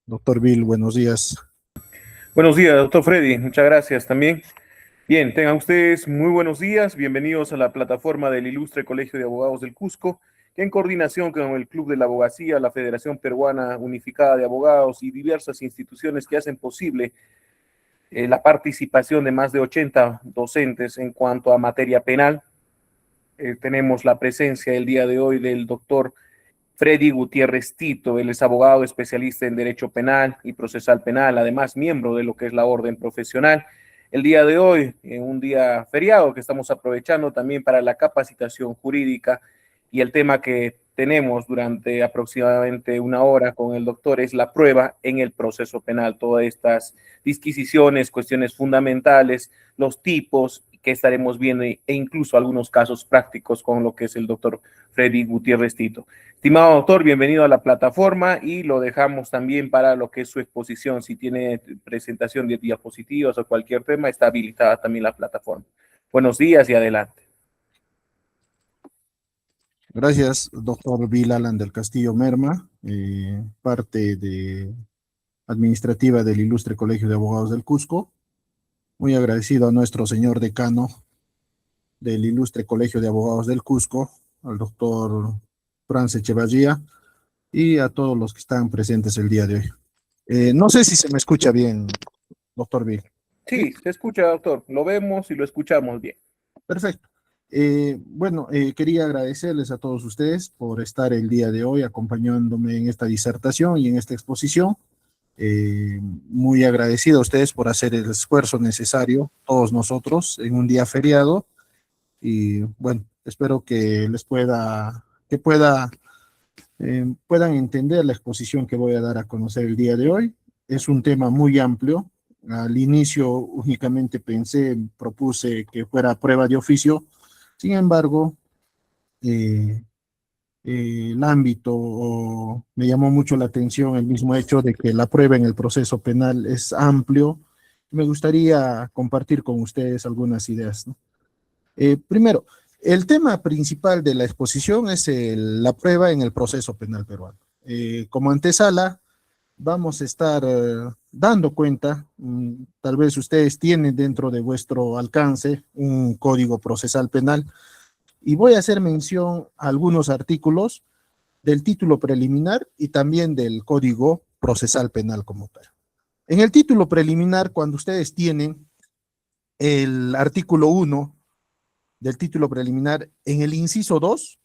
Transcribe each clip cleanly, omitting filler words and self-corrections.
Doctor Bill, buenos días. Buenos días, doctor Freddy. Muchas gracias también. Bien, tengan ustedes muy buenos días. Bienvenidos a la plataforma del Ilustre Colegio de Abogados del Cusco, que en coordinación con el Club de la Abogacía, la Federación Peruana Unificada de Abogados y diversas instituciones que hacen posible la participación de más de 80 docentes en cuanto a materia penal. Tenemos la presencia el día de hoy del doctor Freddy Gutiérrez Tito. Él es abogado especialista en Derecho Penal y Procesal Penal, además miembro de lo que es la Orden Profesional. El día de hoy, en un día feriado que estamos aprovechando también para la capacitación jurídica, y el tema que tenemos durante aproximadamente una hora con el doctor es la prueba en el proceso penal, todas estas disquisiciones, cuestiones fundamentales, los tipos que estaremos viendo e incluso algunos casos prácticos con lo que es el doctor Freddy Gutiérrez Tito. Estimado doctor, bienvenido a la plataforma y lo dejamos también para lo que es su exposición. Si tiene presentación de diapositivas o cualquier tema, está habilitada también la plataforma. Buenos días y adelante. Gracias, doctor Bill Alan del Castillo Merma, parte administrativa del Ilustre Colegio de Abogados del Cusco. Muy agradecido a nuestro señor decano del Ilustre Colegio de Abogados del Cusco, al doctor Franz Echevarría, y a todos los que están presentes el día de hoy. No sé si se me escucha bien, doctor Bill. Sí, se escucha, doctor. Lo vemos y lo escuchamos bien. Perfecto. Quería agradecerles a todos ustedes por estar el día de hoy acompañándome en esta disertación y en esta exposición. Muy agradecido a ustedes por hacer el esfuerzo necesario, todos nosotros, en un día feriado. Y bueno, espero que puedan entender la exposición que voy a dar a conocer el día de hoy. Es un tema muy amplio. Al inicio únicamente propuse que fuera prueba de oficio. Sin embargo, el ámbito me llamó mucho la atención el mismo hecho de que la prueba en el proceso penal es amplio. Me gustaría compartir con ustedes algunas ideas, ¿no? Primero, el tema principal de la exposición es la prueba en el proceso penal peruano. Como antesala, vamos a estar dando cuenta, tal vez ustedes tienen dentro de vuestro alcance un código procesal penal, y voy a hacer mención a algunos artículos del título preliminar y también del Código Procesal Penal como tal. En el título preliminar, cuando ustedes tienen el artículo 1 del título preliminar, en el inciso 2,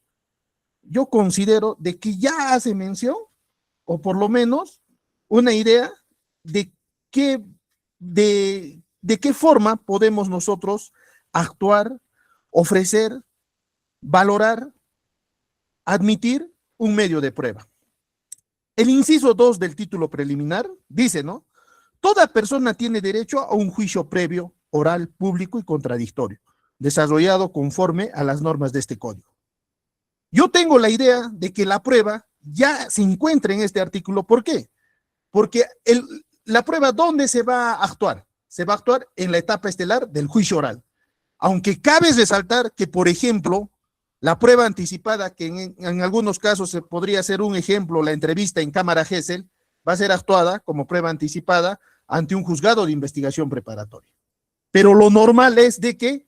yo considero de que ya hace mención, o por lo menos una idea de qué forma podemos nosotros actuar, ofrecer, valorar, admitir un medio de prueba. El inciso 2 del título preliminar dice, ¿no? Toda persona tiene derecho a un juicio previo, oral, público y contradictorio, desarrollado conforme a las normas de este código. Yo tengo la idea de que la prueba ya se encuentra en este artículo. ¿Por qué? Porque la prueba, ¿dónde se va a actuar? Se va a actuar en la etapa estelar del juicio oral. Aunque cabe resaltar que, por ejemplo, la prueba anticipada, que en algunos casos se podría ser un ejemplo, la entrevista en cámara Gesell, va a ser actuada como prueba anticipada ante un juzgado de investigación preparatoria. Pero lo normal es de que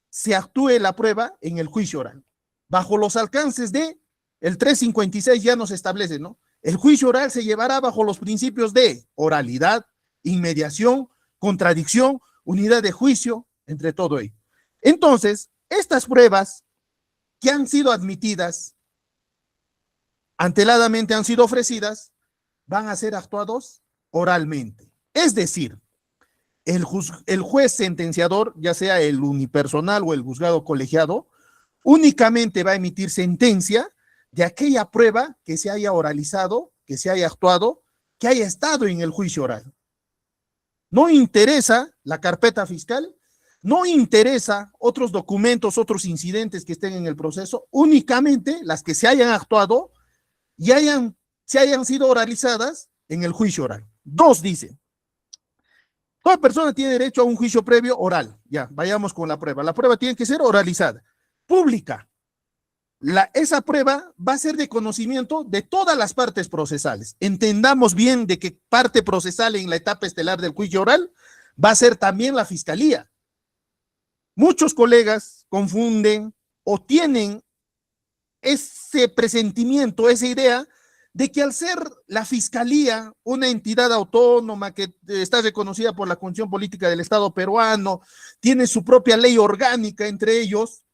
se actúe la prueba en el juicio oral. Bajo los alcances de el 356 ya nos establece, ¿no? El juicio oral se llevará bajo los principios de oralidad, inmediación, contradicción, unidad de juicio, entre todo ello. Entonces, estas pruebas que han sido admitidas, anteladamente han sido ofrecidas, van a ser actuados oralmente. Es decir, el juez sentenciador, ya sea el unipersonal o el juzgado colegiado, únicamente va a emitir sentencia de aquella prueba que se haya oralizado, que se haya actuado, que haya estado en el juicio oral. No interesa la carpeta fiscal, no interesa otros documentos, otros incidentes que estén en el proceso, únicamente las que se hayan actuado y se hayan sido oralizadas en el juicio oral. 2 dice, toda persona tiene derecho a un juicio previo oral. Ya, vayamos con la prueba. La prueba tiene que ser oralizada, pública, esa prueba va a ser de conocimiento de todas las partes procesales. Entendamos bien de que parte procesal en la etapa estelar del juicio oral va a ser también la fiscalía. Muchos colegas confunden o tienen ese presentimiento, esa idea de que al ser la fiscalía una entidad autónoma que está reconocida por la Constitución Política del Estado peruano, tiene su propia ley orgánica entre ellos,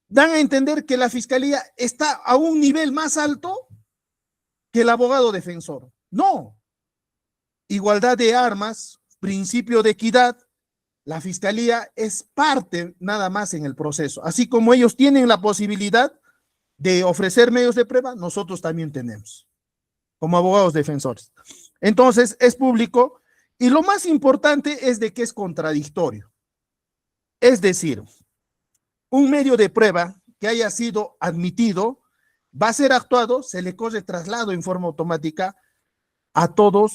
dan a entender que la fiscalía está a un nivel más alto que el abogado defensor. No. Igualdad de armas, principio de equidad, la fiscalía es parte nada más en el proceso. Así como ellos tienen la posibilidad de ofrecer medios de prueba, nosotros también tenemos, como abogados defensores. Entonces, es público y lo más importante es de que es contradictorio. Es decir, un medio de prueba que haya sido admitido va a ser actuado, se le corre traslado en forma automática a todas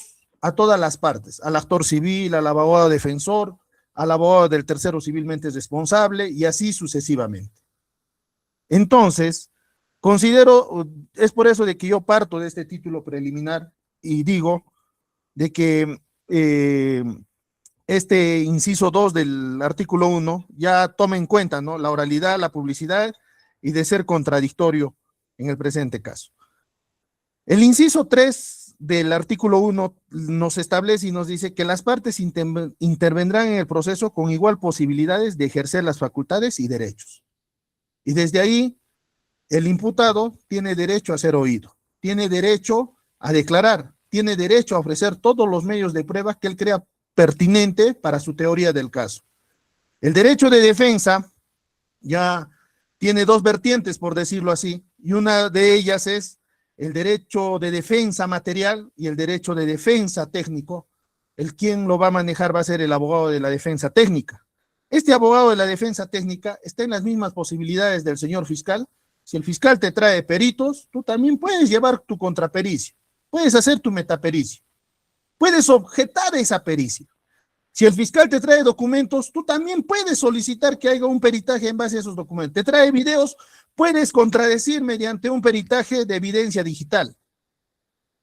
las partes, al actor civil, al abogado defensor, al abogado del tercero civilmente responsable y así sucesivamente. Entonces, considero, es por eso de que yo parto de este título preliminar y digo de que este inciso 2 del artículo 1 ya toma en cuenta, ¿no?, la oralidad, la publicidad y de ser contradictorio en el presente caso. El inciso 3 del artículo 1 nos establece y nos dice que las partes intervendrán en el proceso con igual posibilidades de ejercer las facultades y derechos. Y desde ahí, el imputado tiene derecho a ser oído, tiene derecho a declarar, tiene derecho a ofrecer todos los medios de prueba que él crea pertinente para su teoría del caso. El derecho de defensa ya tiene dos vertientes, por decirlo así, y una de ellas es el derecho de defensa material y el derecho de defensa técnico. El quien lo va a manejar va a ser el abogado de la defensa técnica. Este abogado de la defensa técnica está en las mismas posibilidades del señor fiscal. Si el fiscal te trae peritos, tú también puedes llevar tu contrapericia, puedes hacer tu metapericia, puedes objetar esa pericia. Si el fiscal te trae documentos, tú también puedes solicitar que haya un peritaje en base a esos documentos. Te trae videos, puedes contradecir mediante un peritaje de evidencia digital.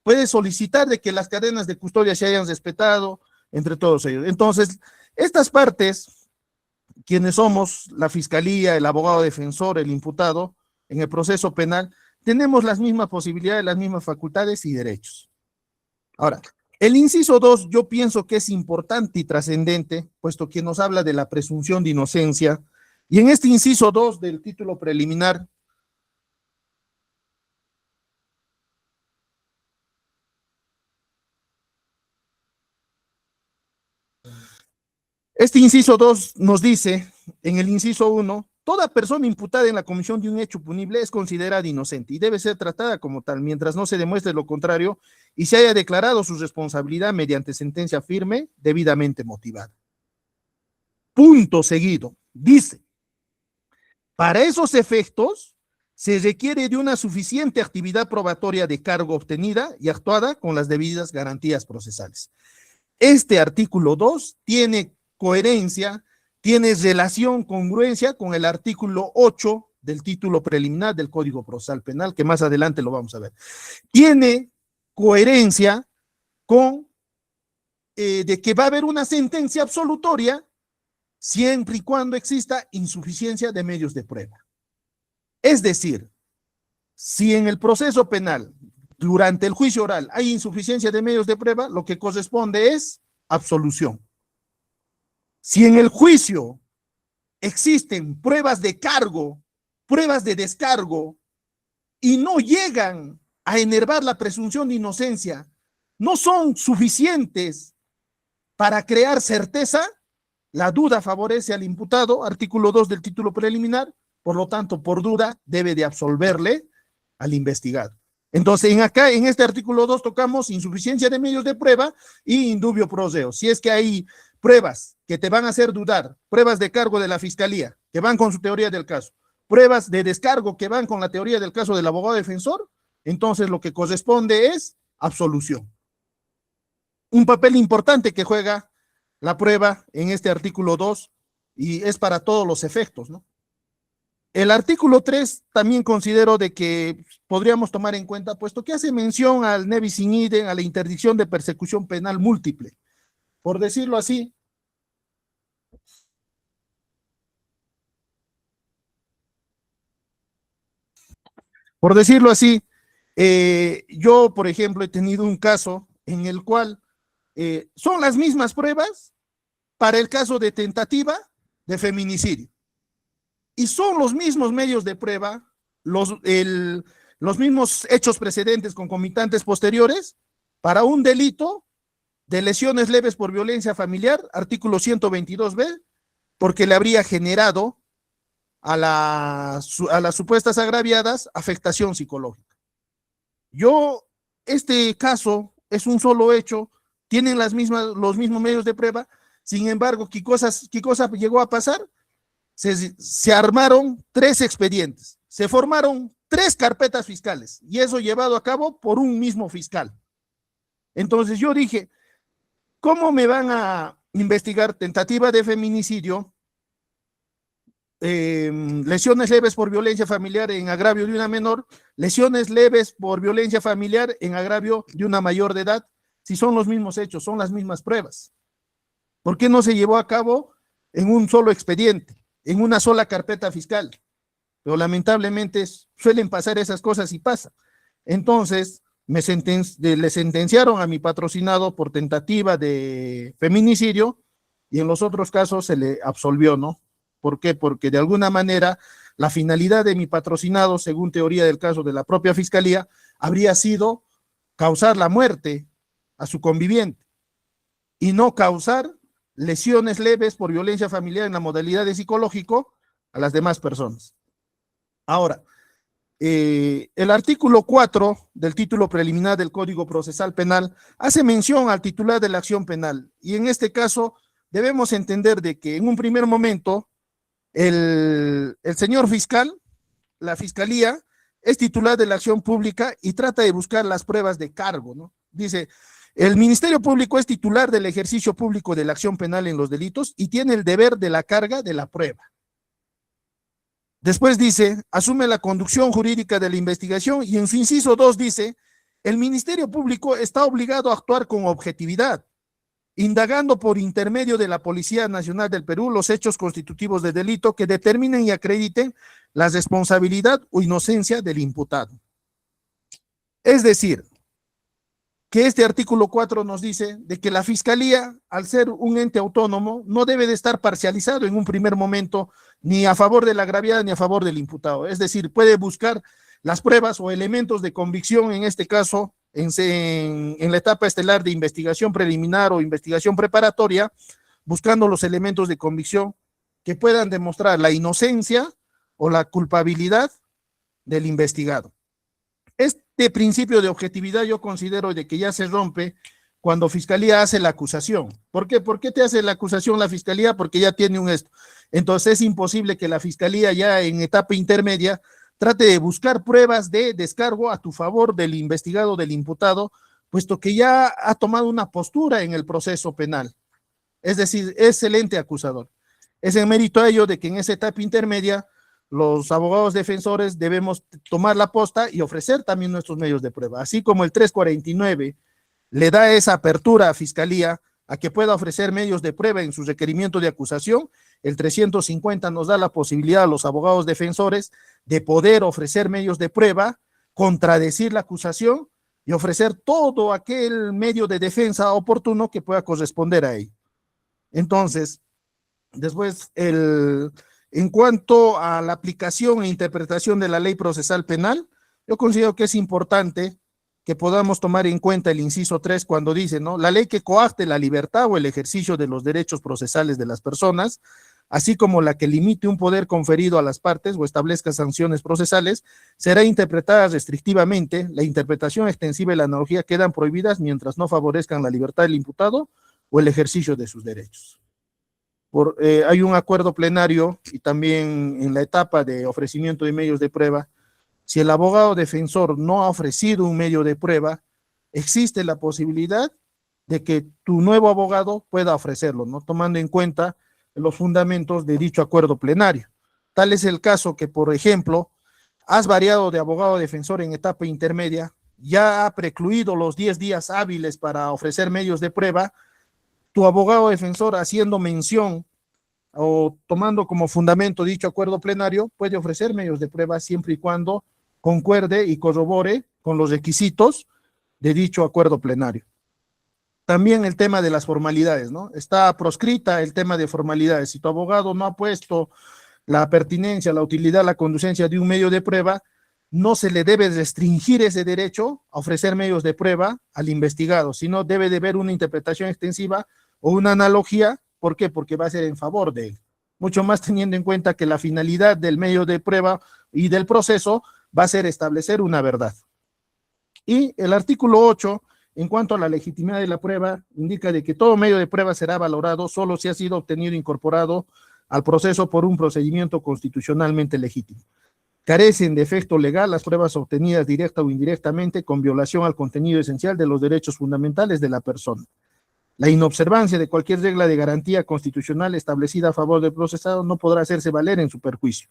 Puedes solicitar de que las cadenas de custodia se hayan respetado entre todos ellos. Entonces, estas partes, quienes somos la fiscalía, el abogado defensor, el imputado, en el proceso penal, tenemos las mismas posibilidades, las mismas facultades y derechos. Ahora, el inciso 2 yo pienso que es importante y trascendente, puesto que nos habla de la presunción de inocencia, y en este inciso 2 del título preliminar, este inciso 2 nos dice, en el inciso 1, toda persona imputada en la comisión de un hecho punible es considerada inocente y debe ser tratada como tal, mientras no se demuestre lo contrario y se haya declarado su responsabilidad mediante sentencia firme, debidamente motivada. Punto seguido, dice, para esos efectos se requiere de una suficiente actividad probatoria de cargo obtenida y actuada con las debidas garantías procesales. Este artículo 2 tiene coherencia, tiene relación, congruencia con el artículo 8 del título preliminar del Código Procesal Penal, que más adelante lo vamos a ver. Tiene coherencia con de que va a haber una sentencia absolutoria siempre y cuando exista insuficiencia de medios de prueba. Es decir, si en el proceso penal, durante el juicio oral, hay insuficiencia de medios de prueba, lo que corresponde es absolución. Si en el juicio existen pruebas de cargo, pruebas de descargo, y no llegan a enervar la presunción de inocencia, no son suficientes para crear certeza, la duda favorece al imputado, artículo 2 del título preliminar, por lo tanto, por duda, debe de absolverle al investigado. Entonces, en este artículo 2 tocamos insuficiencia de medios de prueba y indubio pro reo. Si es que hay pruebas que te van a hacer dudar, pruebas de cargo de la fiscalía, que van con su teoría del caso, pruebas de descargo que van con la teoría del caso del abogado defensor, entonces lo que corresponde es absolución. Un papel importante que juega la prueba en este artículo 2 y es para todos los efectos, ¿no? El artículo 3 también considero de que podríamos tomar en cuenta, puesto que hace mención al nebis in idem, a la interdicción de persecución penal múltiple. Por decirlo así, yo, por ejemplo, he tenido un caso en el cual son las mismas pruebas para el caso de tentativa de feminicidio. Y son los mismos medios de prueba, los mismos hechos precedentes concomitantes posteriores para un delito de lesiones leves por violencia familiar, artículo 122b, porque le habría generado a las supuestas agraviadas afectación psicológica. Este caso es un solo hecho, tienen los mismos medios de prueba, sin embargo, ¿qué cosa llegó a pasar? Se armaron 3 expedientes, se formaron 3 carpetas fiscales, y eso llevado a cabo por un mismo fiscal. Entonces yo dije, ¿cómo me van a investigar tentativa de feminicidio, lesiones leves por violencia familiar en agravio de una menor, lesiones leves por violencia familiar en agravio de una mayor de edad, si son los mismos hechos, son las mismas pruebas? ¿Por qué no se llevó a cabo en un solo expediente, en una sola carpeta fiscal? Pero lamentablemente suelen pasar esas cosas y pasa. Entonces, le sentenciaron a mi patrocinado por tentativa de feminicidio y en los otros casos se le absolvió, ¿no? ¿Por qué? Porque de alguna manera la finalidad de mi patrocinado, según teoría del caso de la propia fiscalía, habría sido causar la muerte a su conviviente y no causar lesiones leves por violencia familiar en la modalidad de psicológico a las demás personas. Ahora, el artículo 4 del título preliminar del Código Procesal Penal hace mención al titular de la acción penal, y en este caso debemos entender de que en un primer momento el señor fiscal, la fiscalía, es titular de la acción pública y trata de buscar las pruebas de cargo, ¿no? Dice, el Ministerio Público es titular del ejercicio público de la acción penal en los delitos y tiene el deber de la carga de la prueba. Después dice, asume la conducción jurídica de la investigación, y en su inciso 2 dice, el Ministerio Público está obligado a actuar con objetividad, indagando por intermedio de la Policía Nacional del Perú los hechos constitutivos de delito que determinen y acrediten la responsabilidad o inocencia del imputado. Es decir, que este artículo 4 nos dice de que la Fiscalía, al ser un ente autónomo, no debe de estar parcializado en un primer momento ni a favor de la agraviada ni a favor del imputado. Es decir, puede buscar las pruebas o elementos de convicción, en este caso, en la etapa estelar de investigación preliminar o investigación preparatoria, buscando los elementos de convicción que puedan demostrar la inocencia o la culpabilidad del investigado. Este principio de objetividad yo considero de que ya se rompe cuando Fiscalía hace la acusación. ¿Por qué? ¿Por qué te hace la acusación la Fiscalía? Porque ya tiene un esto. Entonces es imposible que la Fiscalía ya en etapa intermedia trate de buscar pruebas de descargo a tu favor del investigado, del imputado, puesto que ya ha tomado una postura en el proceso penal. Es decir, excelente acusador. Es en mérito a ello de que en esa etapa intermedia los abogados defensores debemos tomar la posta y ofrecer también nuestros medios de prueba, así como el 349 le da esa apertura a Fiscalía a que pueda ofrecer medios de prueba en su requerimiento de acusación. El 350 nos da la posibilidad a los abogados defensores de poder ofrecer medios de prueba, contradecir la acusación y ofrecer todo aquel medio de defensa oportuno que pueda corresponder a ello. Entonces, después, en cuanto a la aplicación e interpretación de la ley procesal penal, yo considero que es importante que podamos tomar en cuenta el inciso 3 cuando dice, ¿no? La ley que coacte la libertad o el ejercicio de los derechos procesales de las personas, así como la que limite un poder conferido a las partes o establezca sanciones procesales, será interpretada restrictivamente. La interpretación extensiva y la analogía quedan prohibidas mientras no favorezcan la libertad del imputado o el ejercicio de sus derechos. Hay un acuerdo plenario y también en la etapa de ofrecimiento de medios de prueba, si el abogado defensor no ha ofrecido un medio de prueba, existe la posibilidad de que tu nuevo abogado pueda ofrecerlo, ¿no? Tomando en cuenta los fundamentos de dicho acuerdo plenario. Tal es el caso que, por ejemplo, has variado de abogado defensor en etapa intermedia, ya ha precluido los 10 días hábiles para ofrecer medios de prueba, tu abogado defensor, haciendo mención o tomando como fundamento dicho acuerdo plenario, puede ofrecer medios de prueba siempre y cuando concuerde y corrobore con los requisitos de dicho acuerdo plenario. También el tema de las formalidades, ¿no? Está proscrita el tema de formalidades. Si tu abogado no ha puesto la pertinencia, la utilidad, la conducencia de un medio de prueba, no se le debe restringir ese derecho a ofrecer medios de prueba al investigado, sino debe de haber una interpretación extensiva o una analogía. ¿Por qué? Porque va a ser en favor de él. Mucho más teniendo en cuenta que la finalidad del medio de prueba y del proceso va a ser establecer una verdad. Y el artículo 8, en cuanto a la legitimidad de la prueba, indica de que todo medio de prueba será valorado solo si ha sido obtenido e incorporado al proceso por un procedimiento constitucionalmente legítimo. Carecen de efecto legal las pruebas obtenidas directa o indirectamente con violación al contenido esencial de los derechos fundamentales de la persona. La inobservancia de cualquier regla de garantía constitucional establecida a favor del procesado no podrá hacerse valer en su perjuicio.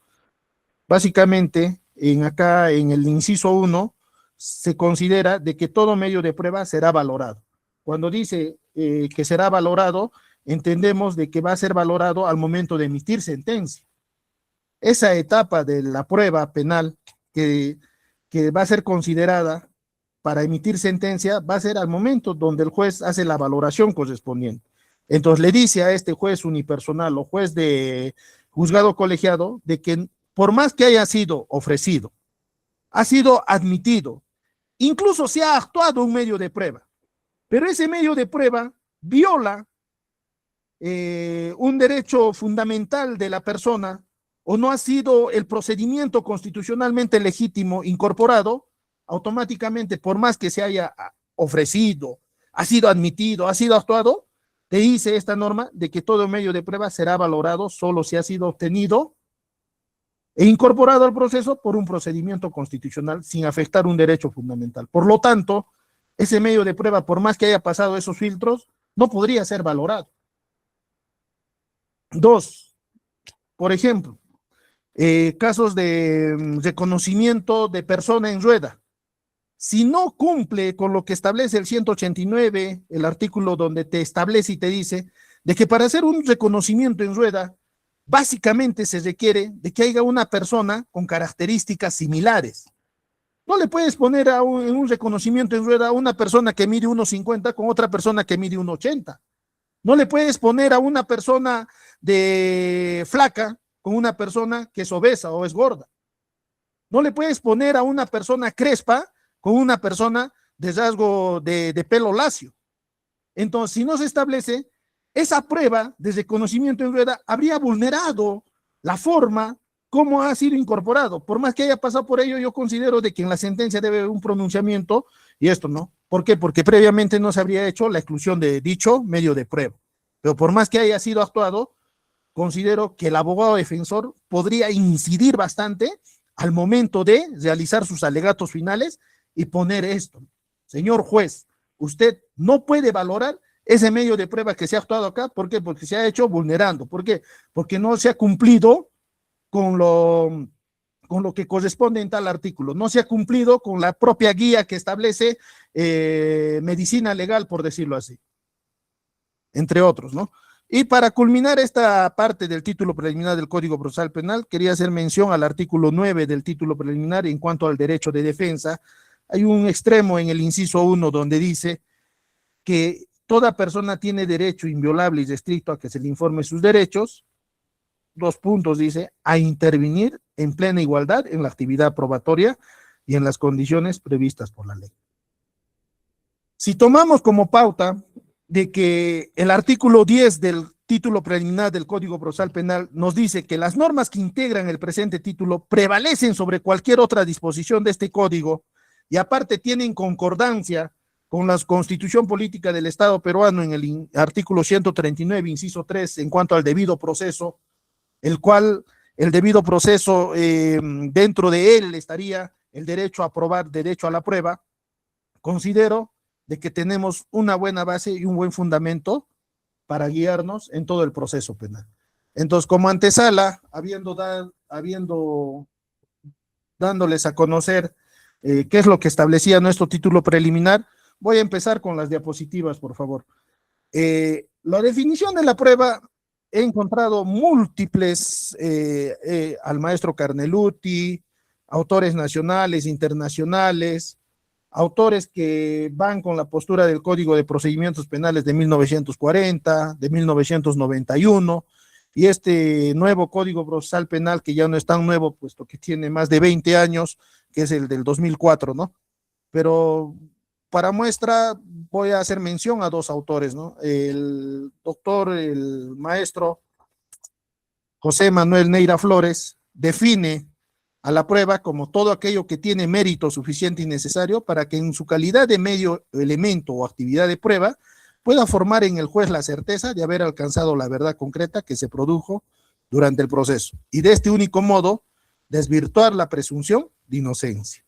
Básicamente, acá en el inciso 1, se considera de que todo medio de prueba será valorado. Cuando dice que será valorado, entendemos de que va a ser valorado al momento de emitir sentencia. Esa etapa de la prueba penal que va a ser considerada para emitir sentencia va a ser al momento donde el juez hace la valoración correspondiente. Entonces le dice a este juez unipersonal o juez de juzgado colegiado de que por más que haya sido ofrecido, ha sido admitido, incluso se ha actuado un medio de prueba, pero ese medio de prueba viola un derecho fundamental de la persona o no ha sido el procedimiento constitucionalmente legítimo incorporado, automáticamente, por más que se haya ofrecido, ha sido admitido, ha sido actuado, te dice esta norma de que todo medio de prueba será valorado solo si ha sido obtenido e incorporado al proceso por un procedimiento constitucional sin afectar un derecho fundamental. Por lo tanto, ese medio de prueba, por más que haya pasado esos filtros, no podría ser valorado. 2, por ejemplo, casos de reconocimiento de persona en rueda. Si no cumple con lo que establece el 189, el artículo donde te establece y te dice de que para hacer un reconocimiento en rueda, básicamente se requiere de que haya una persona con características similares. No le puedes poner en un reconocimiento en rueda a una persona que mide 1,50 con otra persona que mide 1,80. No le puedes poner a una persona de flaca con una persona que es obesa o es gorda. No le puedes poner a una persona crespa con una persona de rasgo de pelo lacio. Entonces, si no se establece, esa prueba de reconocimiento en rueda habría vulnerado la forma como ha sido incorporado. Por más que haya pasado por ello, yo considero de que en la sentencia debe haber un pronunciamiento, y esto no. ¿Por qué? Porque previamente no se habría hecho la exclusión de dicho medio de prueba. Pero por más que haya sido actuado, considero que el abogado defensor podría incidir bastante al momento de realizar sus alegatos finales y poner esto. Señor juez, usted no puede valorar ese medio de prueba que se ha actuado acá. ¿Por qué? Porque se ha hecho vulnerando. ¿Por qué? Porque no se ha cumplido con lo que corresponde en tal artículo. No se ha cumplido con la propia guía que establece medicina legal, por decirlo así. Entre otros, ¿no? Y para culminar esta parte del título preliminar del Código Procesal Penal, quería hacer mención al artículo 9 del título preliminar en cuanto al derecho de defensa. Hay un extremo en el inciso 1 donde dice que toda persona tiene derecho inviolable y restricto a que se le informe sus derechos. 2 puntos dice, a intervenir en plena igualdad en la actividad probatoria y en las condiciones previstas por la ley. Si tomamos como pauta de que el artículo 10 del título preliminar del Código Procesal Penal nos dice que las normas que integran el presente título prevalecen sobre cualquier otra disposición de este código y aparte tienen concordancia con la Constitución Política del Estado peruano en el artículo 139, inciso 3, en cuanto al debido proceso, el cual el debido proceso, dentro de él estaría el derecho a probar, derecho a la prueba. Considero de que tenemos una buena base y un buen fundamento para guiarnos en todo el proceso penal. Entonces, como antesala, dándoles a conocer qué es lo que establecía nuestro título preliminar, voy a empezar con las diapositivas, por favor. La definición de la prueba, he encontrado múltiples, al maestro Carneluti, autores nacionales, internacionales, autores que van con la postura del Código de Procedimientos Penales de 1940, de 1991, y este nuevo Código Procesal Penal, que ya no es tan nuevo, puesto que tiene más de 20 años, que es el del 2004, ¿no? Pero para muestra voy a hacer mención a dos autores, ¿no? El doctor, el maestro José Manuel Neira Flores define a la prueba como todo aquello que tiene mérito suficiente y necesario para que en su calidad de medio, elemento o actividad de prueba pueda formar en el juez la certeza de haber alcanzado la verdad concreta que se produjo durante el proceso y de este único modo desvirtuar la presunción de inocencia.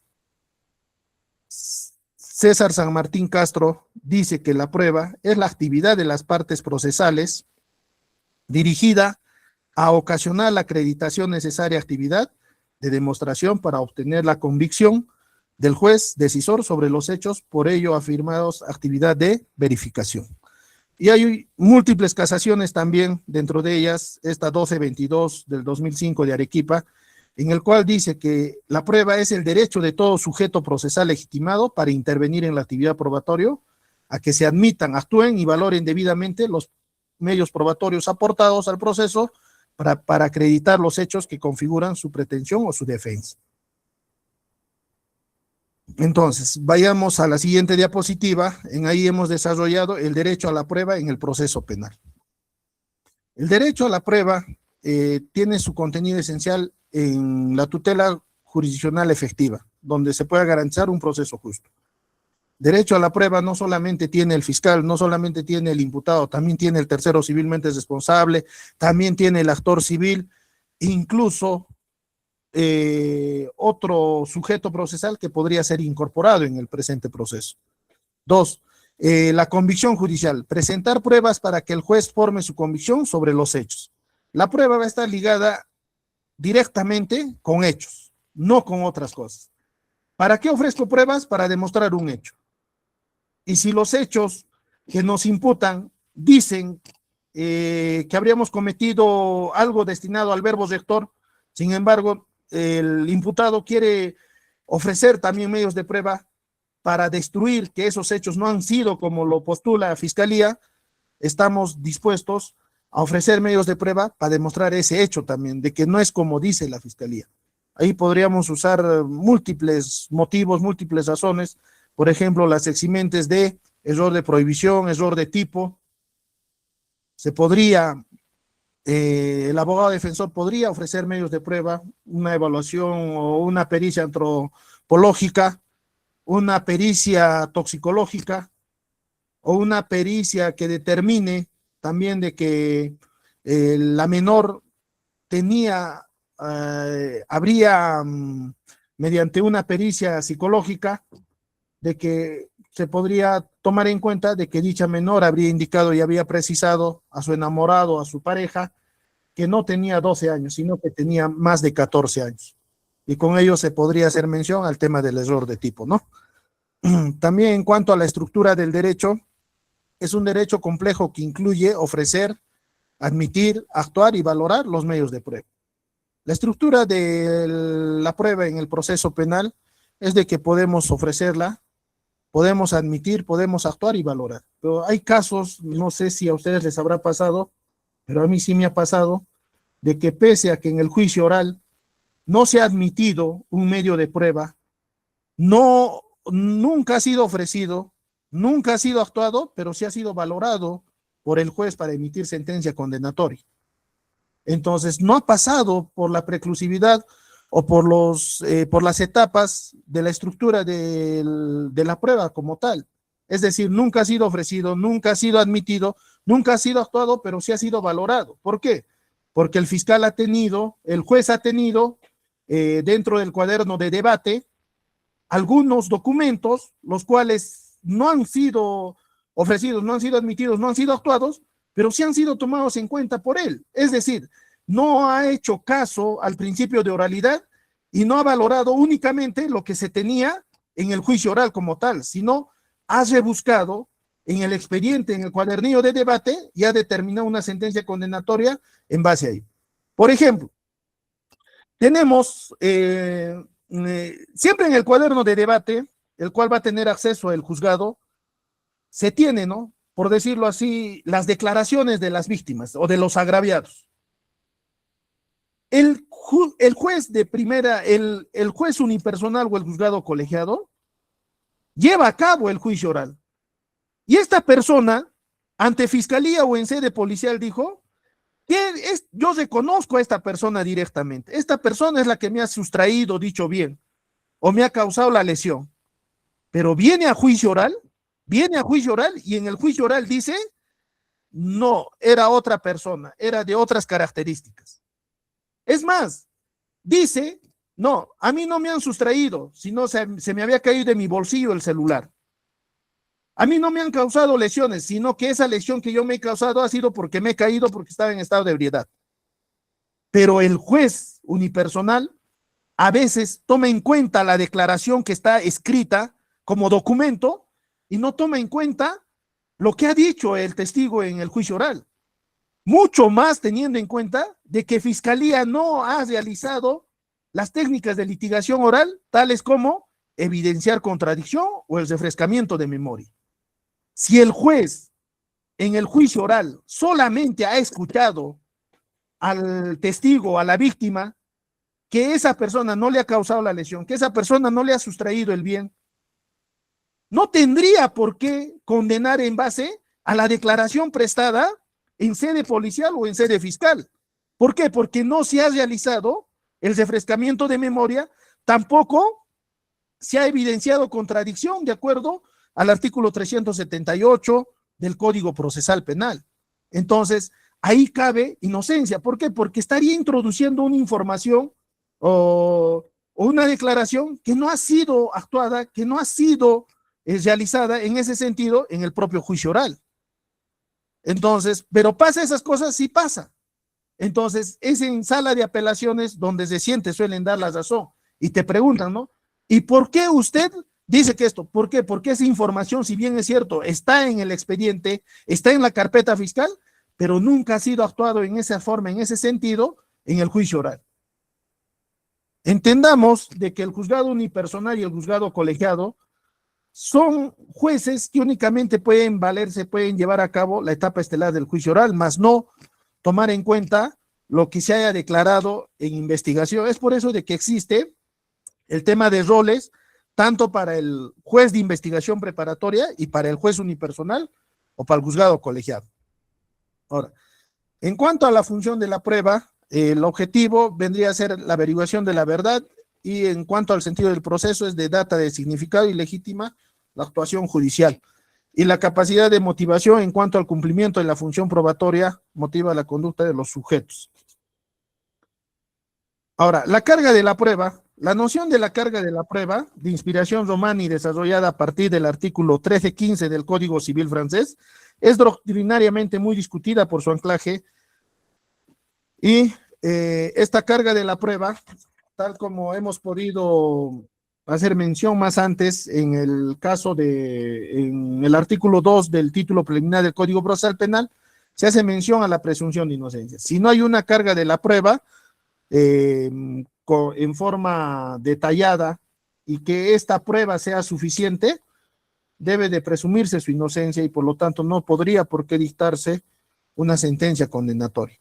César San Martín Castro dice que la prueba es la actividad de las partes procesales dirigida a ocasionar la acreditación necesaria actividad de demostración para obtener la convicción del juez decisor sobre los hechos por ello afirmados, actividad de verificación. Y hay múltiples casaciones también, dentro de ellas esta 1222 del 2005 de Arequipa, en el cual dice que la prueba es el derecho de todo sujeto procesal legitimado para intervenir en la actividad probatoria, a que se admitan, actúen y valoren debidamente los medios probatorios aportados al proceso para acreditar los hechos que configuran su pretensión o su defensa. Entonces, vayamos a la siguiente diapositiva. En ahí hemos desarrollado el derecho a la prueba en el proceso penal. El derecho a la prueba tiene su contenido esencial en la tutela jurisdiccional efectiva, donde se pueda garantizar un proceso justo. Derecho a la prueba no solamente tiene el fiscal, no solamente tiene el imputado, también tiene el tercero civilmente responsable, también tiene el actor civil, incluso otro sujeto procesal que podría ser incorporado en el presente proceso. Dos, la convicción judicial, presentar pruebas para que el juez forme su convicción sobre los hechos. La prueba va a estar ligada directamente con hechos, no con otras cosas. ¿Para qué ofrezco pruebas? Para demostrar un hecho. Y si los hechos que nos imputan dicen que habríamos cometido algo destinado al verbo rector, sin embargo, el imputado quiere ofrecer también medios de prueba para destruir que esos hechos no han sido como lo postula la Fiscalía, estamos dispuestos a ofrecer medios de prueba para demostrar ese hecho también, de que no es como dice la Fiscalía. Ahí podríamos usar múltiples motivos, múltiples razones, por ejemplo, las eximentes de error de prohibición, error de tipo. Se podría, el abogado defensor podría ofrecer medios de prueba, una evaluación o una pericia antropológica, una pericia toxicológica o una pericia que determine también de que la menor tenía, habría mediante una pericia psicológica de que se podría tomar en cuenta de que dicha menor habría indicado y había precisado a su enamorado, a su pareja, que no tenía 12 años, sino que tenía más de 14 años. Y con ello se podría hacer mención al tema del error de tipo, ¿no? También en cuanto a la estructura del derecho, es un derecho complejo que incluye ofrecer, admitir, actuar y valorar los medios de prueba. La estructura de la prueba en el proceso penal es de que podemos ofrecerla, podemos admitir, podemos actuar y valorar. Pero hay casos, no sé si a ustedes les habrá pasado, pero a mí sí me ha pasado, de que pese a que en el juicio oral no se ha admitido un medio de prueba, nunca ha sido ofrecido, nunca ha sido actuado, pero sí ha sido valorado por el juez para emitir sentencia condenatoria. Entonces, no ha pasado por la preclusividad o por las etapas de la estructura de la prueba como tal. Es decir, nunca ha sido ofrecido, nunca ha sido admitido, nunca ha sido actuado, pero sí ha sido valorado. ¿Por qué? Porque el fiscal ha tenido, el juez ha tenido dentro del cuaderno de debate algunos documentos, los cuales no han sido ofrecidos, no han sido admitidos, no han sido actuados, pero sí han sido tomados en cuenta por él. Es decir, no ha hecho caso al principio de oralidad y no ha valorado únicamente lo que se tenía en el juicio oral como tal, sino ha rebuscado en el expediente, en el cuadernillo de debate, y ha determinado una sentencia condenatoria en base a ello. Por ejemplo, tenemos siempre en el cuaderno de debate, el cual va a tener acceso el juzgado, se tiene, ¿no? Por decirlo así, las declaraciones de las víctimas o de los agraviados. El juez de primera, el juez unipersonal o el juzgado colegiado lleva a cabo el juicio oral. Y esta persona, ante fiscalía o en sede policial, dijo: yo reconozco a esta persona directamente. Esta persona es la que me ha sustraído, dicho bien, o me ha causado la lesión. Pero viene a juicio oral y en el juicio oral dice: no, era otra persona, era de otras características. Es más, dice: no, a mí no me han sustraído, sino se me había caído de mi bolsillo el celular. A mí no me han causado lesiones, sino que esa lesión que yo me he causado ha sido porque me he caído porque estaba en estado de ebriedad. Pero el juez unipersonal a veces toma en cuenta la declaración que está escrita como documento y no toma en cuenta lo que ha dicho el testigo en el juicio oral. Mucho más teniendo en cuenta de que Fiscalía no ha realizado las técnicas de litigación oral, tales como evidenciar contradicción o el refrescamiento de memoria. Si el juez en el juicio oral solamente ha escuchado al testigo, a la víctima, que esa persona no le ha causado la lesión, que esa persona no le ha sustraído el bien, no tendría por qué condenar en base a la declaración prestada en sede policial o en sede fiscal. ¿Por qué? Porque no se ha realizado el refrescamiento de memoria, tampoco se ha evidenciado contradicción de acuerdo al artículo 378 del Código Procesal Penal. Entonces, ahí cabe inocencia. ¿Por qué? Porque estaría introduciendo una información o una declaración que no ha sido actuada, que no ha sido realizada en ese sentido en el propio juicio oral. Entonces, pero pasa esas cosas, sí pasa. Entonces, es en sala de apelaciones donde se siente, suelen dar la razón y te preguntan, ¿no? ¿Y por qué usted dice que esto? ¿Por qué? Porque esa información, si bien es cierto, está en el expediente, está en la carpeta fiscal, pero nunca ha sido actuado en esa forma, en ese sentido, en el juicio oral. Entendamos de que el juzgado unipersonal y el juzgado colegiado son jueces que únicamente pueden valerse, pueden llevar a cabo la etapa estelar del juicio oral, más no tomar en cuenta lo que se haya declarado en investigación. Es por eso de que existe el tema de roles, tanto para el juez de investigación preparatoria y para el juez unipersonal o para el juzgado colegiado. Ahora, en cuanto a la función de la prueba, el objetivo vendría a ser la averiguación de la verdad, y en cuanto al sentido del proceso es de data de significado y legítima la actuación judicial. Y la capacidad de motivación en cuanto al cumplimiento de la función probatoria motiva la conducta de los sujetos. Ahora, la carga de la prueba. La noción de la carga de la prueba, de inspiración Romani, desarrollada a partir del artículo 1315 del Código Civil francés, es doctrinariamente muy discutida por su anclaje, y esta carga de la prueba, tal como hemos podido hacer mención más antes en el caso en el artículo 2 del título preliminar del Código Procesal Penal, se hace mención a la presunción de inocencia. Si no hay una carga de la prueba en forma detallada y que esta prueba sea suficiente, debe de presumirse su inocencia y por lo tanto no podría por qué dictarse una sentencia condenatoria.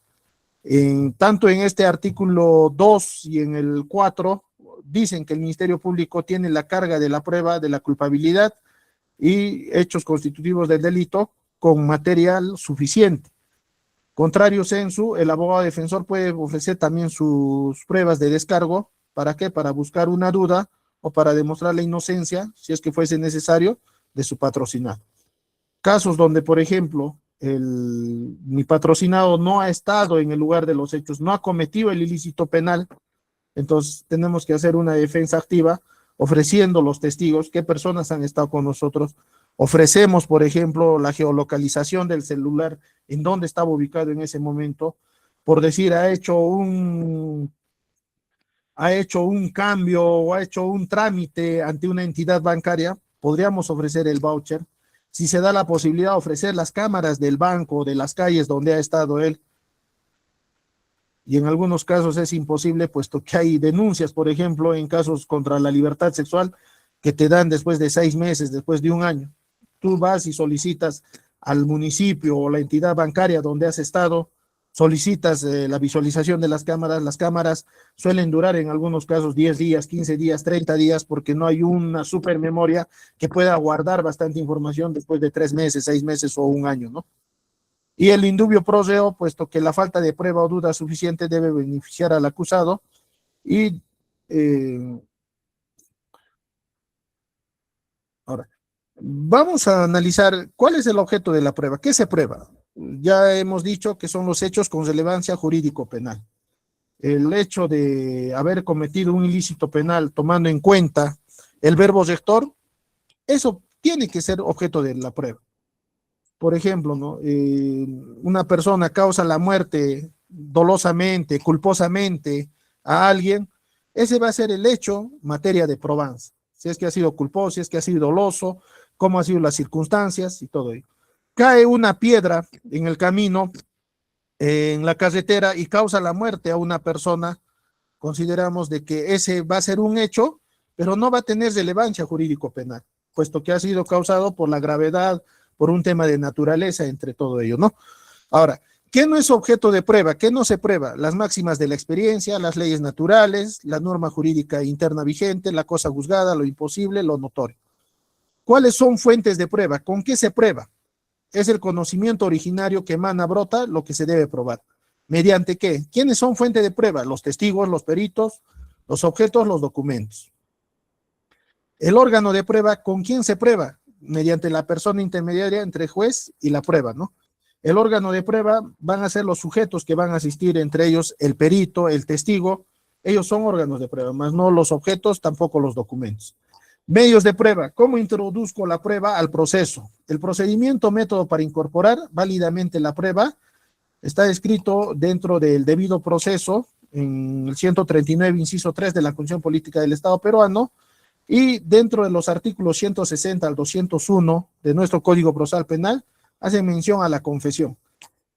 Tanto en este artículo 2 y en el 4 dicen que el Ministerio Público tiene la carga de la prueba de la culpabilidad y hechos constitutivos del delito con material suficiente. Contrario sensu, el abogado defensor puede ofrecer también sus pruebas de descargo. ¿Para qué? Para buscar una duda o para demostrar la inocencia, si es que fuese necesario, de su patrocinado. Casos donde, por ejemplo, mi patrocinado no ha estado en el lugar de los hechos, no ha cometido el ilícito penal, entonces tenemos que hacer una defensa activa ofreciendo los testigos, qué personas han estado con nosotros. Ofrecemos, por ejemplo, la geolocalización del celular, en dónde estaba ubicado en ese momento. por decir, ha hecho un cambio o ha hecho un trámite ante una entidad bancaria, podríamos ofrecer el voucher. Si se da la posibilidad de ofrecer las cámaras del banco, de las calles donde ha estado él, y en algunos casos es imposible, puesto que hay denuncias, por ejemplo, en casos contra la libertad sexual, que te dan después de 6 meses, después de un año. Tú vas y solicitas al municipio o la entidad bancaria donde has estado, solicitas la visualización de las cámaras suelen durar en algunos casos 10 días, 15 días, 30 días, porque no hay una supermemoria que pueda guardar bastante información después de 3 meses, 6 meses o un año, ¿no? Y el indubio pro reo, puesto que la falta de prueba o duda suficiente debe beneficiar al acusado. Y ahora, vamos a analizar cuál es el objeto de la prueba. ¿Qué se prueba? Ya hemos dicho que son los hechos con relevancia jurídico-penal. El hecho de haber cometido un ilícito penal tomando en cuenta el verbo rector, eso tiene que ser objeto de la prueba. Por ejemplo, ¿no? Una persona causa la muerte dolosamente, culposamente a alguien, ese va a ser el hecho materia de probanza. Si es que ha sido culposo, si es que ha sido doloso, cómo han sido las circunstancias y todo ello. Cae una piedra en el camino, en la carretera, y causa la muerte a una persona, consideramos de que ese va a ser un hecho, pero no va a tener relevancia jurídico-penal, puesto que ha sido causado por la gravedad, por un tema de naturaleza, entre todo ello, ¿no? Ahora, ¿qué no es objeto de prueba? ¿Qué no se prueba? Las máximas de la experiencia, las leyes naturales, la norma jurídica interna vigente, la cosa juzgada, lo imposible, lo notorio. ¿Cuáles son fuentes de prueba? ¿Con qué se prueba? Es el conocimiento originario que emana, brota, lo que se debe probar. ¿Mediante qué? ¿Quiénes son fuente de prueba? Los testigos, los peritos, los objetos, los documentos. El órgano de prueba, ¿con quién se prueba? Mediante la persona intermediaria entre juez y la prueba, ¿no? El órgano de prueba van a ser los sujetos que van a asistir, entre ellos el perito, el testigo. Ellos son órganos de prueba, más no los objetos, tampoco los documentos. Medios de prueba. ¿Cómo introduzco la prueba al proceso? El procedimiento, método para incorporar válidamente la prueba está escrito dentro del debido proceso en el 139, inciso 3 de la Constitución Política del Estado peruano, y dentro de los artículos 160 al 201 de nuestro Código Procesal Penal hace mención a la confesión.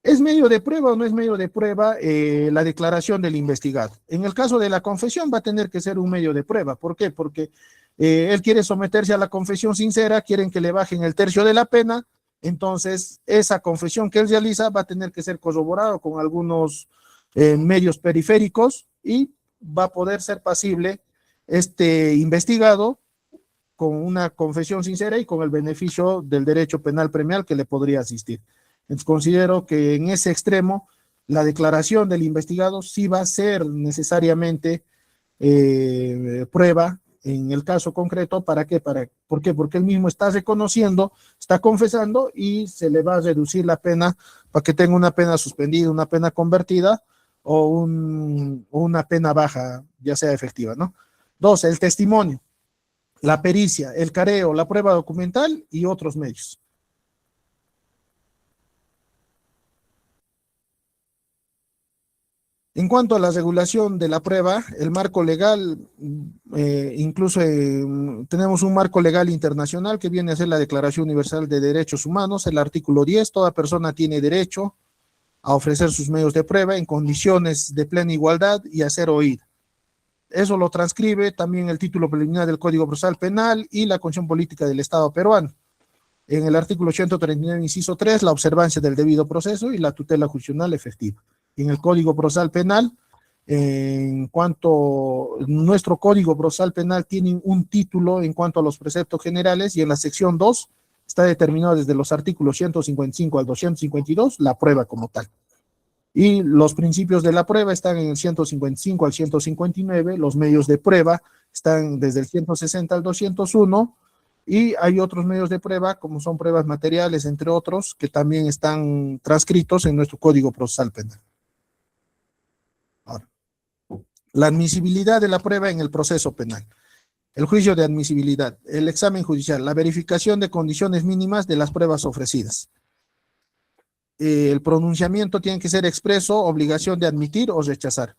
¿Es medio de prueba o no es medio de prueba la declaración del investigado? En el caso de la confesión va a tener que ser un medio de prueba. ¿Por qué? Porque él quiere someterse a la confesión sincera, quieren que le bajen el tercio de la pena, entonces esa confesión que él realiza va a tener que ser corroborada con algunos medios periféricos y va a poder ser pasible este investigado con una confesión sincera y con el beneficio del derecho penal premial que le podría asistir. Entonces considero que en ese extremo la declaración del investigado sí va a ser necesariamente prueba en el caso concreto. ¿Para qué? ¿Por qué? Porque él mismo está reconociendo, está confesando y se le va a reducir la pena para que tenga una pena suspendida, una pena convertida o una pena baja, ya sea efectiva, ¿no? 2, el testimonio, la pericia, el careo, la prueba documental y otros medios. En cuanto a la regulación de la prueba, el marco legal, incluso tenemos un marco legal internacional que viene a ser la Declaración Universal de Derechos Humanos, el artículo 10, toda persona tiene derecho a ofrecer sus medios de prueba en condiciones de plena igualdad y a ser oída. Eso lo transcribe también el título preliminar del Código Procesal Penal y la Constitución Política del Estado peruano. En el artículo 139, inciso 3, la observancia del debido proceso y la tutela jurisdiccional efectiva. En el Código Procesal Penal, en cuanto nuestro Código Procesal Penal tiene un título en cuanto a los preceptos generales, y en la sección 2 está determinado desde los artículos 155 al 252 la prueba como tal. Y los principios de la prueba están en el 155 al 159, los medios de prueba están desde el 160 al 201, y hay otros medios de prueba, como son pruebas materiales, entre otros, que también están transcritos en nuestro Código Procesal Penal. Ahora, la admisibilidad de la prueba en el proceso penal. El juicio de admisibilidad, el examen judicial, la verificación de condiciones mínimas de las pruebas ofrecidas. el pronunciamiento tiene que ser expreso, obligación de admitir o rechazar.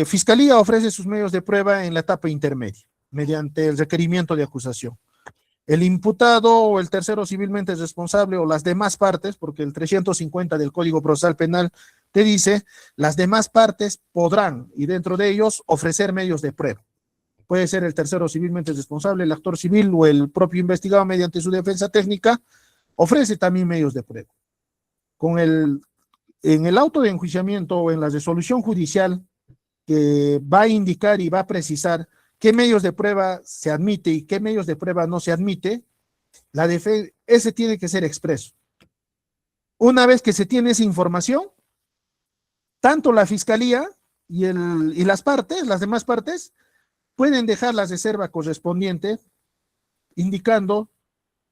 Fiscalía ofrece sus medios de prueba en la etapa intermedia, mediante el requerimiento de acusación. El imputado o el tercero civilmente responsable o las demás partes, porque el 350 del Código Procesal Penal te dice, las demás partes podrán, y dentro de ellos, ofrecer medios de prueba. Puede ser el tercero civilmente responsable, el actor civil o el propio investigado mediante su defensa técnica, ofrece también medios de prueba. En el auto de enjuiciamiento o en la resolución judicial que va a indicar y va a precisar qué medios de prueba se admite y qué medios de prueba no se admite, ese tiene que ser expreso. Una vez que se tiene esa información, tanto la fiscalía y las demás partes, pueden dejar la reserva correspondiente, indicando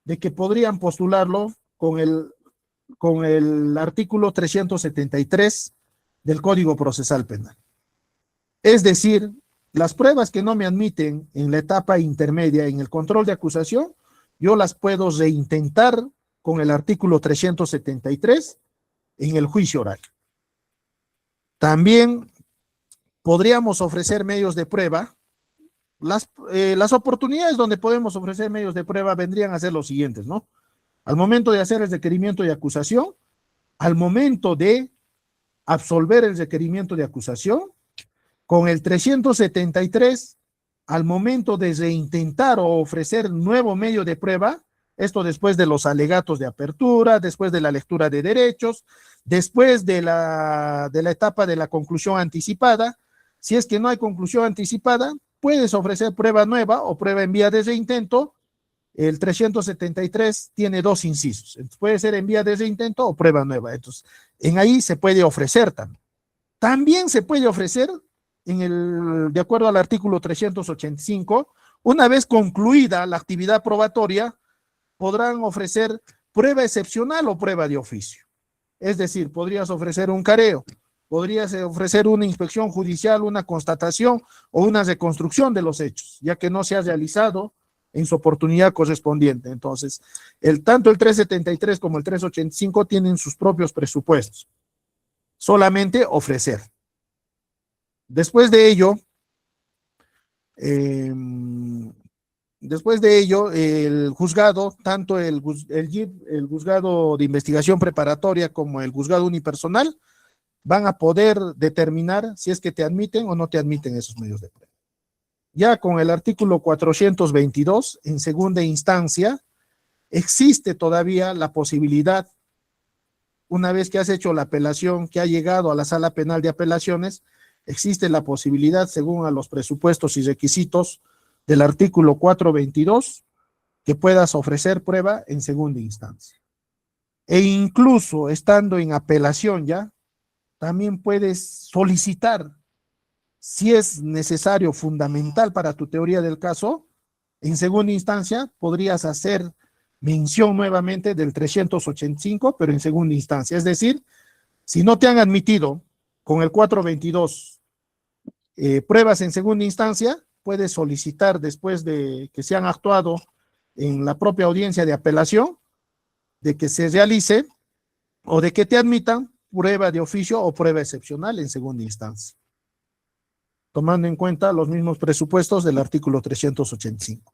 de que podrían postularlo con el artículo 373 del Código Procesal Penal. Es decir, las pruebas que no me admiten en la etapa intermedia, en el control de acusación, yo las puedo reintentar con el artículo 373 en el juicio oral. También podríamos ofrecer medios de prueba. Las oportunidades donde podemos ofrecer medios de prueba vendrían a ser los siguientes, ¿no? Al momento de hacer el requerimiento de acusación, al momento de absolver el requerimiento de acusación, con el 373, al momento de reintentar o ofrecer nuevo medio de prueba, esto después de los alegatos de apertura, después de la lectura de derechos, después de la etapa de la conclusión anticipada. Si es que no hay conclusión anticipada, puedes ofrecer prueba nueva o prueba en vía de reintento. El 373 tiene dos incisos. Entonces, puede ser en vía de reintento o prueba nueva. Entonces, en ahí se puede ofrecer también. También se puede ofrecer, de acuerdo al artículo 385, una vez concluida la actividad probatoria, podrán ofrecer prueba excepcional o prueba de oficio. Es decir, podrías ofrecer un careo, podrías ofrecer una inspección judicial, una constatación o una reconstrucción de los hechos, ya que no se ha realizado en su oportunidad correspondiente. Entonces, tanto el 373 como el 385 tienen sus propios presupuestos. Solamente ofrecer. Después de ello, el juzgado, tanto el juzgado de investigación preparatoria como el juzgado unipersonal, van a poder determinar si es que te admiten o no te admiten esos medios de prueba. Ya con el artículo 422, en segunda instancia, existe todavía la posibilidad, una vez que has hecho la apelación, que ha llegado a la sala penal de apelaciones, existe la posibilidad, según a los presupuestos y requisitos del artículo 422, que puedas ofrecer prueba en segunda instancia. E incluso estando en apelación ya, también puedes solicitar, si es necesario, fundamental para tu teoría del caso, en segunda instancia podrías hacer mención nuevamente del 385, pero en segunda instancia. Es decir, si no te han admitido con el 422 pruebas en segunda instancia, puedes solicitar después de que se han actuado en la propia audiencia de apelación, de que se realice o de que te admitan prueba de oficio o prueba excepcional en segunda instancia, tomando en cuenta los mismos presupuestos del artículo 385.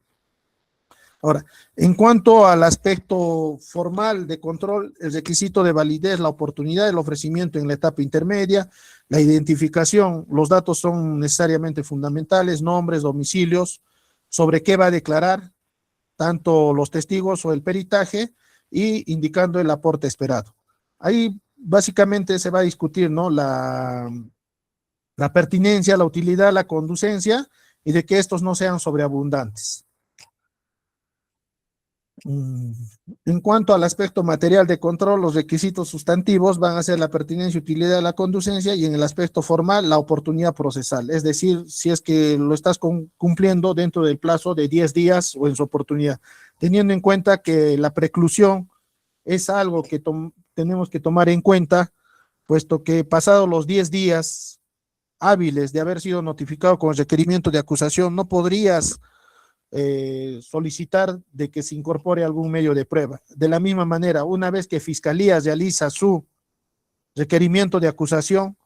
Ahora, en cuanto al aspecto formal de control, el requisito de validez, la oportunidad del ofrecimiento en la etapa intermedia, la identificación, los datos son necesariamente fundamentales, nombres, domicilios, sobre qué va a declarar, tanto los testigos o el peritaje, y indicando el aporte esperado. Ahí básicamente se va a discutir, ¿no?, la pertinencia, la utilidad, la conducencia, y de que estos no sean sobreabundantes. En cuanto al aspecto material de control, los requisitos sustantivos van a ser la pertinencia, utilidad, la conducencia, y en el aspecto formal, la oportunidad procesal. Es decir, si es que lo estás cumpliendo dentro del plazo de 10 días o en su oportunidad, teniendo en cuenta que la preclusión es algo que tenemos que tomar en cuenta, puesto que pasados los 10 días hábiles de haber sido notificado con el requerimiento de acusación, no podrías solicitar de que se incorpore algún medio de prueba. De la misma manera, una vez que Fiscalía realiza su requerimiento de acusación,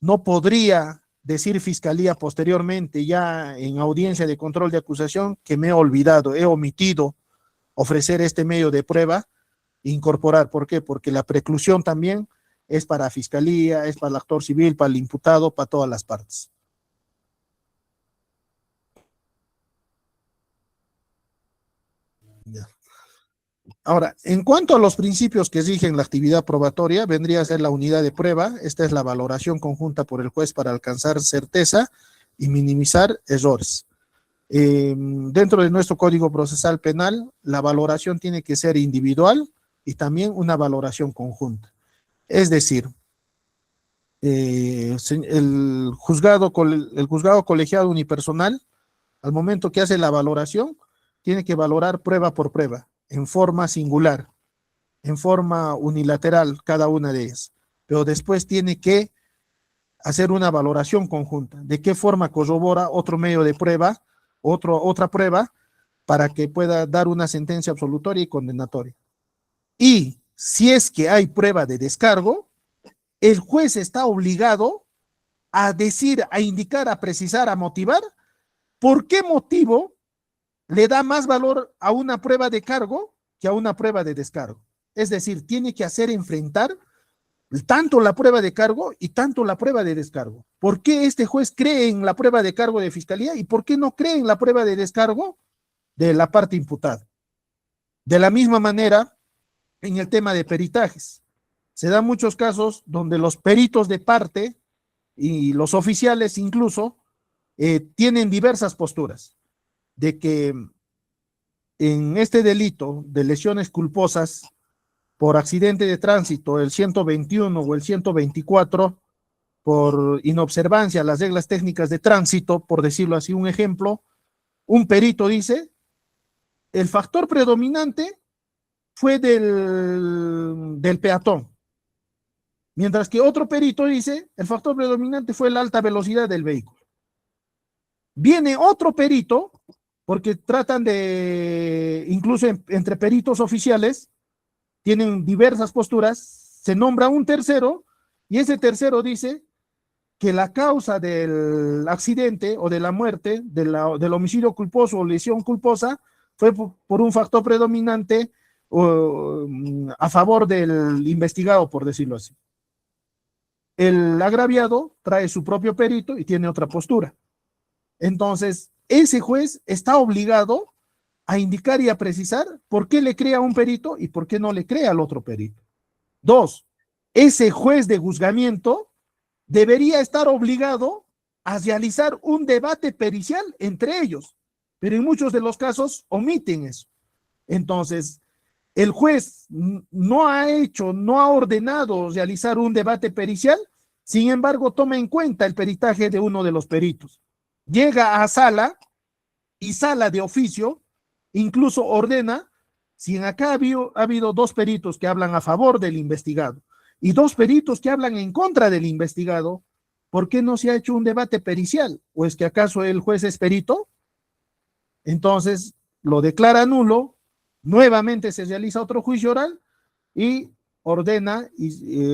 no podría decir Fiscalía posteriormente, ya en audiencia de control de acusación, que me he olvidado, he omitido ofrecer este medio de prueba, incorporar. ¿Por qué? Porque la preclusión también es para Fiscalía, es para el actor civil, para el imputado, para todas las partes. Ya. Ahora, en cuanto a los principios que rigen la actividad probatoria, vendría a ser la unidad de prueba. Esta es la valoración conjunta por el juez para alcanzar certeza y minimizar errores. Dentro de nuestro Código Procesal Penal, la valoración tiene que ser individual y también una valoración conjunta. Es decir, el juzgado colegiado unipersonal, al momento que hace la valoración, tiene que valorar prueba por prueba, en forma singular, en forma unilateral, cada una de ellas. Pero después tiene que hacer una valoración conjunta. ¿De qué forma corrobora otro medio de prueba, otra prueba, para que pueda dar una sentencia absolutoria y condenatoria? Y si es que hay prueba de descargo, el juez está obligado a decir, a indicar, a precisar, a motivar por qué motivo le da más valor a una prueba de cargo que a una prueba de descargo. Es decir, tiene que hacer enfrentar tanto la prueba de cargo y tanto la prueba de descargo. ¿Por qué este juez cree en la prueba de cargo de Fiscalía y por qué no cree en la prueba de descargo de la parte imputada? De la misma manera, en el tema de peritajes, se dan muchos casos donde los peritos de parte y los oficiales incluso tienen diversas posturas de que en este delito de lesiones culposas por accidente de tránsito, el 121 o el 124, por inobservancia a las reglas técnicas de tránsito, por decirlo así, un ejemplo, un perito dice, el factor predominante fue del peatón, mientras que otro perito dice, el factor predominante fue la alta velocidad del vehículo. Viene otro perito, porque tratan de, incluso entre peritos oficiales, tienen diversas posturas, se nombra un tercero y ese tercero dice que la causa del accidente o de la muerte, del homicidio culposo o lesión culposa, fue por un factor predominante a favor del investigado, por decirlo así. El agraviado trae su propio perito y tiene otra postura. Entonces, ese juez está obligado a indicar y a precisar por qué le cree a un perito y por qué no le cree al otro perito. Dos, ese juez de juzgamiento debería estar obligado a realizar un debate pericial entre ellos, pero en muchos de los casos omiten eso. Entonces, el juez no ha ordenado realizar un debate pericial, sin embargo, toma en cuenta el peritaje de uno de los peritos. Llega a sala y sala de oficio incluso ordena, si en acá ha habido dos peritos que hablan a favor del investigado y dos peritos que hablan en contra del investigado, ¿por qué no se ha hecho un debate pericial? ¿O es que acaso el juez es perito? Entonces lo declara nulo, nuevamente se realiza otro juicio oral y ordena,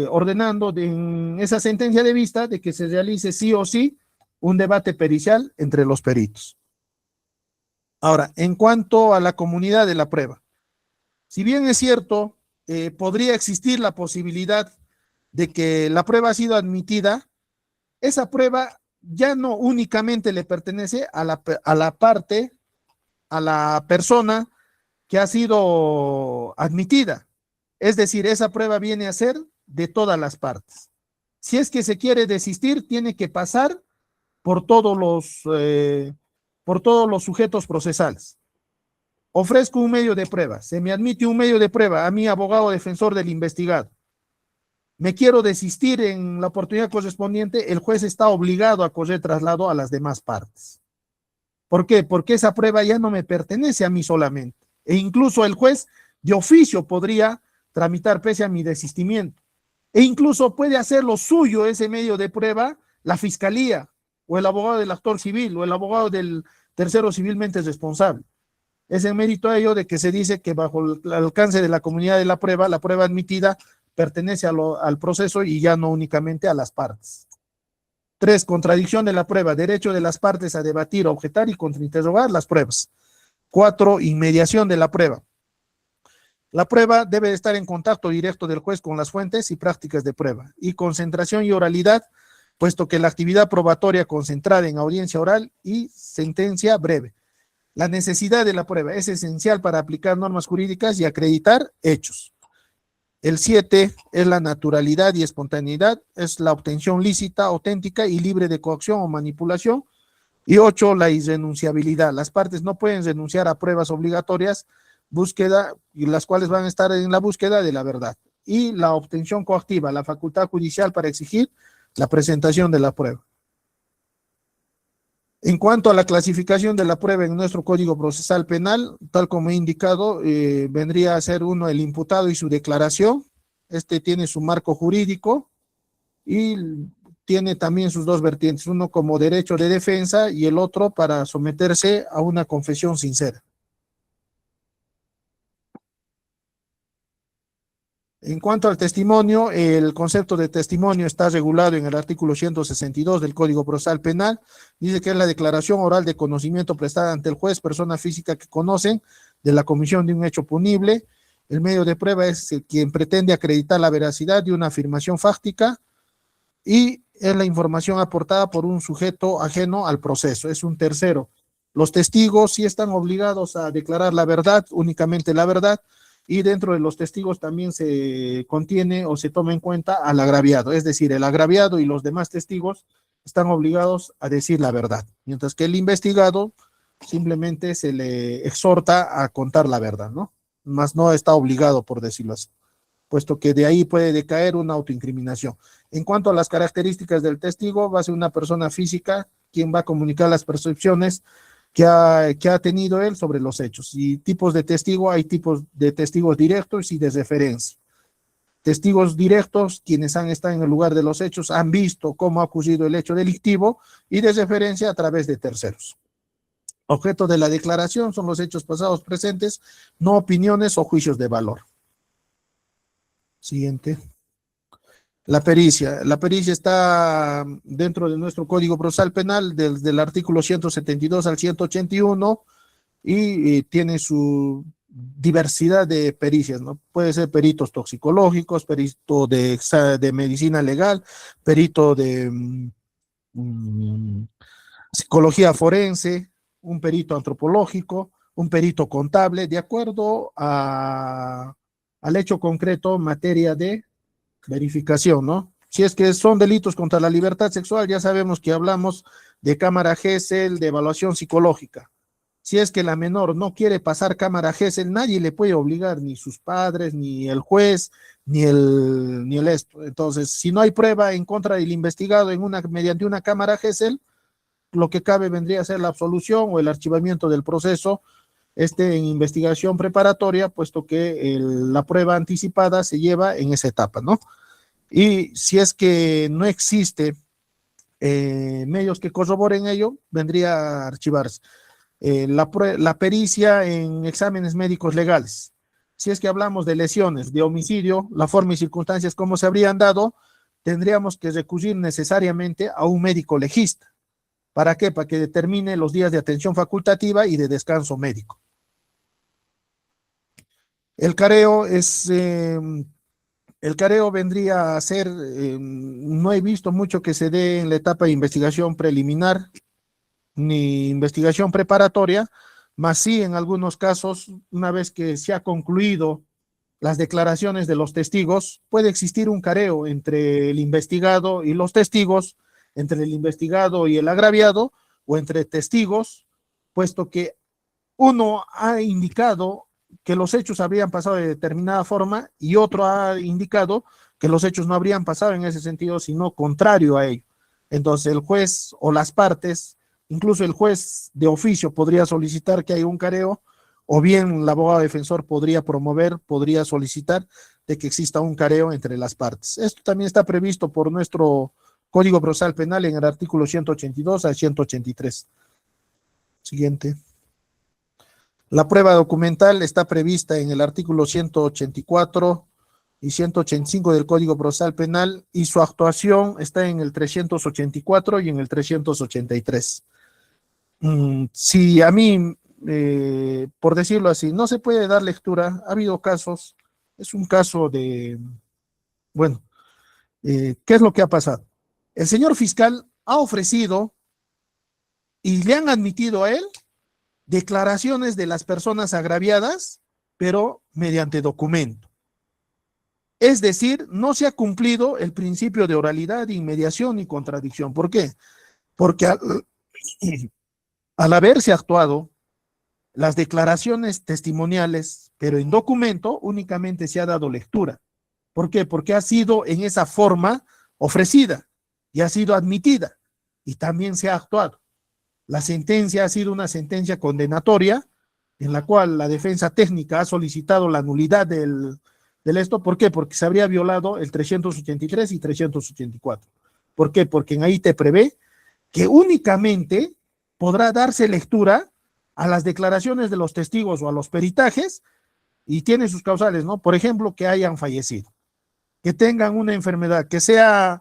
ordenando en esa sentencia de vista de que se realice sí o sí un debate pericial entre los peritos. Ahora, en cuanto a la comunidad de la prueba, si bien es cierto, podría existir la posibilidad de que la prueba ha sido admitida, esa prueba ya no únicamente le pertenece a la parte, a la persona que ha sido admitida. Es decir, esa prueba viene a ser de todas las partes. Si es que se quiere desistir, tiene que pasar por todos los sujetos procesales. Ofrezco un medio de prueba, se me admite un medio de prueba a mi abogado defensor del investigado. Me quiero desistir en la oportunidad correspondiente, el juez está obligado a correr traslado a las demás partes. ¿Por qué? Porque esa prueba ya no me pertenece a mí solamente. E incluso el juez de oficio podría tramitar pese a mi desistimiento. E incluso puede hacer lo suyo ese medio de prueba la fiscalía, o el abogado del actor civil, o el abogado del tercero civilmente responsable. Es en mérito a ello de que se dice que bajo el alcance de la comunidad de la prueba admitida pertenece al proceso y ya no únicamente a las partes. 3. Contradicción de la prueba, derecho de las partes a debatir, objetar y contrainterrogar las pruebas. 4. Inmediación de la prueba. La prueba debe estar en contacto directo del juez con las fuentes y prácticas de prueba. Y concentración y oralidad, puesto que la actividad probatoria concentrada en audiencia oral y sentencia breve. La necesidad de la prueba es esencial para aplicar normas jurídicas y acreditar hechos. El 7 es la naturalidad y espontaneidad, es la obtención lícita, auténtica y libre de coacción o manipulación. Y 8, la irrenunciabilidad. Las partes no pueden renunciar a pruebas obligatorias, búsqueda, y las cuales van a estar en la búsqueda de la verdad. Y la obtención coactiva, la facultad judicial para exigir la presentación de la prueba. En cuanto a la clasificación de la prueba en nuestro Código Procesal Penal, tal como he indicado, vendría a ser uno el imputado y su declaración. Este tiene su marco jurídico y tiene también sus dos vertientes, uno como derecho de defensa y el otro para someterse a una confesión sincera. En cuanto al testimonio, el concepto de testimonio está regulado en el artículo 162 del Código Procesal Penal. Dice que es la declaración oral de conocimiento prestada ante el juez, persona física que conocen de la comisión de un hecho punible. El medio de prueba es quien pretende acreditar la veracidad de una afirmación fáctica y es la información aportada por un sujeto ajeno al proceso, es un tercero. Los testigos sí están obligados a declarar la verdad, únicamente la verdad, y dentro de los testigos también se contiene o se toma en cuenta al agraviado, es decir, el agraviado y los demás testigos están obligados a decir la verdad, mientras que el investigado simplemente se le exhorta a contar la verdad, ¿no? Más no está obligado, por decirlo así, puesto que de ahí puede decaer una autoincriminación. En cuanto a las características del testigo, va a ser una persona física quien va a comunicar las percepciones que ha tenido él sobre los hechos. Y tipos de testigo, hay tipos de testigos directos y de referencia. Testigos directos, quienes han estado en el lugar de los hechos, han visto cómo ha ocurrido el hecho delictivo, y de referencia a través de terceros. Objeto de la declaración son los hechos pasados presentes, no opiniones o juicios de valor. Siguiente. La pericia. La pericia está dentro de nuestro Código Procesal Penal, desde el artículo 172 al 181, y tiene su diversidad de pericias, ¿no? Puede ser peritos toxicológicos, perito de medicina legal, perito de psicología forense, un perito antropológico, un perito contable, de acuerdo al hecho concreto en materia de verificación, ¿no? Si es que son delitos contra la libertad sexual, ya sabemos que hablamos de cámara GESEL, de evaluación psicológica. Si es que la menor no quiere pasar cámara GESEL, nadie le puede obligar, ni sus padres, ni el juez, ni el esto. Entonces, si no hay prueba en contra del investigado mediante una cámara GESEL, lo que cabe vendría a ser la absolución o el archivamiento del proceso en investigación preparatoria, puesto que la prueba anticipada se lleva en esa etapa, ¿no? Y si es que no existe medios que corroboren ello, vendría a archivarse. La pericia en exámenes médicos legales. Si es que hablamos de lesiones, de homicidio, la forma y circunstancias como se habrían dado, tendríamos que recurrir necesariamente a un médico legista. ¿Para qué? Para que determine los días de atención facultativa y de descanso médico. El careo vendría a ser, no he visto mucho que se dé en la etapa de investigación preliminar ni investigación preparatoria, más sí en algunos casos, una vez que se ha concluido las declaraciones de los testigos, puede existir un careo entre el investigado y los testigos, entre el investigado y el agraviado, o entre testigos, puesto que uno ha indicado que los hechos habrían pasado de determinada forma y otro ha indicado que los hechos no habrían pasado en ese sentido, sino contrario a ello. Entonces el juez o las partes, incluso el juez de oficio podría solicitar que haya un careo, o bien el abogado defensor podría solicitar de que exista un careo entre las partes. Esto también está previsto por nuestro Código Procesal Penal en el artículo 182 al 183. Siguiente. La prueba documental está prevista en el artículo 184 y 185 del Código Procesal Penal y su actuación está en el 384 y en el 383. Si a mí, por decirlo así, no se puede dar lectura, ha habido casos, es un caso de, bueno, ¿qué es lo que ha pasado? El señor fiscal ha ofrecido y le han admitido a él declaraciones de las personas agraviadas, pero mediante documento. Es decir, no se ha cumplido el principio de oralidad, inmediación y contradicción. ¿Por qué? Porque al haberse actuado las declaraciones testimoniales, pero en documento únicamente se ha dado lectura. ¿Por qué? Porque ha sido en esa forma ofrecida y ha sido admitida y también se ha actuado. La sentencia ha sido una sentencia condenatoria en la cual la defensa técnica ha solicitado la nulidad del esto. ¿Por qué? Porque se habría violado el 383 y 384. ¿Por qué? Porque en ahí te prevé que únicamente podrá darse lectura a las declaraciones de los testigos o a los peritajes y tiene sus causales, ¿no? Por ejemplo, que hayan fallecido, que tengan una enfermedad, que sean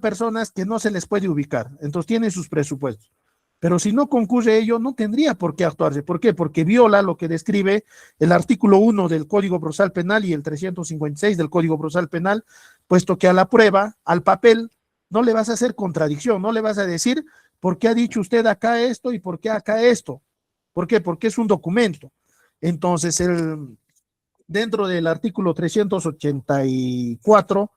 personas que no se les puede ubicar, entonces tienen sus presupuestos. Pero si no concurre ello, no tendría por qué actuarse. ¿Por qué? Porque viola lo que describe el artículo 1 del Código Procesal Penal y el 356 del Código Procesal Penal, puesto que a la prueba, al papel, no le vas a hacer contradicción, no le vas a decir por qué ha dicho usted acá esto y por qué acá esto. ¿Por qué? Porque es un documento. Entonces, dentro del artículo 384,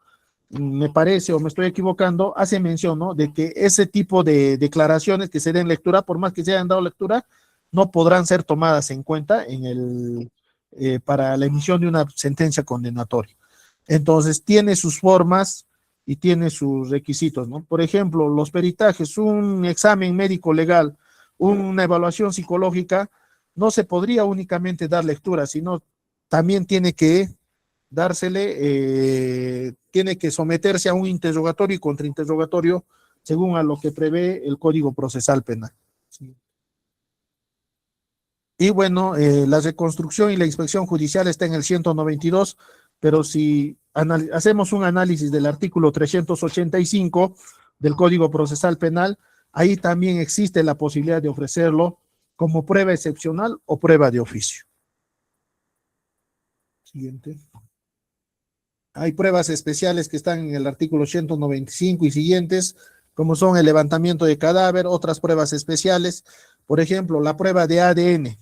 me parece, o me estoy equivocando, hace mención, ¿no?, de que ese tipo de declaraciones que se den lectura, por más que se hayan dado lectura, no podrán ser tomadas en cuenta para la emisión de una sentencia condenatoria. Entonces, tiene sus formas y tiene sus requisitos, ¿no? Por ejemplo, los peritajes, un examen médico legal, una evaluación psicológica, no se podría únicamente dar lectura, sino también tiene que tiene que someterse a un interrogatorio y contrainterrogatorio según a lo que prevé el Código Procesal Penal. Sí. Y bueno, la reconstrucción y la inspección judicial está en el 192, pero si hacemos un análisis del artículo 385 del Código Procesal Penal, ahí también existe la posibilidad de ofrecerlo como prueba excepcional o prueba de oficio. Siguiente. Hay pruebas especiales que están en el artículo 195 y siguientes, como son el levantamiento de cadáver, otras pruebas especiales, por ejemplo, la prueba de ADN.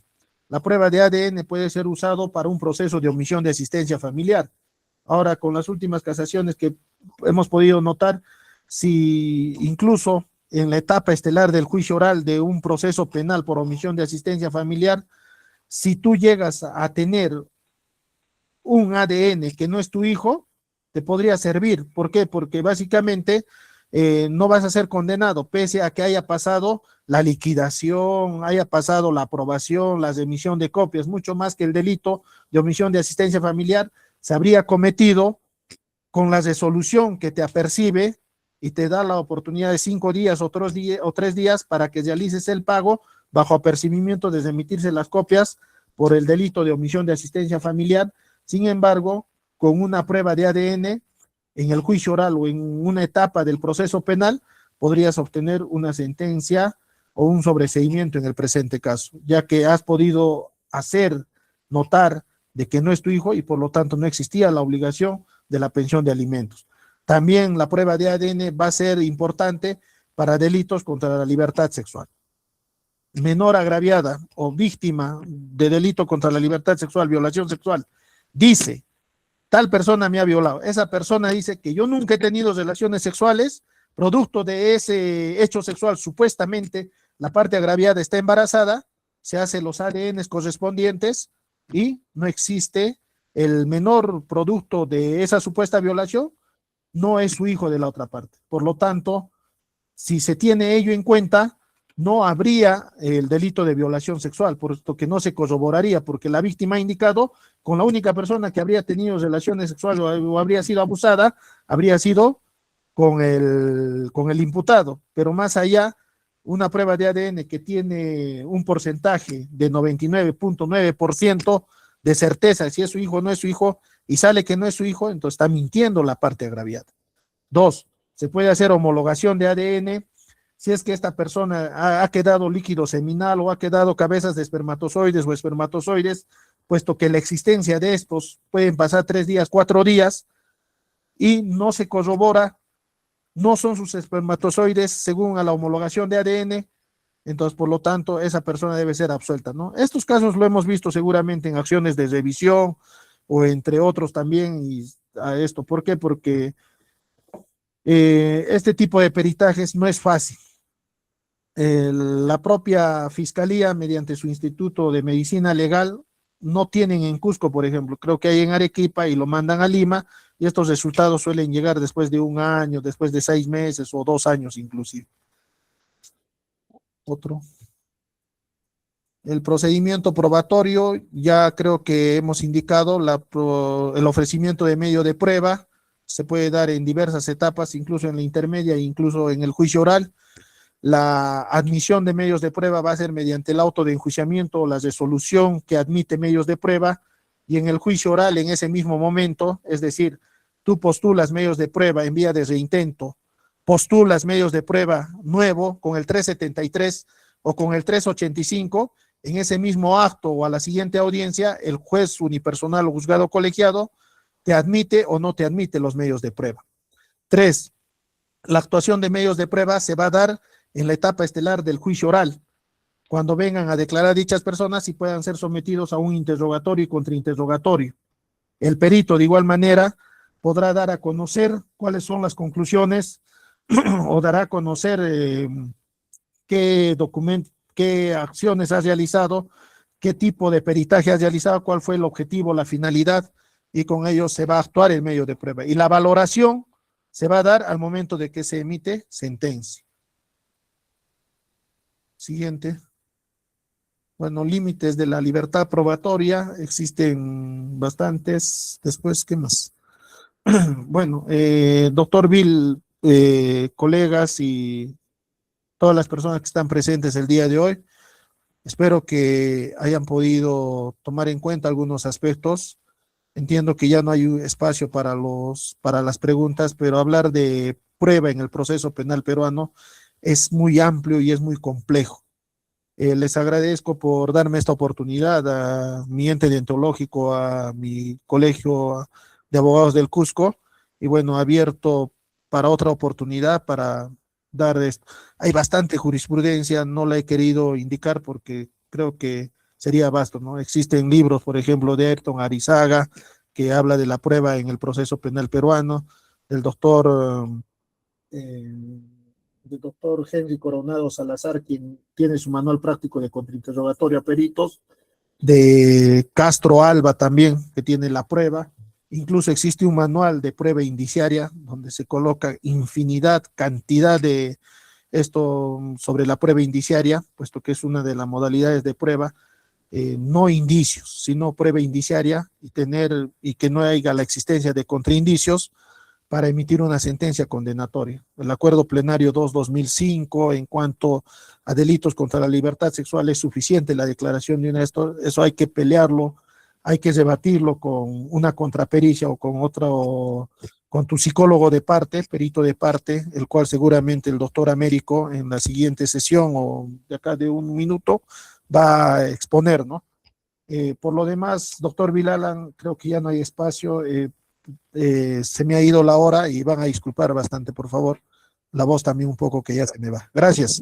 La prueba de ADN puede ser usado para un proceso de omisión de asistencia familiar. Ahora, con las últimas casaciones que hemos podido notar, si incluso en la etapa estelar del juicio oral de un proceso penal por omisión de asistencia familiar, si tú llegas a tener un ADN que no es tu hijo, te podría servir. ¿Por qué? Porque básicamente no vas a ser condenado, pese a que haya pasado la liquidación, haya pasado la aprobación, la emisión de copias, mucho más que el delito de omisión de asistencia familiar, se habría cometido con la resolución que te apercibe y te da la oportunidad de 5 días o 3 días para que realices el pago bajo apercibimiento de emitirse las copias por el delito de omisión de asistencia familiar. Sin embargo, con una prueba de ADN en el juicio oral o en una etapa del proceso penal, podrías obtener una sentencia o un sobreseimiento en el presente caso, ya que has podido hacer notar de que no es tu hijo y por lo tanto no existía la obligación de la pensión de alimentos. También la prueba de ADN va a ser importante para delitos contra la libertad sexual. Menor agraviada o víctima de delito contra la libertad sexual, violación sexual, dice, tal persona me ha violado. Esa persona dice que yo nunca he tenido relaciones sexuales, producto de ese hecho sexual, supuestamente la parte agraviada está embarazada, se hacen los ADN correspondientes y no existe el menor producto de esa supuesta violación, no es su hijo de la otra parte. Por lo tanto, si se tiene ello en cuenta, no habría el delito de violación sexual, puesto que no se corroboraría, porque la víctima ha indicado con la única persona que habría tenido relaciones sexuales o habría sido abusada, habría sido con el imputado, pero más allá una prueba de ADN que tiene un porcentaje de 99.9% de certeza si es su hijo o no es su hijo, y sale que no es su hijo, entonces está mintiendo la parte agraviada. Dos, se puede hacer homologación de ADN si es que esta persona ha quedado líquido seminal o ha quedado cabezas de espermatozoides o espermatozoides, puesto que la existencia de estos pueden pasar 3 días, 4 días, y no se corrobora, no son sus espermatozoides según a la homologación de ADN, entonces por lo tanto esa persona debe ser absuelta, ¿no? Estos casos lo hemos visto seguramente en acciones de revisión o entre otros también, y a esto, ¿por qué? Porque este tipo de peritajes no es fácil. La propia fiscalía, mediante su instituto de medicina legal, no tienen en Cusco, por ejemplo, creo que hay en Arequipa y lo mandan a Lima, y estos resultados suelen llegar después de 1 año, después de 6 meses o 2 años inclusive. Otro. El procedimiento probatorio, ya creo que hemos indicado, el ofrecimiento de medio de prueba se puede dar en diversas etapas, incluso en la intermedia e incluso en el juicio oral. La admisión de medios de prueba va a ser mediante el auto de enjuiciamiento o la resolución que admite medios de prueba, y en el juicio oral en ese mismo momento, es decir, tú postulas medios de prueba en vía de reintento, postulas medios de prueba nuevo con el 373 o con el 385, en ese mismo acto o a la siguiente audiencia, el juez unipersonal o juzgado colegiado te admite o no te admite los medios de prueba. 3. La actuación de medios de prueba se va a dar en la etapa estelar del juicio oral, cuando vengan a declarar dichas personas y puedan ser sometidos a un interrogatorio y contrainterrogatorio. El perito, de igual manera, podrá dar a conocer cuáles son las conclusiones o dará a conocer qué acciones has realizado, qué tipo de peritaje has realizado, cuál fue el objetivo, la finalidad, y con ello se va a actuar el medio de prueba. Y la valoración se va a dar al momento de que se emite sentencia. Siguiente. Bueno, límites de la libertad probatoria, existen bastantes. Después, ¿qué más? Bueno, doctor Bill, colegas y todas las personas que están presentes el día de hoy, espero que hayan podido tomar en cuenta algunos aspectos. Entiendo que ya no hay un espacio para las preguntas, pero hablar de prueba en el proceso penal peruano es muy amplio y es muy complejo. Les agradezco por darme esta oportunidad a mi ente deontológico, a mi colegio de abogados del Cusco, y bueno, abierto para otra oportunidad para dar esto. Hay bastante jurisprudencia, no la he querido indicar porque creo que sería vasto, ¿no? Existen libros, por ejemplo, de Ayrton Arizaga, que habla de la prueba en el proceso penal peruano, del eh, doctor Henry Coronado Salazar, quien tiene su manual práctico de contrainterrogatorio a peritos, de Castro Alba también, que tiene la prueba. Incluso existe un manual de prueba indiciaria donde se coloca infinidad, cantidad de esto sobre la prueba indiciaria, puesto que es una de las modalidades de prueba, no indicios, sino prueba indiciaria, y que no haya la existencia de contraindicios para emitir una sentencia condenatoria. El acuerdo plenario 2-2005 en cuanto a delitos contra la libertad sexual es suficiente la declaración de eso hay que pelearlo, hay que debatirlo con una contrapericia o con tu psicólogo de parte, perito de parte, el cual seguramente el doctor Américo en la siguiente sesión o de acá de 1 minuto va a exponer, ¿no? Por lo demás, doctor Vilalan, creo que ya no hay espacio. Se me ha ido la hora y van a disculpar bastante, por favor. La voz también un poco que ya se me va. Gracias.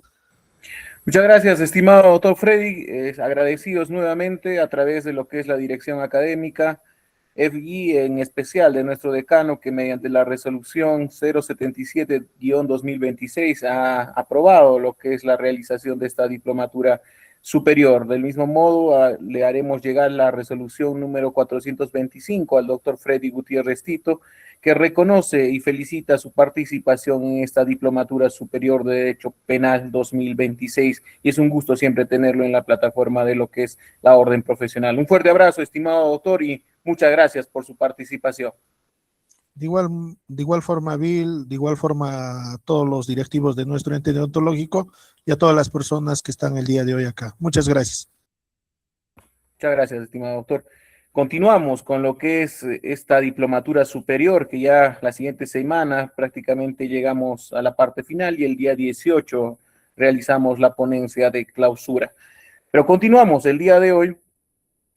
Muchas gracias, estimado doctor Freddy. Agradecidos nuevamente a través de lo que es la dirección académica, FGI, en especial de nuestro decano, que mediante la resolución 077-2026 ha aprobado lo que es la realización de esta diplomatura superior. Del mismo modo, le haremos llegar la resolución número 425 al doctor Freddy Gutiérrez Tito, que reconoce y felicita su participación en esta Diplomatura Superior de Derecho Penal 2026, y es un gusto siempre tenerlo en la plataforma de lo que es la orden profesional. Un fuerte abrazo, estimado doctor, y muchas gracias por su participación. De igual forma, Bill, de igual forma a todos los directivos de nuestro ente deontológico y a todas las personas que están el día de hoy acá. Muchas gracias. Muchas gracias, estimado doctor. Continuamos con lo que es esta diplomatura superior, que ya la siguiente semana prácticamente llegamos a la parte final y el día 18 realizamos la ponencia de clausura. Pero continuamos el día de hoy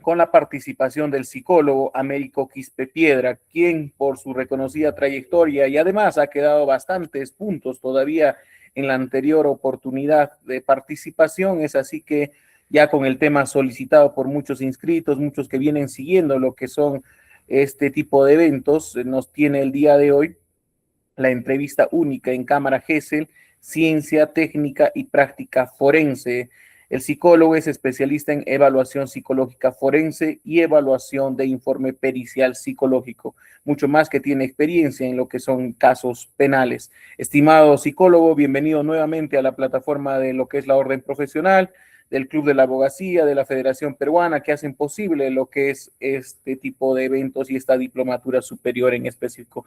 con la participación del psicólogo Américo Quispe Piedra, quien por su reconocida trayectoria y además ha quedado bastantes puntos todavía en la anterior oportunidad de participación. Es así que ya con el tema solicitado por muchos inscritos, muchos que vienen siguiendo lo que son este tipo de eventos, nos tiene el día de hoy la entrevista única en Cámara GESEL, Ciencia, Técnica y Práctica Forense. El psicólogo es especialista en evaluación psicológica forense y evaluación de informe pericial psicológico, mucho más que tiene experiencia en lo que son casos penales. Estimado psicólogo, bienvenido nuevamente a la plataforma de lo que es la orden profesional, del Club de la Abogacía, de la Federación Peruana, que hacen posible lo que es este tipo de eventos y esta diplomatura superior en específico.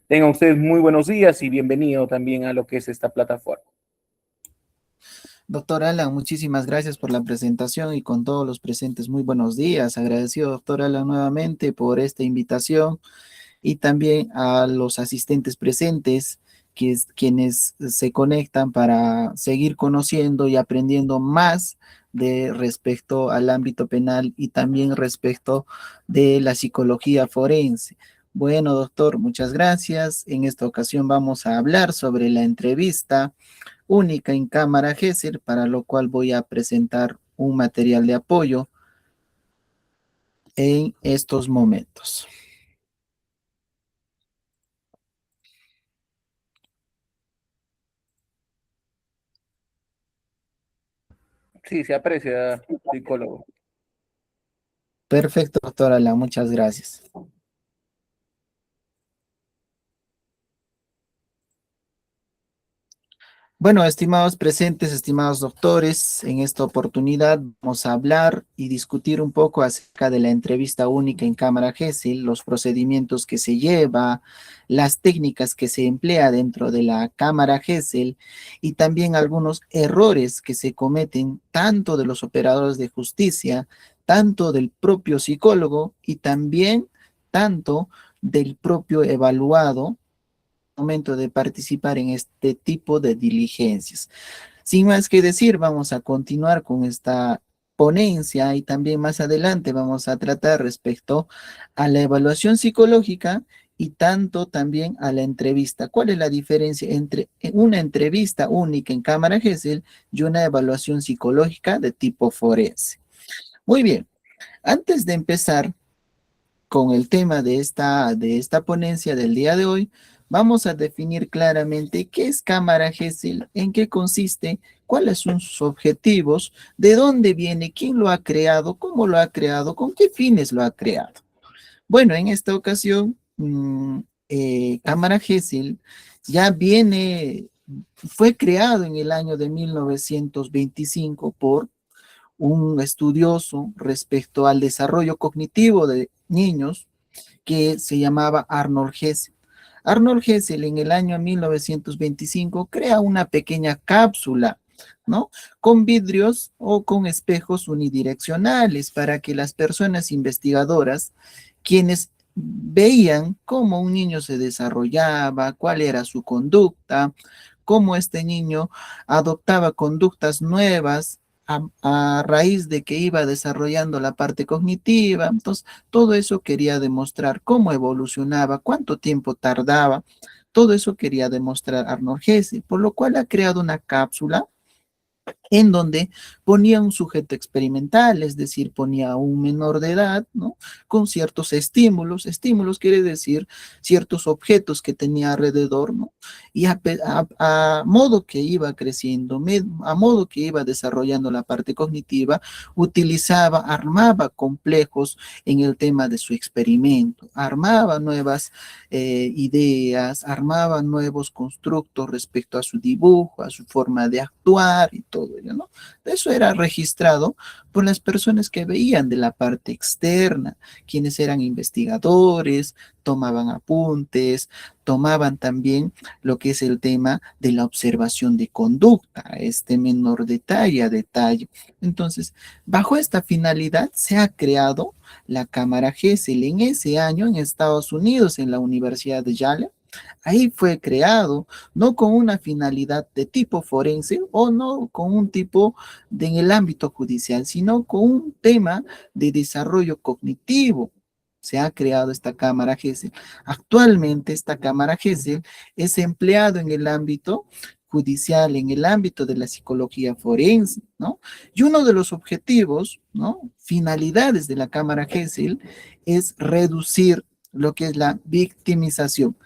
Tengan ustedes muy buenos días y bienvenido también a lo que es esta plataforma. Doctor Alan, muchísimas gracias por la presentación y con todos los presentes, muy buenos días. Agradecido, doctor Alan, nuevamente por esta invitación y también a los asistentes presentes, quienes se conectan para seguir conociendo y aprendiendo más de respecto al ámbito penal y también respecto de la psicología forense. Bueno, doctor, muchas gracias. En esta ocasión vamos a hablar sobre la entrevista única en Cámara GESEL, para lo cual voy a presentar un material de apoyo en estos momentos. Sí, se aprecia, psicólogo. Perfecto, doctora Alan, muchas gracias. Bueno, estimados presentes, estimados doctores, en esta oportunidad vamos a hablar y discutir un poco acerca de la entrevista única en Cámara GESEL, los procedimientos que se lleva, las técnicas que se emplea dentro de la Cámara GESEL y también algunos errores que se cometen tanto de los operadores de justicia, tanto del propio psicólogo y también tanto del propio evaluado momento de participar en este tipo de diligencias. Sin más que decir, vamos a continuar con esta ponencia y también más adelante vamos a tratar respecto a la evaluación psicológica y tanto también a la entrevista. ¿Cuál es la diferencia entre una entrevista única en Cámara GESEL y una evaluación psicológica de tipo forense? Muy bien, antes de empezar con el tema de esta ponencia del día de hoy, vamos a definir claramente qué es Cámara GESEL, en qué consiste, cuáles son sus objetivos, de dónde viene, quién lo ha creado, cómo lo ha creado, con qué fines lo ha creado. Bueno, en esta ocasión, Cámara GESEL ya fue creado en el año de 1925 por un estudioso respecto al desarrollo cognitivo de niños que se llamaba Arnold Hessel. Arnold Hessel en el año 1925 crea una pequeña cápsula, ¿no? Con vidrios o con espejos unidireccionales para que las personas investigadoras, quienes veían cómo un niño se desarrollaba, cuál era su conducta, cómo este niño adoptaba conductas nuevas a raíz de que iba desarrollando la parte cognitiva. Entonces, todo eso quería demostrar cómo evolucionaba, cuánto tiempo tardaba. Todo eso quería demostrar Arnold Hessel, por lo cual ha creado una cápsula en donde ponía un sujeto experimental, es decir, ponía a un menor de edad, ¿no? Con ciertos estímulos. Estímulos quiere decir ciertos objetos que tenía alrededor, ¿no? Y a modo que iba creciendo, a modo que iba desarrollando la parte cognitiva, armaba complejos en el tema de su experimento, armaba nuevas ideas, armaba nuevos constructos respecto a su dibujo, a su forma de actuar y todo eso. serio, ¿no? Eso era registrado por las personas que veían de la parte externa, quienes eran investigadores, tomaban apuntes, tomaban también lo que es el tema de la observación de conducta, este menor detalle a detalle. Entonces, bajo esta finalidad se ha creado la cámara Gesell en ese año en Estados Unidos, en la Universidad de Yale. Ahí fue creado, no con una finalidad de tipo forense o no con un tipo en el ámbito judicial, sino con un tema de desarrollo cognitivo. Se ha creado esta cámara Gesell. Actualmente esta cámara Gesell es empleado en el ámbito judicial, en el ámbito de la psicología forense, ¿no? Y uno de los objetivos, ¿no? Finalidades de la cámara Gesell es reducir lo que es la victimización,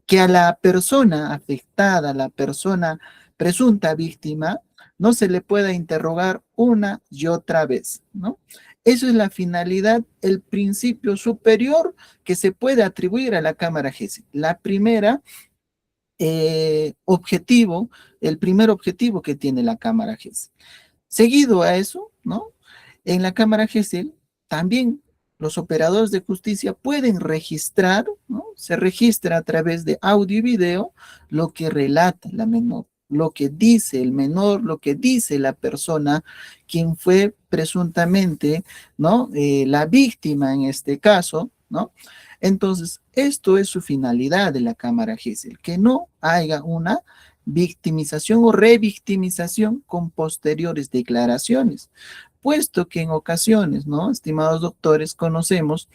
que a la persona afectada, a la persona presunta víctima, no se le pueda interrogar una y otra vez, ¿no? Eso es la finalidad, el principio superior que se puede atribuir a la cámara Gesell. La primera objetivo, el primer objetivo que tiene la cámara Gesell. Seguido a eso, ¿no? En la cámara Gesell también los operadores de justicia pueden registrar, ¿no? Se registra a través de audio y video lo que relata la menor, lo que dice el menor, lo que dice la persona, quien fue presuntamente, ¿no? La víctima en este caso, ¿no? Entonces, esto es su finalidad de la cámara Gesell, que no haya una victimización o revictimización con posteriores declaraciones, puesto que en ocasiones, ¿no? Estimados doctores, conocemos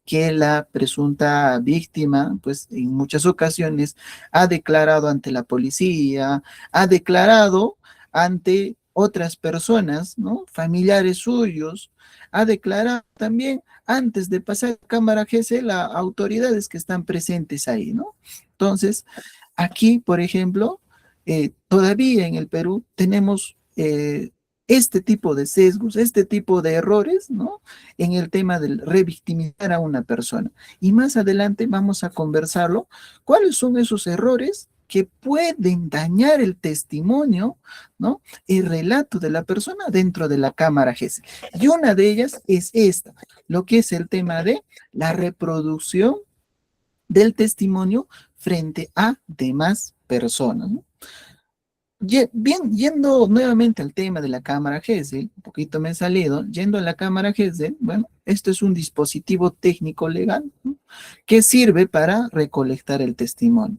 que la presunta víctima, pues en muchas ocasiones ha declarado ante la policía, ha declarado ante otras personas, ¿no? Familiares suyos, ha declarado también antes de pasar a cámara Gesell a autoridades que están presentes ahí, ¿no? Entonces, aquí, por ejemplo, todavía en el Perú tenemos este tipo de sesgos, este tipo de errores, ¿no? En el tema del revictimizar a una persona. Y más adelante vamos a conversarlo, cuáles son esos errores que pueden dañar el testimonio, ¿no? El relato de la persona dentro de la cámara Gesell. Y una de ellas es esta, lo que es el tema de la reproducción del testimonio frente a demás personas, ¿no? Bien, yendo nuevamente al tema de la cámara Gesell, un poquito me he salido, yendo a la cámara Gesell, bueno, esto es un dispositivo técnico legal, ¿no? Que sirve para recolectar el testimonio.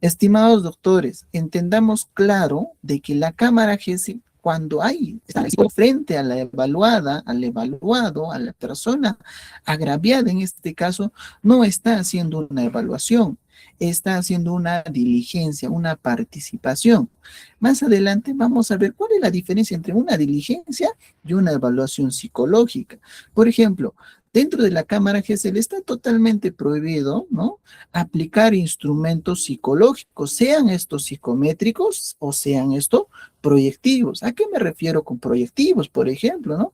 Estimados doctores, entendamos claro de que la cámara Gesell, cuando está frente a la evaluada, al evaluado, a la persona agraviada en este caso, no está haciendo una evaluación, está haciendo una diligencia, una participación. Más adelante vamos a ver cuál es la diferencia entre una diligencia y una evaluación psicológica. Por ejemplo, dentro de la cámara Gesell está totalmente prohibido, ¿no? Aplicar instrumentos psicológicos, sean estos psicométricos o sean estos proyectivos. ¿A qué me refiero con proyectivos, por ejemplo, ¿no?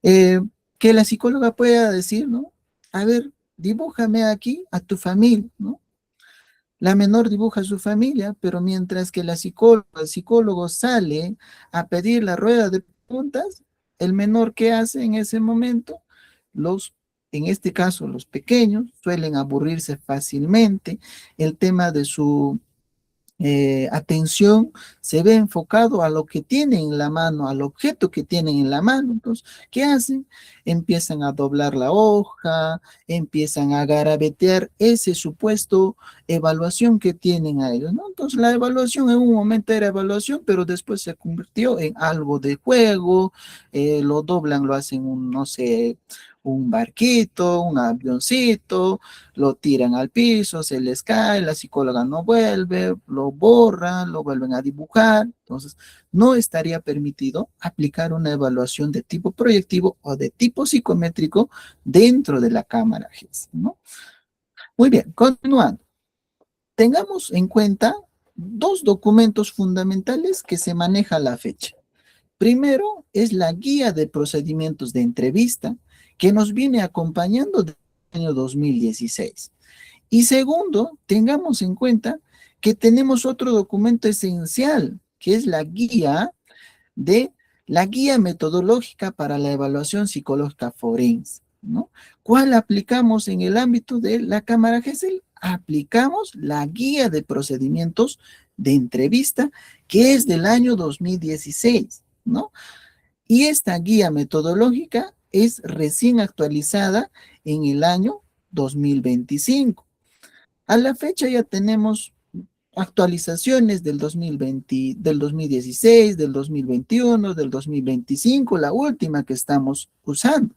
Que la psicóloga pueda decir, ¿no? A ver, dibújame aquí a tu familia, ¿no? La menor dibuja a su familia, pero mientras que el psicólogo sale a pedir la rueda de puntas, el menor, ¿qué hace en ese momento? En este caso, los pequeños suelen aburrirse fácilmente. El tema de su atención se ve enfocado a lo que tienen en la mano, al objeto que tienen en la mano. Entonces, ¿qué hacen? Empiezan a doblar la hoja, empiezan a garabetear ese supuesto evaluación que tienen a ellos, ¿no? Entonces, la evaluación en un momento era evaluación, pero después se convirtió en algo de juego, lo doblan, lo hacen no sé, un barquito, un avioncito, lo tiran al piso, se les cae, la psicóloga no vuelve, lo borran, lo vuelven a dibujar. Entonces, no estaría permitido aplicar una evaluación de tipo proyectivo o de tipo psicométrico dentro de la cámara Gesell, ¿no? Muy bien, continuando. Tengamos en cuenta dos documentos fundamentales que se maneja a la fecha. Primero es la guía de procedimientos de entrevista, que nos viene acompañando desde el año 2016. Y segundo, tengamos en cuenta que tenemos otro documento esencial, que es la guía de la guía metodológica para la evaluación psicológica forense, ¿no? ¿Cuál aplicamos en el ámbito de la Cámara GESEL? Aplicamos la guía de procedimientos de entrevista, que es del año 2016, ¿no? Y esta guía metodológica es recién actualizada en el año 2025. A la fecha ya tenemos actualizaciones del 2020, del 2016, del 2021, del 2025, la última que estamos usando.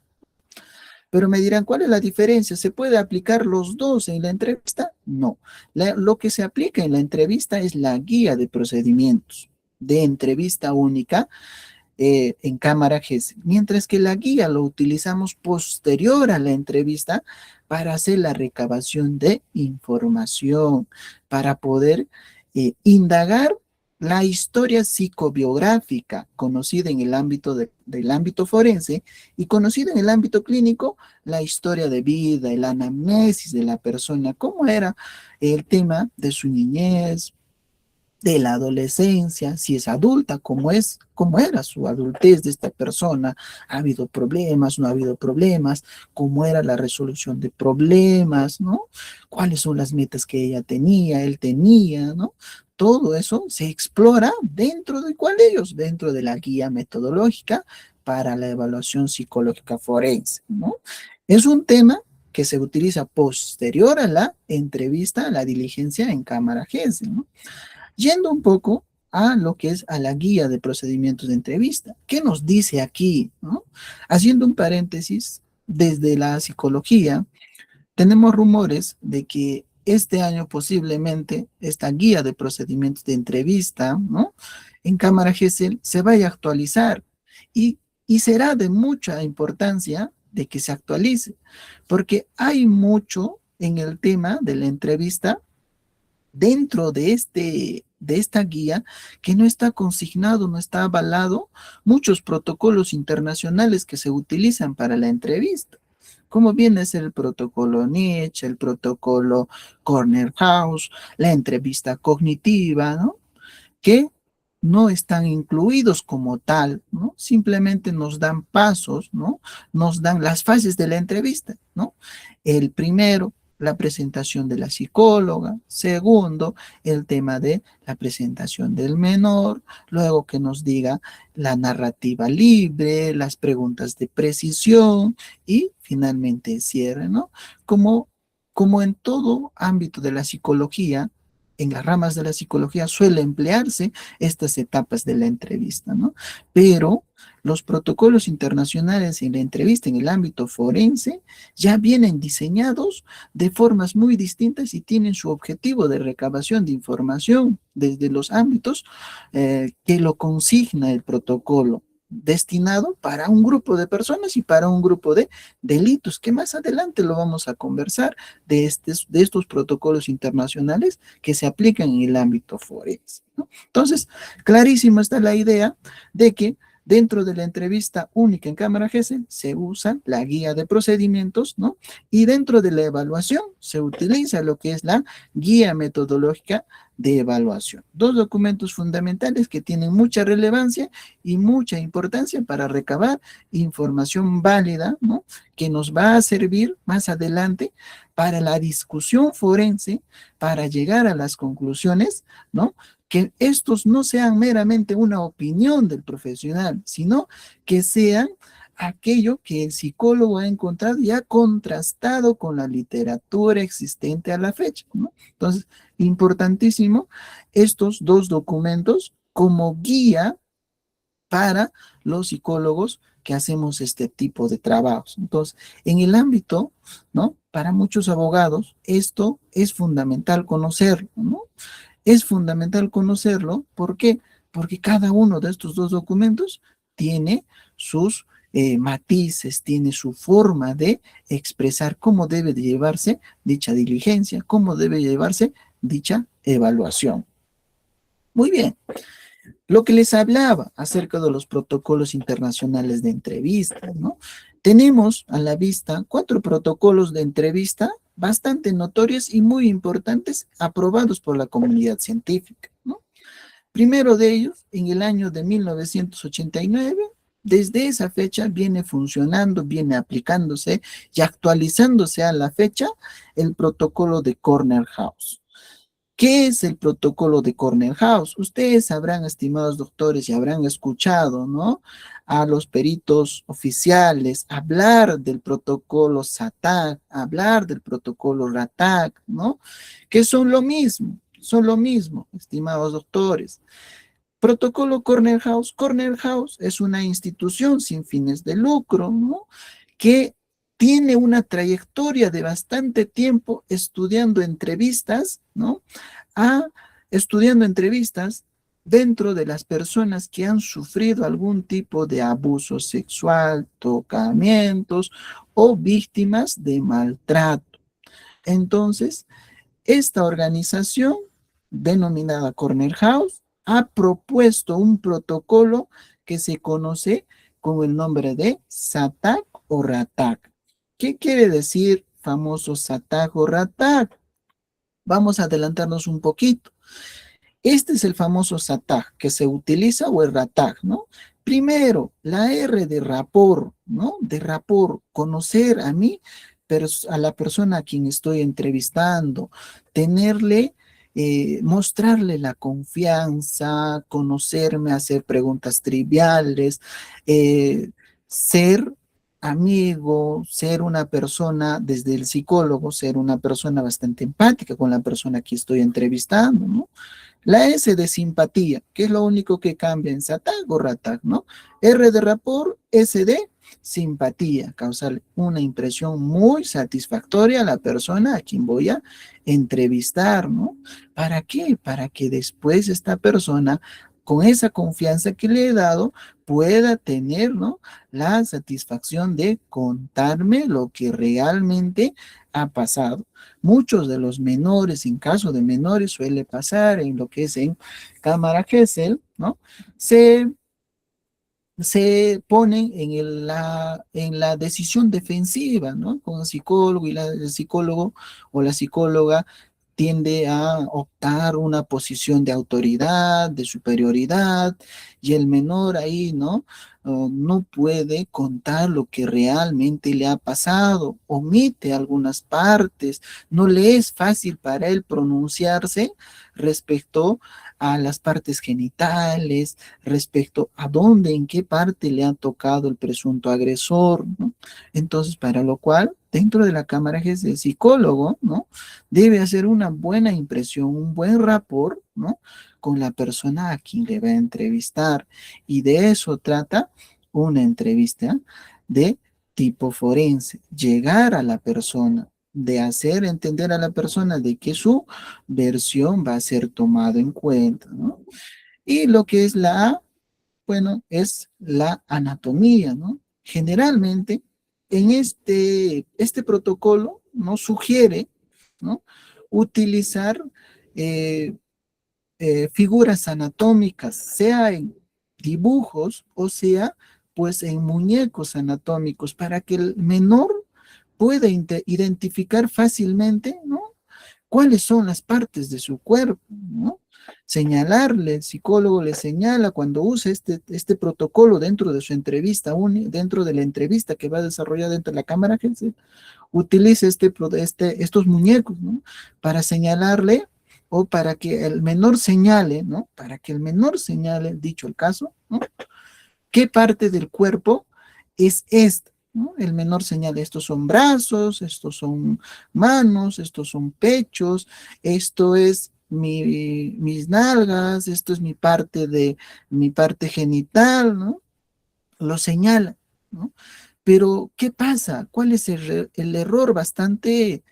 Pero me dirán, ¿cuál es la diferencia? ¿Se puede aplicar los dos en la entrevista? No. Lo que se aplica en la entrevista es la guía de procedimientos de entrevista única en cámara GESEL, mientras que la guía lo utilizamos posterior a la entrevista para hacer la recabación de información, para poder indagar la historia psicobiográfica conocida en el ámbito del ámbito forense y conocida en el ámbito clínico, la historia de vida, el anamnesis de la persona, cómo era el tema de su niñez, de la adolescencia, si es adulta, cómo era su adultez de esta persona, ha habido problemas, no ha habido problemas, cómo era la resolución de problemas, ¿no? Cuáles son las metas que ella tenía, él tenía, ¿no? Todo eso se explora dentro de cuál de ellos, dentro de la guía metodológica para la evaluación psicológica forense, ¿no? Es un tema que se utiliza posterior a la entrevista, a la diligencia en cámara GESEL, ¿no? Yendo un poco a lo que es a la guía de procedimientos de entrevista. ¿Qué nos dice aquí, ¿no? Haciendo un paréntesis, desde la psicología, tenemos rumores de que este año posiblemente esta guía de procedimientos de entrevista, ¿no? En cámara GESEL se vaya a actualizar y será de mucha importancia de que se actualice, porque hay mucho en el tema de la entrevista dentro de esta guía que no está consignado, no está avalado muchos protocolos internacionales que se utilizan para la entrevista, como viene a ser el protocolo Niche, el protocolo Corner House, la entrevista cognitiva, ¿no? Que no están incluidos como tal, ¿no? Simplemente nos dan pasos, ¿no? Nos dan las fases de la entrevista, ¿no? El primero, la presentación de la psicóloga. Segundo, el tema de la presentación del menor. Luego que nos diga la narrativa libre, las preguntas de precisión y finalmente el cierre, ¿no? Como en todo ámbito de la psicología, en las ramas de la psicología suele emplearse estas etapas de la entrevista, ¿no? Pero los protocolos internacionales en la entrevista en el ámbito forense ya vienen diseñados de formas muy distintas y tienen su objetivo de recabación de información desde los ámbitos que lo consigna el protocolo, destinado para un grupo de personas y para un grupo de delitos, que más adelante lo vamos a conversar de estos protocolos internacionales que se aplican en el ámbito forense, ¿no? Entonces, clarísima está la idea de que dentro de la entrevista única en cámara GESEL se usa la guía de procedimientos, ¿no? Y dentro de la evaluación se utiliza lo que es la guía metodológica de evaluación. Dos documentos fundamentales que tienen mucha relevancia y mucha importancia para recabar información válida, ¿no? Que nos va a servir más adelante para la discusión forense, para llegar a las conclusiones, ¿no? Que estos no sean meramente una opinión del profesional, sino que sean aquello que el psicólogo ha encontrado y ha contrastado con la literatura existente a la fecha, ¿no? Entonces, importantísimo estos dos documentos como guía para los psicólogos que hacemos este tipo de trabajos. Entonces, en el ámbito, ¿no? Para muchos abogados, esto es fundamental conocerlo, ¿no? Es fundamental conocerlo, ¿por qué? Porque cada uno de estos dos documentos tiene sus matices, tiene su forma de expresar cómo debe de llevarse dicha diligencia, cómo debe llevarse dicha evaluación. Muy bien. Lo que les hablaba acerca de los protocolos internacionales de entrevista, ¿no? Tenemos a la vista 4 protocolos de entrevista bastante notorios y muy importantes aprobados por la comunidad científica, ¿no? Primero de ellos, en el año de 1989, desde esa fecha viene funcionando, viene aplicándose y actualizándose a la fecha el protocolo de Corner House. ¿Qué es el protocolo de Corner House? Ustedes habrán, estimados doctores, y habrán escuchado, ¿no?, a los peritos oficiales hablar del protocolo SATAC, hablar del protocolo RATAC, ¿no? Que son lo mismo, estimados doctores. Protocolo Corner House. Corner House es una institución sin fines de lucro, ¿no?, que tiene una trayectoria de bastante tiempo estudiando entrevistas, ¿no? Estudiando entrevistas dentro de las personas que han sufrido algún tipo de abuso sexual, tocamientos o víctimas de maltrato. Entonces, esta organización, denominada Corner House, ha propuesto un protocolo que se conoce con el nombre de SATAC o RATAC. ¿Qué quiere decir famoso SATAC o RATAC? Vamos a adelantarnos un poquito. Este es el famoso SATAC que se utiliza, o el RATAC, ¿no? Primero, la R de rapport, ¿no? De rapport, conocer a mí, a la persona a quien estoy entrevistando, tenerle, mostrarle la confianza, conocerme, hacer preguntas triviales, ser amigo, ser una persona, desde el psicólogo, ser una persona bastante empática con la persona que estoy entrevistando, ¿no? La S de simpatía, que es lo único que cambia en SATAC o RATAC, ¿no? R de rapport, S de simpatía, causarle una impresión muy satisfactoria a la persona a quien voy a entrevistar, ¿no? ¿Para qué? Para que después esta persona, con esa confianza que le he dado, pueda tener, ¿no?, la satisfacción de contarme lo que realmente ha pasado. Muchos de los menores, en caso de menores, suele pasar en lo que es en cámara Gesell, ¿no? Se ponen en la decisión defensiva, ¿no? Con el psicólogo, y el psicólogo o la psicóloga tiende a optar una posición de autoridad, de superioridad, y el menor ahí, ¿no? No puede contar lo que realmente le ha pasado, omite algunas partes, no le es fácil para él pronunciarse respecto a las partes genitales, respecto a dónde, en qué parte le ha tocado el presunto agresor, ¿no? Entonces, para lo cual, dentro de la cámara es el psicólogo, ¿no?, debe hacer una buena impresión, un buen rapport, ¿no?, con la persona a quien le va a entrevistar. Y de eso trata una entrevista de tipo forense, llegar a la persona, de hacer entender a la persona de que su versión va a ser tomada en cuenta, ¿no? Y lo que es la A, bueno, es la anatomía, ¿no? Generalmente, en este protocolo nos sugiere, ¿no?, utilizar eh, figuras anatómicas, sea en dibujos o sea, pues, en muñecos anatómicos, para que el menor pueda identificar fácilmente, ¿no?, cuáles son las partes de su cuerpo, ¿no? Señalarle, el psicólogo le señala cuando usa este protocolo dentro de su entrevista, dentro de la entrevista que va a desarrollar dentro de la cámara, que utilice estos muñecos, ¿no?, para señalarle, o para que el menor señale, ¿no?, para que el menor señale, dicho el caso, ¿no?, qué parte del cuerpo es esta, ¿no? El menor señala, estos son brazos, estos son manos, estos son pechos, esto es mis nalgas, esto es mi parte genital, ¿no? Lo señala, ¿no? Pero, ¿qué pasa? ¿Cuál es el error bastante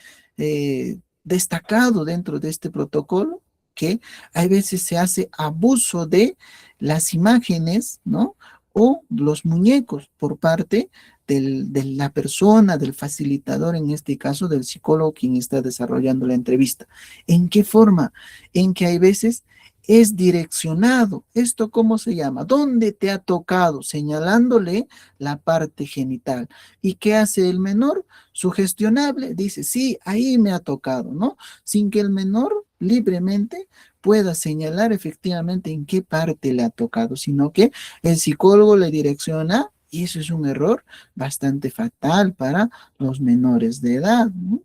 destacado dentro de este protocolo? Que hay veces se hace abuso de las imágenes, ¿no?, o los muñecos por parte de la persona, del facilitador, en este caso del psicólogo quien está desarrollando la entrevista. ¿En qué forma? En que hay veces es direccionado. ¿Esto cómo se llama? ¿Dónde te ha tocado? Señalándole la parte genital. ¿Y qué hace el menor? Sugestionable, dice, sí, ahí me ha tocado, ¿no? Sin que el menor libremente pueda señalar efectivamente en qué parte le ha tocado, sino que el psicólogo le direcciona, y eso es un error bastante fatal para los menores de edad, ¿no?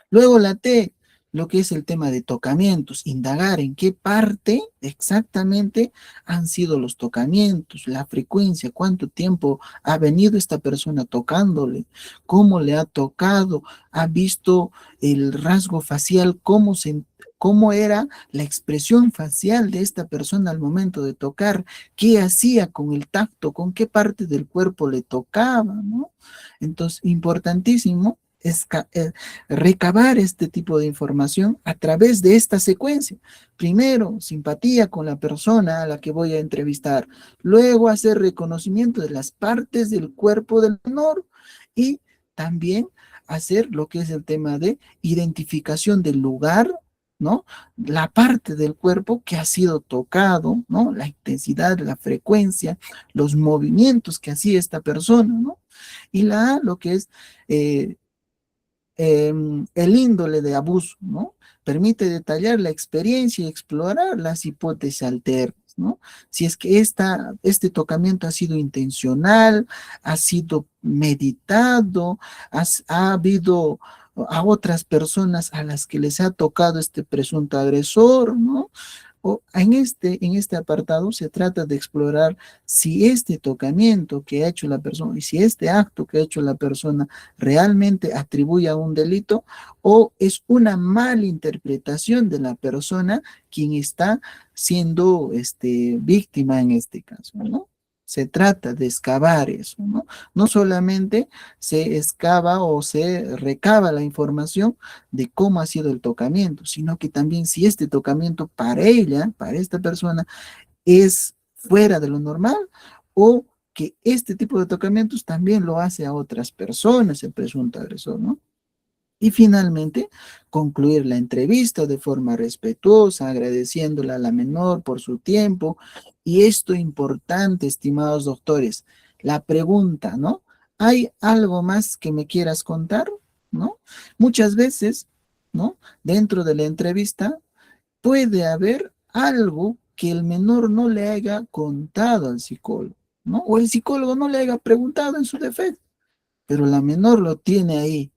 Luego la T, lo que es el tema de tocamientos, indagar en qué parte exactamente han sido los tocamientos, la frecuencia, cuánto tiempo ha venido esta persona tocándole, cómo le ha tocado, ha visto el rasgo facial, cómo era la expresión facial de esta persona al momento de tocar, qué hacía con el tacto, con qué parte del cuerpo le tocaba, ¿no? Entonces, importantísimo es recabar este tipo de información a través de esta secuencia. Primero, simpatía con la persona a la que voy a entrevistar. Luego, hacer reconocimiento de las partes del cuerpo del menor y también hacer lo que es el tema de identificación del lugar, ¿no? La parte del cuerpo que ha sido tocado, ¿no? La intensidad, la frecuencia, los movimientos que hacía esta persona, ¿no? Y la A, lo que es el índole de abuso, ¿no? Permite detallar la experiencia y explorar las hipótesis alternas, ¿no? Si es que este tocamiento ha sido intencional, ha sido meditado, ha habido a otras personas a las que les ha tocado este presunto agresor, ¿no? En este apartado se trata de explorar si este tocamiento que ha hecho la persona y si este acto que ha hecho la persona realmente atribuye a un delito o es una mala interpretación de la persona quien está siendo víctima en este caso, ¿no? Se trata de excavar eso, ¿no? No solamente se excava o se recaba la información de cómo ha sido el tocamiento, sino que también si este tocamiento para ella, para esta persona, es fuera de lo normal o que este tipo de tocamientos también lo hace a otras personas, el presunto agresor, ¿no? Y finalmente, concluir la entrevista de forma respetuosa, agradeciéndole a la menor por su tiempo. Y esto importante, estimados doctores, la pregunta, ¿no? ¿Hay algo más que me quieras contar? ¿No? Muchas veces, ¿no? Dentro de la entrevista puede haber algo que el menor no le haya contado al psicólogo, ¿no? O el psicólogo no le haya preguntado en su defecto, pero la menor lo tiene ahí.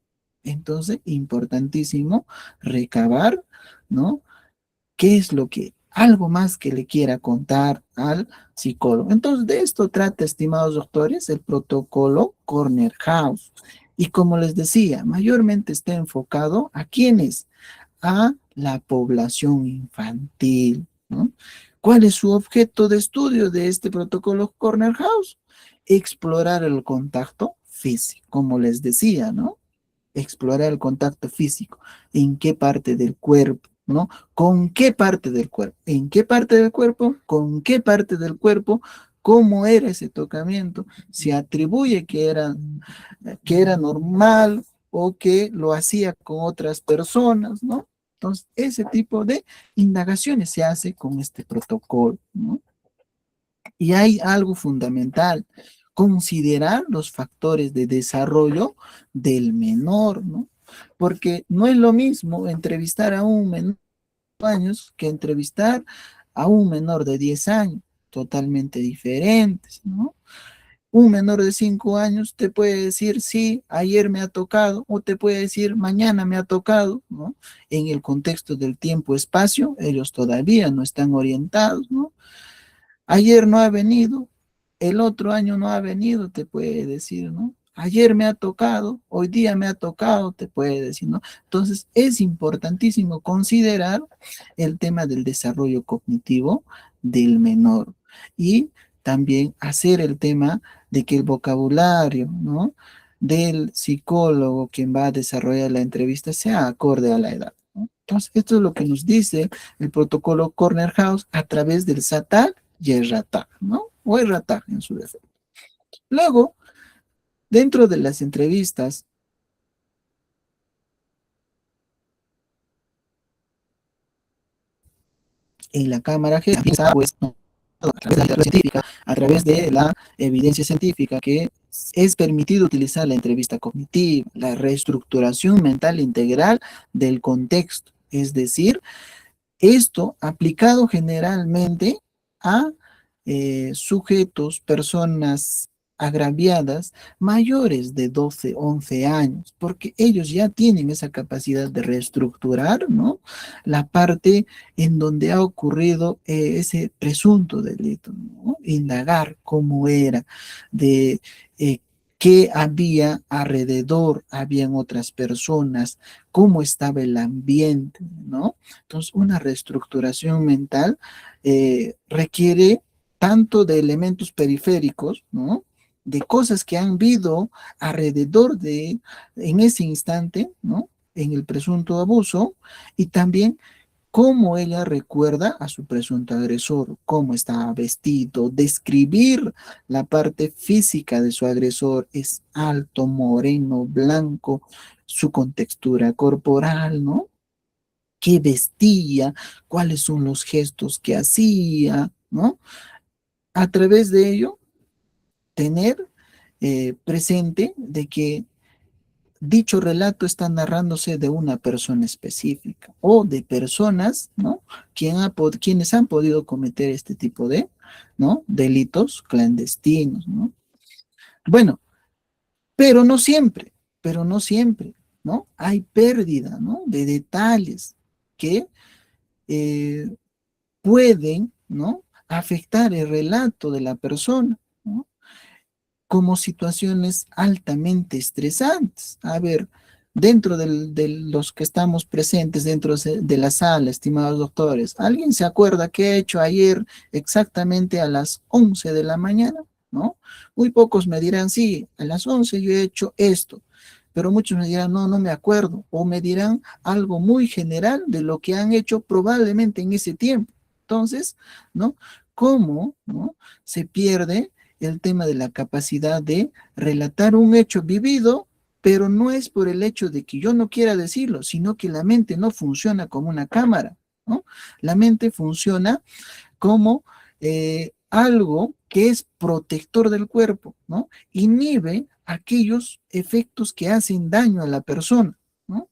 Entonces, importantísimo recabar, ¿no? ¿Qué es lo que, algo más que le quiera contar al psicólogo? Entonces, de esto trata, estimados doctores, el protocolo Corner House. Y como les decía, mayormente está enfocado a quienes, a la población infantil, ¿no? ¿Cuál es su objeto de estudio de este protocolo Corner House? Explorar el contacto físico, como les decía, ¿no? Explorar el contacto físico, en qué parte del cuerpo, ¿no? ¿Con qué parte del cuerpo? ¿En qué parte del cuerpo? ¿Con qué parte del cuerpo? ¿Cómo era ese tocamiento? ¿Se atribuye que era normal o que lo hacía con otras personas, ¿no? Entonces, ese tipo de indagaciones se hace con este protocolo, ¿no? Y hay algo fundamental, considerar los factores de desarrollo del menor, ¿no? Porque no es lo mismo entrevistar a un menor de años que entrevistar a un menor de 10 años, totalmente diferentes, ¿no? Un menor de 5 años te puede decir, sí, ayer me ha tocado, o te puede decir, mañana me ha tocado, ¿no? En el contexto del tiempo-espacio, ellos todavía no están orientados, ¿no? Ayer no ha venido, el otro año no ha venido, te puede decir, ¿no? Ayer me ha tocado, hoy día me ha tocado, te puede decir, ¿no? Entonces, es importantísimo considerar el tema del desarrollo cognitivo del menor y también hacer el tema de que el vocabulario, ¿no? Del psicólogo quien va a desarrollar la entrevista sea acorde a la edad, ¿no? Entonces, esto es lo que nos dice el protocolo Corner House a través del SATAL y el RATAG, ¿no? O el RATAG en su defecto. Luego, dentro de las entrevistas, en la cámara G, pues, ¿no? A través de la literatura científica, a través de la evidencia científica, que es permitido utilizar la entrevista cognitiva, la reestructuración mental integral del contexto, es decir, Esto aplicado generalmente a sujetos, personas agraviadas mayores de 12, 11 años, porque ellos ya tienen esa capacidad de reestructurar, ¿no? La parte en donde ha ocurrido ese presunto delito, ¿no? Indagar cómo era, de qué había alrededor, habían otras personas, cómo estaba el ambiente, ¿no? Entonces, una reestructuración mental requiere tanto de elementos periféricos, ¿no? De cosas que han habido alrededor de, en ese instante, ¿no? En el presunto abuso, y también cómo ella recuerda a su presunto agresor, cómo estaba vestido, describir la parte física de su agresor, es alto, moreno, blanco, su contextura corporal, ¿no? Qué vestía, cuáles son los gestos que hacía, ¿no? A través de ello, tener presente de que dicho relato está narrándose de una persona específica o de personas, ¿no? Quienes han podido cometer este tipo de, ¿no? Delitos clandestinos, ¿no? Bueno, pero no siempre, ¿no? Hay pérdida, ¿no? De detalles que eh, pueden, ¿no? Afectar el relato de la persona, ¿no? Como situaciones altamente estresantes. A ver, dentro de los que estamos presentes dentro de la sala, estimados doctores, ¿alguien se acuerda qué he hecho ayer exactamente a las 11 de la mañana? ¿No? Muy pocos me dirán, sí, a las 11 yo he hecho esto, pero muchos me dirán, no, no me acuerdo, o me dirán algo muy general de lo que han hecho probablemente en ese tiempo. Entonces, ¿no? ¿Cómo, no? Se pierde el tema de la capacidad de relatar un hecho vivido, pero no es por el hecho de que yo no quiera decirlo, sino que la mente no funciona como una cámara, ¿no? La mente funciona como algo que es protector del cuerpo, ¿no? Inhibe aquellos efectos que hacen daño a la persona, ¿no?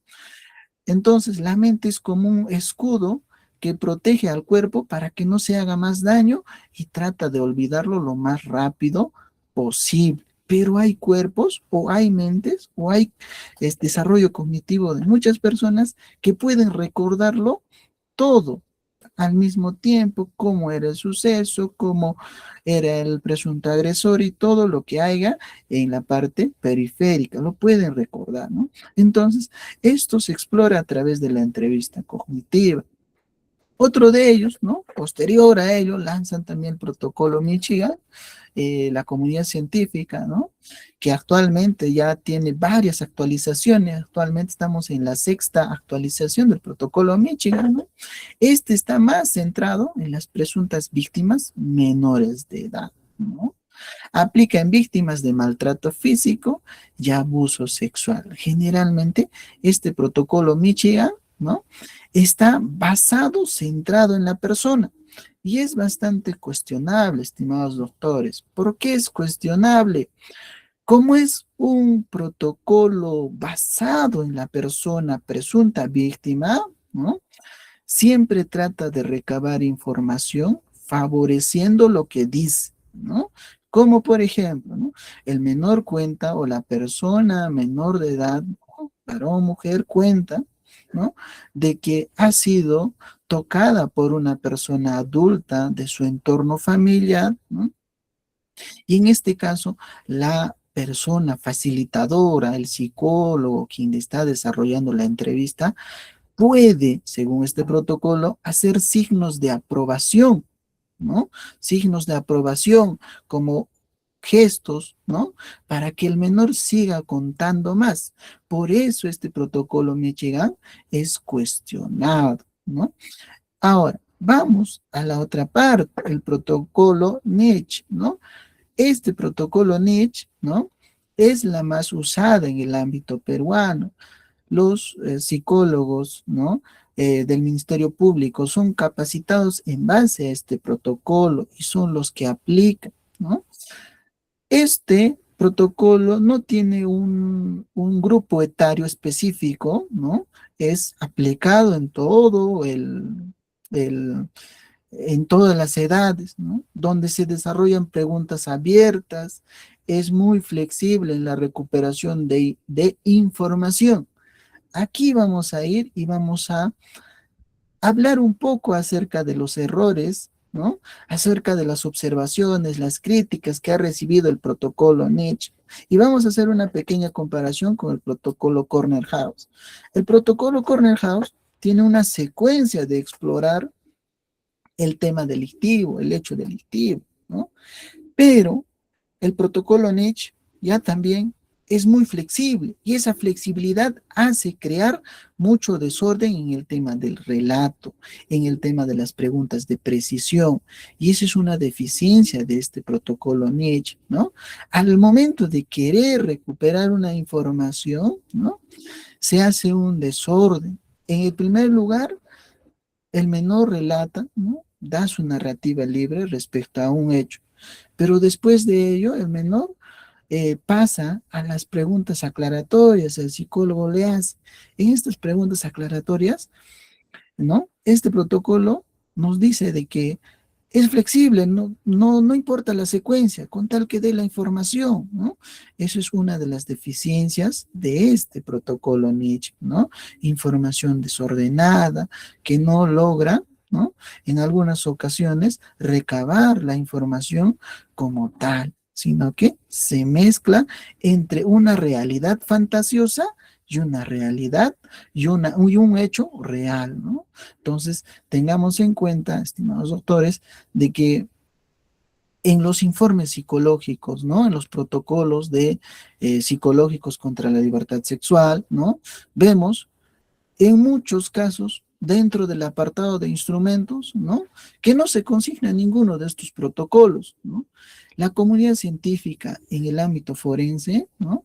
Entonces, la mente es como un escudo que protege al cuerpo para que no se haga más daño y trata de olvidarlo lo más rápido posible. Pero hay cuerpos o hay mentes o hay desarrollo cognitivo de muchas personas que pueden recordarlo todo al mismo tiempo, cómo era el suceso, cómo era el presunto agresor y todo lo que haya en la parte periférica, lo pueden recordar, ¿no? Entonces, esto se explora a través de la entrevista cognitiva. Otro de ellos, ¿no? Posterior a ello, lanzan también el protocolo Michigan, la comunidad científica, ¿no? Que actualmente ya tiene varias actualizaciones. Actualmente estamos en la sexta actualización del protocolo Michigan, ¿no? Este está más centrado en las presuntas víctimas menores de edad, ¿no? Aplica en víctimas de maltrato físico y abuso sexual. Generalmente, este protocolo Michigan, ¿no? Está basado, centrado en la persona. Y es bastante cuestionable, estimados doctores. ¿Por qué es cuestionable? Como es un protocolo basado en la persona presunta víctima, ¿no? Siempre trata de recabar información favoreciendo lo que dice, ¿no? Como por ejemplo, ¿no? El menor cuenta o la persona menor de edad, ¿no? Varón o mujer cuenta, ¿no? De que ha sido tocada por una persona adulta de su entorno familiar, ¿no? Y en este caso, la persona facilitadora, el psicólogo, quien está desarrollando la entrevista, puede, según este protocolo, hacer signos de aprobación, ¿no? Signos de aprobación como gestos, ¿no? Para que el menor siga contando más. Por eso este protocolo Michigan es cuestionado, ¿no? Ahora, vamos a la otra parte, el protocolo Nietzsche, ¿no? Este protocolo Nietzsche, ¿no? Es la más usada en el ámbito peruano. Los psicólogos, ¿no? Del Ministerio Público son capacitados en base a este protocolo y son los que aplican, ¿no? Este protocolo no tiene un grupo etario específico, ¿no? Es aplicado en todo en todas las edades, ¿no? Donde se desarrollan preguntas abiertas, es muy flexible en la recuperación de información. Aquí vamos a ir y vamos a hablar un poco acerca de los errores, ¿no? Acerca de las observaciones, las críticas que ha recibido el protocolo Niche. Y vamos a hacer una pequeña comparación con el protocolo Corner House. El protocolo Corner House tiene una secuencia de explorar el tema delictivo, el hecho delictivo, ¿no? Pero el protocolo Niche ya también es muy flexible y esa flexibilidad hace crear mucho desorden en el tema del relato, en el tema de las preguntas de precisión, y esa es una deficiencia de este protocolo Niche, ¿no? Al momento de querer recuperar una información, ¿no? Se hace un desorden. En el primer lugar, el menor relata, ¿no? Da su narrativa libre respecto a un hecho, pero después de ello, el menor pasa a las preguntas aclaratorias, el psicólogo le hace. En estas preguntas aclaratorias, ¿no? Este protocolo nos dice de que es flexible, no importa la secuencia, con tal que dé la información, ¿no? Eso es una de las deficiencias de este protocolo Niche, ¿no? Información desordenada, que no logra, ¿no? En algunas ocasiones recabar la información como tal, sino que se mezcla entre una realidad fantasiosa y una realidad y un hecho real, ¿no? Entonces, tengamos en cuenta, estimados doctores, de que en los informes psicológicos, ¿no? En los protocolos de psicológicos contra la libertad sexual, ¿no? Vemos en muchos casos dentro del apartado de instrumentos, ¿no? Que no se consigna ninguno de estos protocolos, ¿no? La comunidad científica en el ámbito forense, ¿no?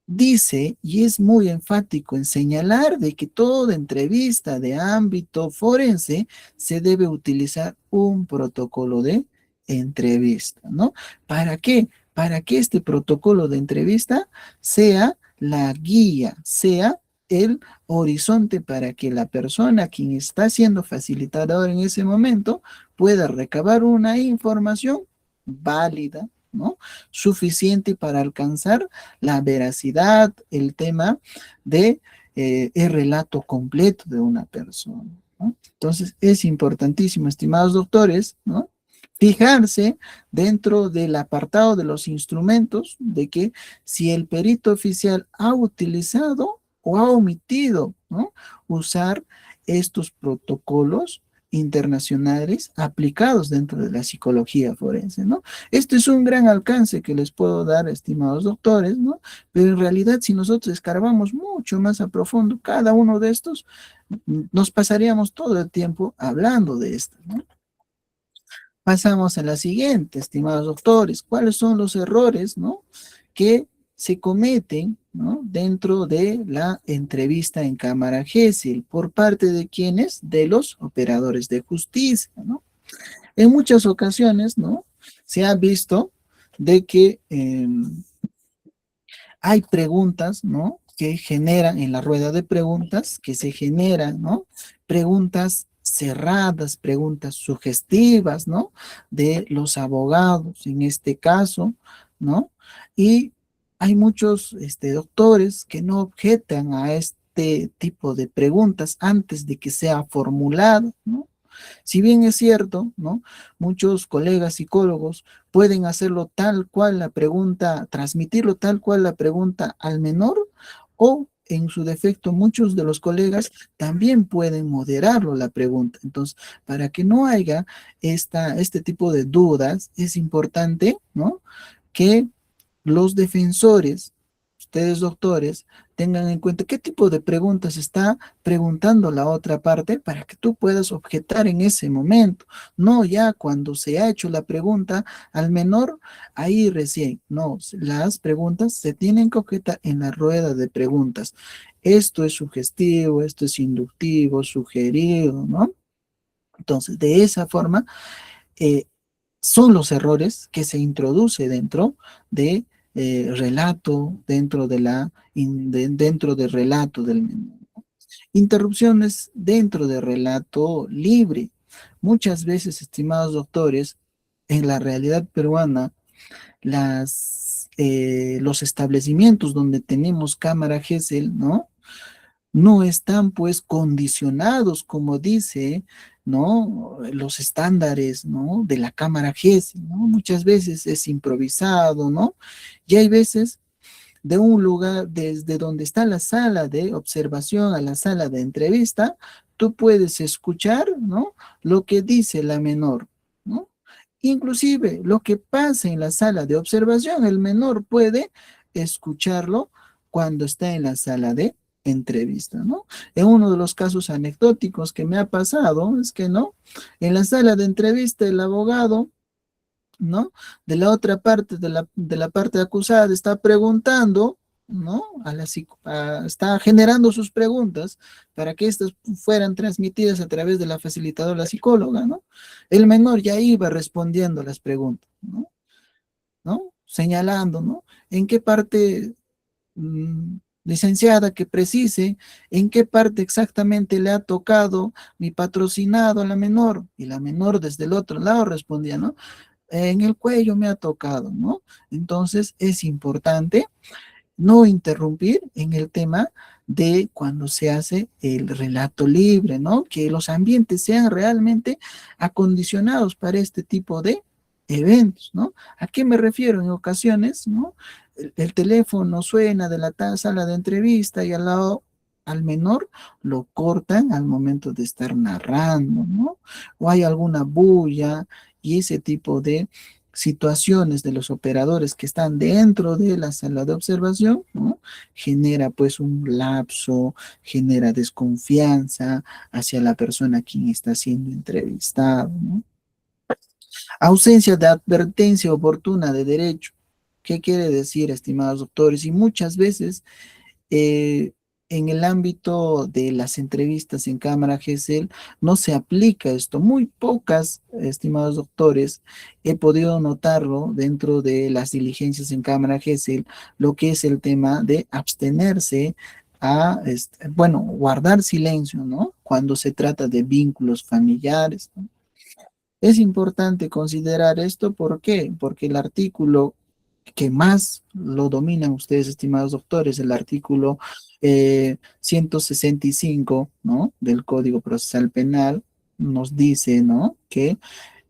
Dice, y es muy enfático en señalar de que toda entrevista de ámbito forense se debe utilizar un protocolo de entrevista, ¿no? ¿Para qué? Para que este protocolo de entrevista sea la guía, sea el horizonte para que la persona quien está siendo facilitador en ese momento pueda recabar una información válida, ¿no? Suficiente para alcanzar la veracidad, el tema de el relato completo de una persona, ¿no? Entonces, es importantísimo, estimados doctores, ¿no? Fijarse dentro del apartado de los instrumentos de que si el perito oficial ha utilizado o ha omitido, ¿no? Usar estos protocolos internacionales aplicados dentro de la psicología forense, ¿no? Este es un gran alcance que les puedo dar, estimados doctores, ¿no? Pero en realidad, si nosotros escarbamos mucho más a profundo cada uno de estos, nos pasaríamos todo el tiempo hablando de esto, ¿no? Pasamos a la siguiente, estimados doctores. ¿Cuáles son los errores, ¿no? Que se cometen, ¿no? Dentro de la entrevista en cámara GESIL por parte de quienes, de los operadores de justicia, ¿no? En muchas ocasiones, ¿no? Se ha visto de que hay preguntas, ¿no? Que generan en la rueda de preguntas, que se generan, ¿no? Preguntas cerradas, preguntas sugestivas, ¿no? De los abogados, en este caso, ¿no? Y hay muchos doctores que no objetan a este tipo de preguntas antes de que sea formulado, ¿no? Si bien es cierto, ¿no? Muchos colegas psicólogos pueden hacerlo tal cual la pregunta, transmitirlo tal cual la pregunta al menor, o en su defecto muchos de los colegas también pueden moderarlo la pregunta. Entonces, para que no haya este tipo de dudas, es importante, ¿no? Que los defensores, ustedes doctores, tengan en cuenta qué tipo de preguntas está preguntando la otra parte para que tú puedas objetar en ese momento, no ya cuando se ha hecho la pregunta al menor, ahí recién, no, las preguntas se tienen que objetar en la rueda de preguntas. Esto es sugestivo, esto es inductivo, sugerido, ¿no? Entonces, de esa forma, eh, son los errores que se introduce dentro de relato, dentro del relato del menú. Interrupciones dentro del relato libre. Muchas veces, estimados doctores, en la realidad peruana, los establecimientos donde tenemos cámara GESEL, ¿no? No están pues condicionados, como dice, ¿no? Los estándares, ¿no? De la cámara GESEL, ¿no? Muchas veces es improvisado, ¿no? Y hay veces de un lugar, desde donde está la sala de observación a la sala de entrevista, tú puedes escuchar, ¿no? Lo que dice la menor, ¿no? Inclusive lo que pasa en la sala de observación, el menor puede escucharlo cuando está en la sala de entrevista, ¿no? En uno de los casos anecdóticos que me ha pasado es que, ¿no? En la sala de entrevista el abogado, ¿no? De la otra parte, de la parte acusada, está preguntando, ¿no? Está generando sus preguntas para que éstas fueran transmitidas a través de la facilitadora psicóloga, ¿no? El menor ya iba respondiendo las preguntas, ¿no? ¿No? Señalando, ¿no? En qué parte, licenciada, que precise en qué parte exactamente le ha tocado mi patrocinado a la menor, y la menor desde el otro lado respondía, ¿no? En el cuello me ha tocado, ¿no? Entonces es importante no interrumpir en el tema de cuando se hace el relato libre, ¿no? Que los ambientes sean realmente acondicionados para este tipo de eventos, ¿no? ¿A qué me refiero? En ocasiones, ¿no? El teléfono suena de la sala de entrevista y al lado al menor lo cortan al momento de estar narrando, ¿no? O hay alguna bulla y ese tipo de situaciones de los operadores que están dentro de la sala de observación, ¿no? Genera pues un lapso, genera desconfianza hacia la persona a quien está siendo entrevistado, ¿no? Ausencia de advertencia oportuna de derecho. ¿Qué quiere decir, estimados doctores? Y muchas veces eh, en el ámbito de las entrevistas en cámara GESEL no se aplica esto. Muy pocas, estimados doctores, he podido notarlo dentro de las diligencias en cámara GESEL, lo que es el tema de abstenerse bueno, guardar silencio, ¿no? Cuando se trata de vínculos familiares, ¿no? Es importante considerar esto, ¿por qué? Porque el artículo que más lo dominan ustedes, estimados doctores, el artículo 165, ¿no? Del Código Procesal Penal, nos dice, ¿no? Que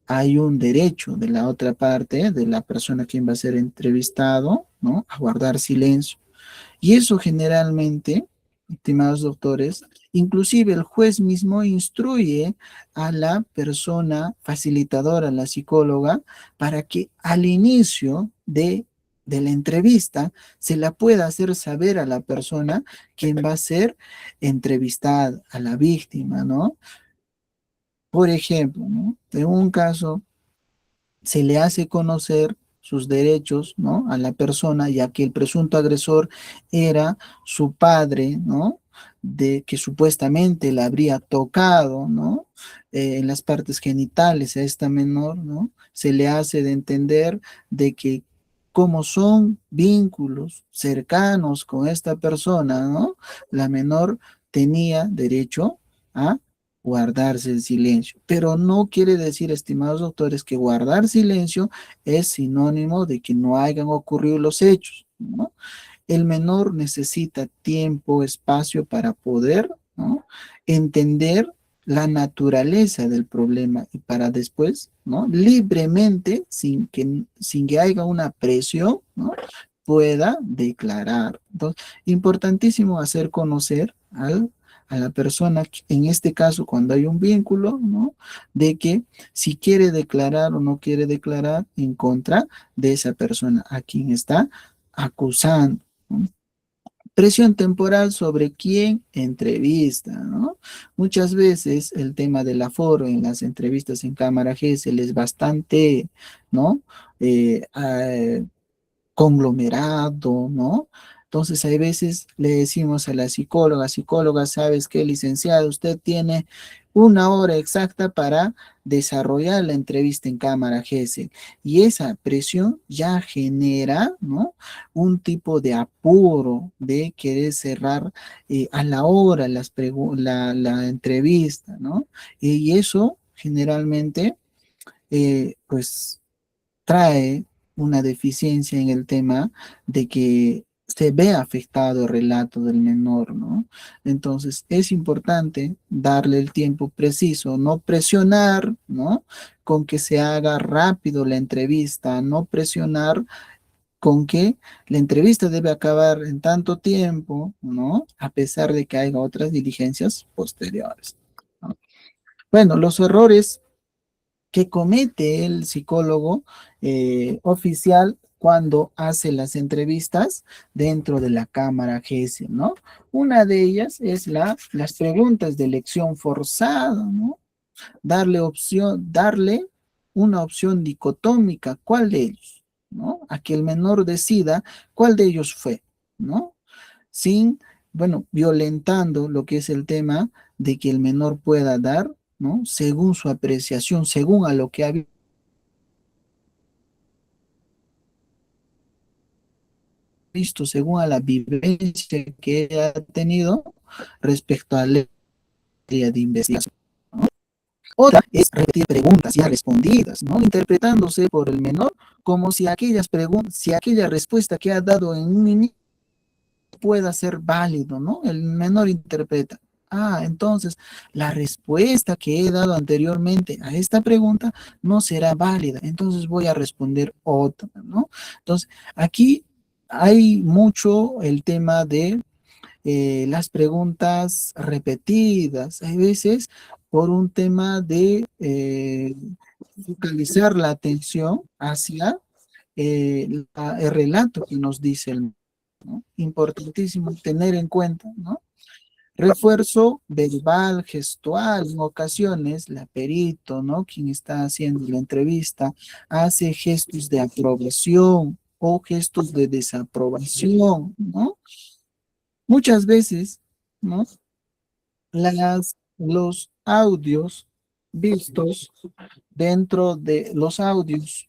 hay un derecho de la otra parte, de la persona quien va a ser entrevistado, ¿no? A guardar silencio. Y eso generalmente, estimados doctores, inclusive el juez mismo instruye a la persona facilitadora, la psicóloga, para que al inicio de la entrevista se la pueda hacer saber a la persona quien va a ser entrevistada, a la víctima, ¿no? Por ejemplo, ¿no? En un caso se le hace conocer sus derechos, ¿no? A la persona, ya que el presunto agresor era su padre, ¿no? De que supuestamente la habría tocado, ¿no? En las partes genitales a esta menor, ¿no? Se le hace de entender de que como son vínculos cercanos con esta persona, ¿no? La menor tenía derecho a guardarse el silencio. Pero no quiere decir, estimados doctores, que guardar silencio es sinónimo de que no hayan ocurrido los hechos, ¿no? El menor necesita tiempo, espacio para poder, ¿no? Entender la naturaleza del problema y para después, ¿no? Libremente, sin que haya una presión, ¿no? Pueda declarar. Entonces, importantísimo hacer conocer a la persona, en este caso, cuando hay un vínculo, ¿no? De que si quiere declarar o no quiere declarar en contra de esa persona a quien está acusando, ¿no? Presión temporal sobre quién entrevista, ¿no? Muchas veces el tema del aforo en las entrevistas en cámara GESEL es bastante, ¿no? Conglomerado, ¿no? Entonces, hay veces le decimos a la psicóloga, ¿sabes qué, licenciado? Usted tiene 1 hora exacta para desarrollar la entrevista en cámara GESEL. Y esa presión ya genera, ¿no?, un tipo de apuro de querer cerrar a la hora la entrevista, ¿no? Y eso generalmente, pues, trae una deficiencia en el tema de que se ve afectado el relato del menor, ¿no? Entonces, es importante darle el tiempo preciso, no presionar, ¿no?, con que se haga rápido la entrevista, no presionar con que la entrevista debe acabar en tanto tiempo, ¿no?, a pesar de que haya otras diligencias posteriores, ¿no? Bueno, los errores que comete el psicólogo oficial cuando hace las entrevistas dentro de la cámara GESEL, ¿no? Una de ellas es las preguntas de elección forzada, ¿no? Darle una opción dicotómica, ¿cuál de ellos? ¿No? A que el menor decida cuál de ellos fue, ¿no? Sin, bueno, violentando lo que es el tema de que el menor pueda dar, ¿no?, según su apreciación, según a lo que ha visto, según a la vivencia que ha tenido respecto a la área de investigación. Otra es repetir preguntas ya respondidas, ¿no?, interpretándose por el menor como si aquellas preguntas, si aquella respuesta que ha dado en un inicio pueda ser válido, ¿no? El menor interpreta: ah, entonces la respuesta que he dado anteriormente a esta pregunta no será válida, entonces voy a responder otra, ¿no? Entonces, aquí hay mucho el tema de las preguntas repetidas, hay veces por un tema de focalizar la atención hacia el relato que nos dice el, ¿no? Importantísimo tener en cuenta, ¿no? Refuerzo verbal, gestual, en ocasiones la perito, ¿no?, quien está haciendo la entrevista, hace gestos de aprobación o gestos de desaprobación, ¿no? Muchas veces, ¿no?, los audios vistos dentro de los audios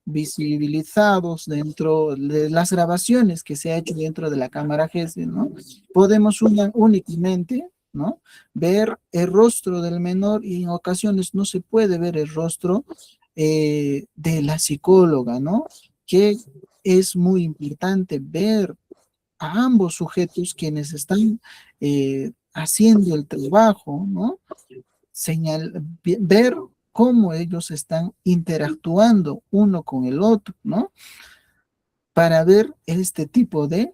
visibilizados dentro de las grabaciones que se ha hecho dentro de la cámara GESEL, ¿no?, podemos únicamente, ¿no?, ver el rostro del menor, y en ocasiones no se puede ver el rostro de la psicóloga, ¿no?, que es muy importante ver a ambos sujetos quienes están haciendo el trabajo, ¿no? Ver cómo ellos están interactuando uno con el otro, ¿no? Para ver este tipo de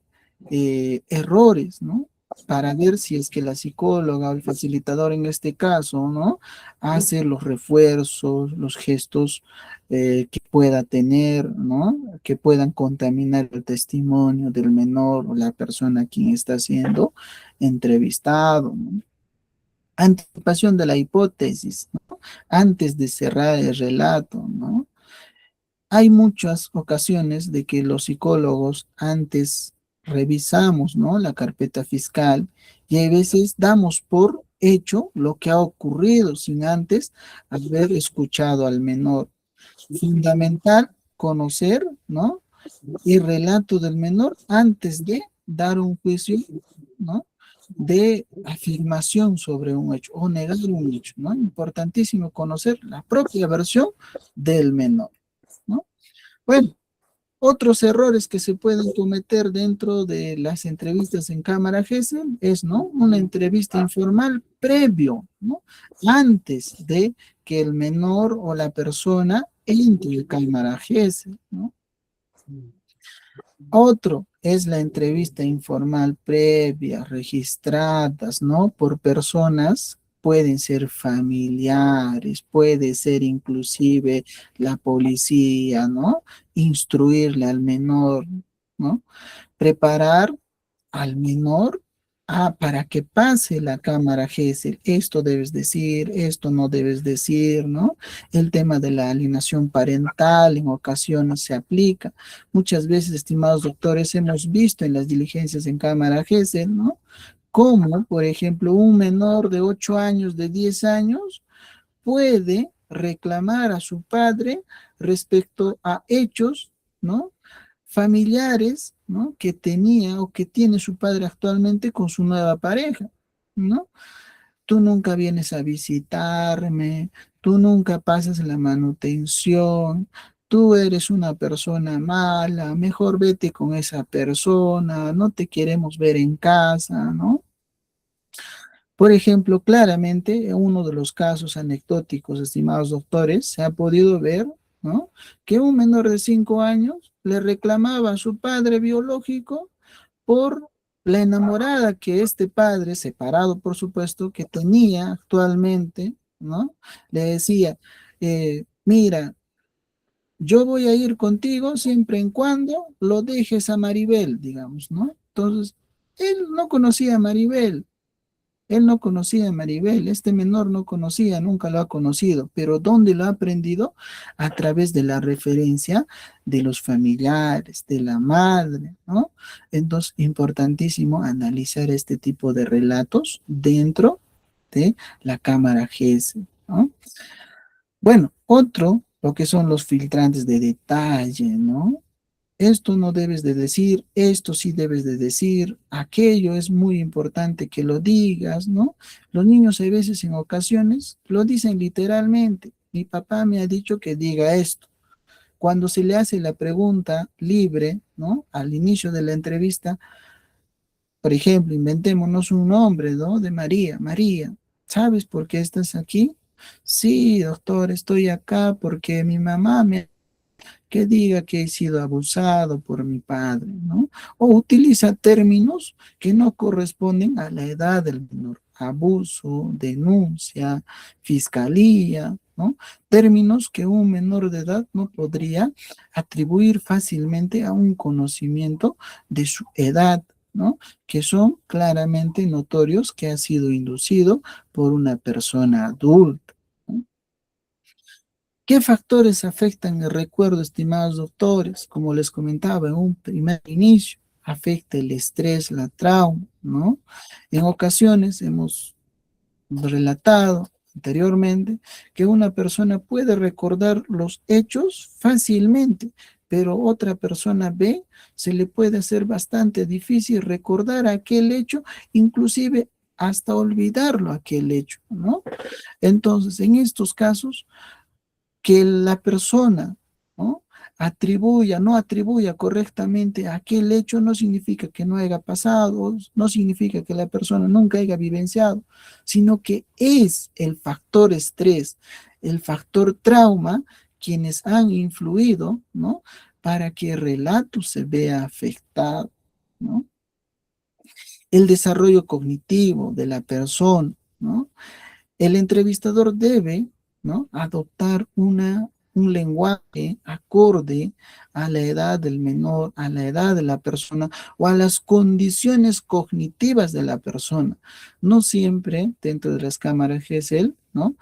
errores, ¿no? Para ver si es que la psicóloga o el facilitador en este caso, ¿no?, hace los refuerzos, los gestos que pueda tener, ¿no?, que puedan contaminar el testimonio del menor o la persona a quien está siendo entrevistado, ¿no? Anticipación de la hipótesis, ¿no?, antes de cerrar el relato, ¿no? Hay muchas ocasiones de que los psicólogos antes revisamos, ¿no?, la carpeta fiscal, y a veces damos por hecho lo que ha ocurrido sin antes haber escuchado al menor. Fundamental conocer, ¿no?, el relato del menor antes de dar un juicio, ¿no?, de afirmación sobre un hecho o negar un hecho, ¿no? Importantísimo conocer la propia versión del menor, ¿no? Bueno, otros errores que se pueden cometer dentro de las entrevistas en cámara GESEL es, ¿no?, una entrevista informal previo, ¿no?, antes de que el menor o la persona entre en cámara GESEL, ¿no? Otro es la entrevista informal previa, registradas, ¿no?, por personas, pueden ser familiares, puede ser inclusive la policía, ¿no? Instruirle al menor, ¿no? Preparar al menor para que pase la cámara GESEL, esto debes decir, esto no debes decir, ¿no? El tema de la alienación parental en ocasiones se aplica. Muchas veces, estimados doctores, hemos visto en las diligencias en cámara GESEL, ¿no? Cómo, por ejemplo, un menor de 8 años, de 10 años, puede reclamar a su padre respecto a hechos, ¿no? Familiares, ¿no? Que tenía o que tiene su padre actualmente con su nueva pareja, ¿no? Tú nunca vienes a visitarme, tú nunca pasas la manutención, tú eres una persona mala, mejor vete con esa persona, no te queremos ver en casa, ¿no? Por ejemplo, claramente, en uno de los casos anecdóticos, estimados doctores, se ha podido ver, ¿no? Que un menor de 5 años le reclamaba a su padre biológico por la enamorada que este padre, separado por supuesto, que tenía actualmente, ¿no? Le decía, mira, yo voy a ir contigo siempre en cuando lo dejes a Maribel, digamos, ¿no? Entonces, él no conocía a Maribel, él no conocía a Maribel, este menor no conocía, nunca lo ha conocido, pero ¿dónde lo ha aprendido? A través de la referencia de los familiares, de la madre, ¿no? Entonces, importantísimo analizar este tipo de relatos dentro de la cámara GES, ¿no? Bueno, otro, lo que son los filtrantes de detalle, ¿no? Esto no debes de decir, esto sí debes de decir, aquello es muy importante que lo digas, ¿no? Los niños a veces en ocasiones lo dicen literalmente. Mi papá me ha dicho que diga esto. Cuando se le hace la pregunta libre, ¿no? Al inicio de la entrevista, por ejemplo, inventémonos un nombre, ¿no? De María. María, ¿sabes por qué estás aquí? Sí, doctor, estoy acá porque mi mamá me que diga que he sido abusado por mi padre, ¿no? O utiliza términos que no corresponden a la edad del menor. Abuso, denuncia, fiscalía, ¿no? Términos que un menor de edad no podría atribuir fácilmente a un conocimiento de su edad, ¿no? Que son claramente notorios que ha sido inducido por una persona adulta, ¿no? ¿Qué factores afectan el recuerdo, estimados doctores? Como les comentaba en un primer inicio, afecta el estrés, la trauma, ¿no? En ocasiones hemos relatado anteriormente que una persona puede recordar los hechos fácilmente, pero otra persona ve, se le puede hacer bastante difícil recordar aquel hecho, inclusive hasta olvidarlo aquel hecho, ¿no? Entonces, en estos casos, que la persona, ¿no? Atribuya, no atribuya correctamente aquel hecho no significa que no haya pasado, no significa que la persona nunca haya vivenciado, sino que es el factor estrés, el factor trauma quienes han influido, ¿no? Para que el relato se vea afectado, ¿no? El desarrollo cognitivo de la persona, ¿no? El entrevistador debe, ¿no? Adoptar un lenguaje acorde a la edad del menor, a la edad de la persona o a las condiciones cognitivas de la persona. No siempre dentro de las cámaras GESEL, ¿no?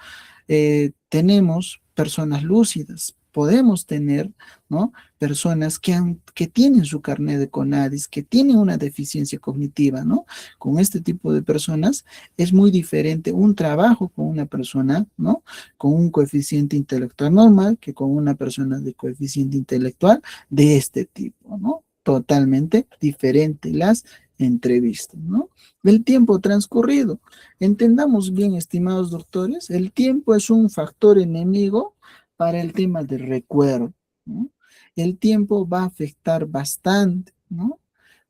Tenemos personas lúcidas, podemos tener, ¿no? Personas que tienen su carnet de CONADIS, que tienen una deficiencia cognitiva, ¿no? Con este tipo de personas es muy diferente un trabajo con una persona, ¿no? Con un coeficiente intelectual normal que con una persona de coeficiente intelectual de este tipo, ¿no? Totalmente diferente las entrevistas, ¿no? El tiempo transcurrido. Entendamos bien, estimados doctores, el tiempo es un factor enemigo para el tema del recuerdo, ¿no? El tiempo va a afectar bastante, ¿no?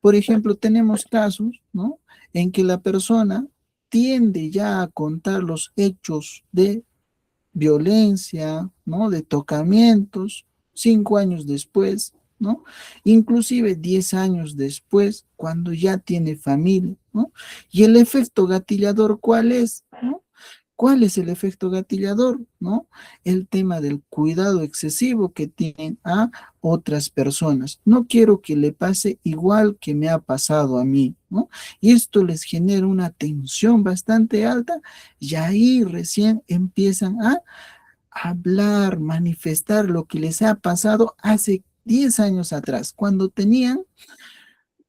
Por ejemplo, tenemos casos, ¿no? En que la persona tiende ya a contar los hechos de violencia, ¿no? De tocamientos, 5 años después, ¿no? Inclusive 10 años después, cuando ya tiene familia, ¿no? Y el efecto gatillador, ¿cuál es? ¿No? ¿Cuál es el efecto gatillador? ¿No? El tema del cuidado excesivo que tienen a otras personas. No quiero que le pase igual que me ha pasado a mí, ¿no? Y esto les genera una tensión bastante alta y ahí recién empiezan a hablar, manifestar lo que les ha pasado hace 10 años atrás, cuando tenían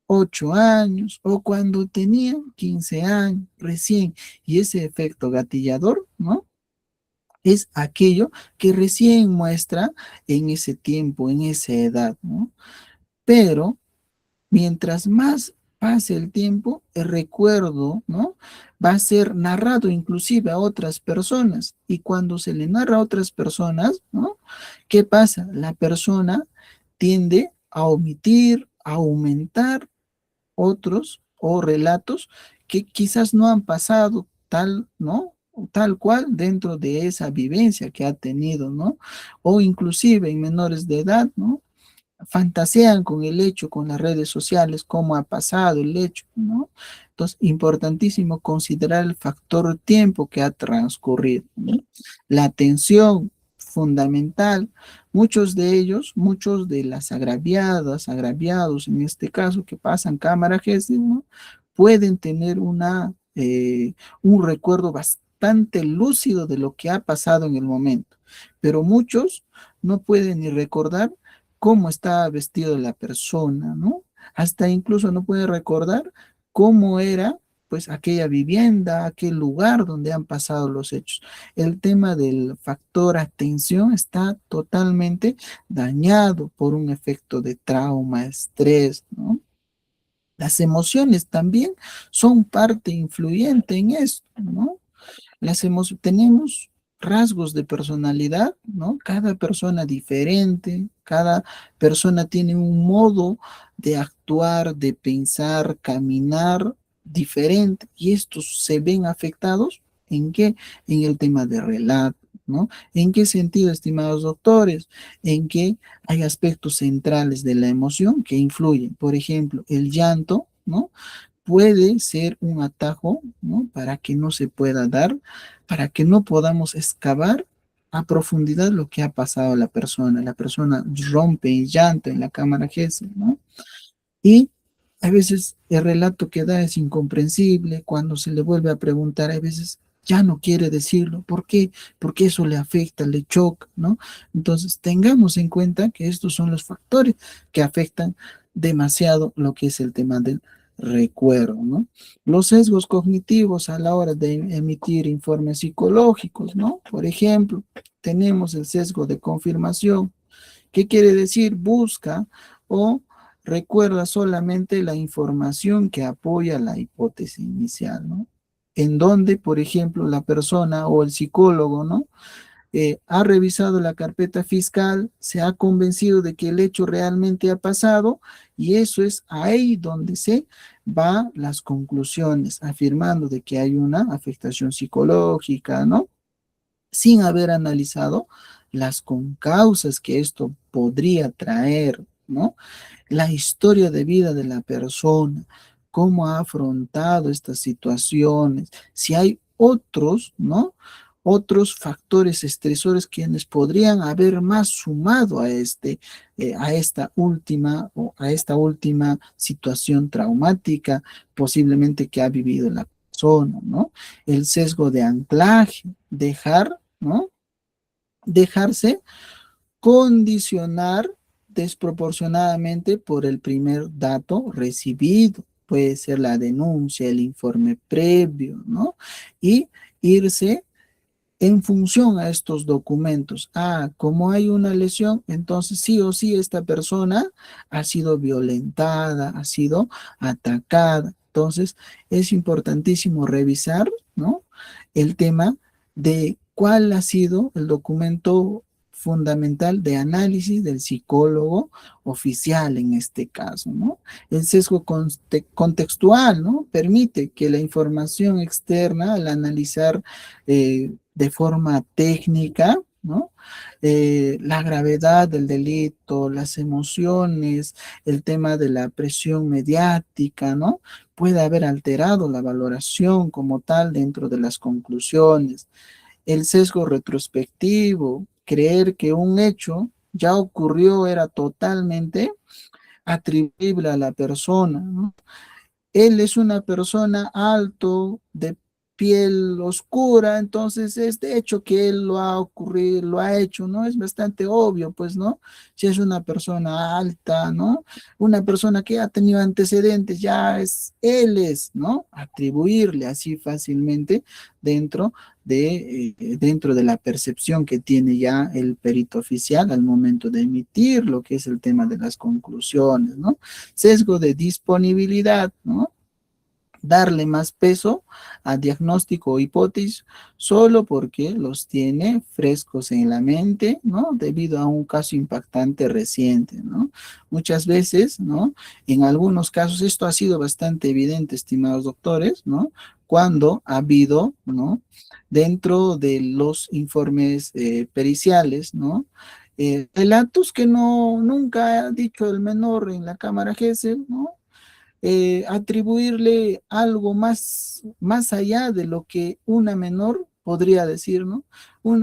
8 años o cuando tenían 15 años recién. Y ese efecto gatillador, ¿no? Es aquello que recién muestra en ese tiempo, en esa edad, ¿no? Pero mientras más pase el tiempo, el recuerdo, ¿no? Va a ser narrado inclusive a otras personas. Y cuando se le narra a otras personas, ¿no? ¿Qué pasa? La persona tiende a omitir, a aumentar otros o relatos que quizás no han pasado tal, ¿no? Tal cual dentro de esa vivencia que ha tenido, ¿no? O inclusive en menores de edad, ¿no? Fantasean con el hecho, con las redes sociales, cómo ha pasado el hecho, ¿no? Entonces, importantísimo considerar el factor tiempo que ha transcurrido, ¿no? La atención fundamental. Muchos de ellos, muchos de las agraviadas, agraviados en este caso, que pasan cámara GESI, ¿no? Pueden tener un recuerdo bastante lúcido de lo que ha pasado en el momento, pero muchos no pueden ni recordar cómo estaba vestido la persona, ¿no? Hasta incluso no puede recordar cómo era, pues, aquella vivienda, aquel lugar donde han pasado los hechos. El tema del factor atención está totalmente dañado por un efecto de trauma, estrés, ¿no? Las emociones también son parte influyente en esto, ¿no? Tenemos rasgos de personalidad, ¿no? Cada persona diferente, cada persona tiene un modo de actuar, de pensar, caminar diferente, y estos se ven afectados ¿en qué? En el tema de relato, ¿no? ¿En qué sentido, estimados doctores? En que hay aspectos centrales de la emoción que influyen. Por ejemplo, el llanto, ¿no? Puede ser un atajo, ¿no? Para que no se pueda dar, para que no podamos excavar a profundidad lo que ha pasado a la persona. La persona rompe en llanto en la cámara GESI, ¿no? Y a veces el relato que da es incomprensible, cuando se le vuelve a preguntar, a veces ya no quiere decirlo. ¿Por qué? Porque eso le afecta, le choca, ¿no? Entonces, tengamos en cuenta que estos son los factores que afectan demasiado lo que es el tema del recuerdo, ¿no? Los sesgos cognitivos a la hora de emitir informes psicológicos, ¿no? Por ejemplo, tenemos el sesgo de confirmación. ¿Qué quiere decir? Busca o recuerda solamente la información que apoya la hipótesis inicial, ¿no? En donde, por ejemplo, la persona o el psicólogo, ¿no? Ha revisado la carpeta fiscal, se ha convencido de que el hecho realmente ha pasado, y eso es ahí donde se va las conclusiones, afirmando de que hay una afectación psicológica, ¿no? Sin haber analizado las concausas que esto podría traer, ¿no? La historia de vida de la persona, cómo ha afrontado estas situaciones, si hay otros, ¿no? Otros factores estresores quienes podrían haber más sumado a esta última situación traumática, posiblemente que ha vivido la persona, ¿no? El sesgo de anclaje, ¿no? Dejarse condicionar desproporcionadamente por el primer dato recibido. Puede ser la denuncia, el informe previo, ¿no? Y irse en función a estos documentos. Ah, como hay una lesión, entonces sí o sí esta persona ha sido violentada, ha sido atacada. Entonces es importantísimo revisar, ¿no? El tema de cuál ha sido el documento fundamental de análisis del psicólogo oficial en este caso, ¿no? El sesgo contextual, ¿no? Permite que la información externa, al analizar de forma técnica, ¿no? La gravedad del delito, las emociones, el tema de la presión mediática, ¿no? puede haber alterado la valoración como tal dentro de las conclusiones. El sesgo retrospectivo, creer que un hecho ya ocurrió era totalmente atribuible a la persona, ¿no? Él es una persona alto, de piel oscura, entonces este hecho que él lo ha ocurrido, lo ha hecho, ¿no? Es bastante obvio, pues, ¿no? Si es una persona alta, ¿no? Una persona que ha tenido antecedentes, ya es, él es, ¿no? Atribuirle así fácilmente dentro dentro de la percepción que tiene ya el perito oficial al momento de emitir lo que es el tema de las conclusiones, ¿no? Sesgo de disponibilidad, ¿no? Darle más peso a diagnóstico o hipótesis solo porque los tiene frescos en la mente, ¿no? Debido a un caso impactante reciente, ¿no? Muchas veces, ¿no? En algunos casos esto ha sido bastante evidente, estimados doctores, ¿no? Cuando ha habido, ¿no? Dentro de los informes periciales, ¿no? Relatos que no, nunca ha dicho el menor en la cámara GESEL, ¿no? Atribuirle algo más allá de lo que una menor podría decir, ¿no?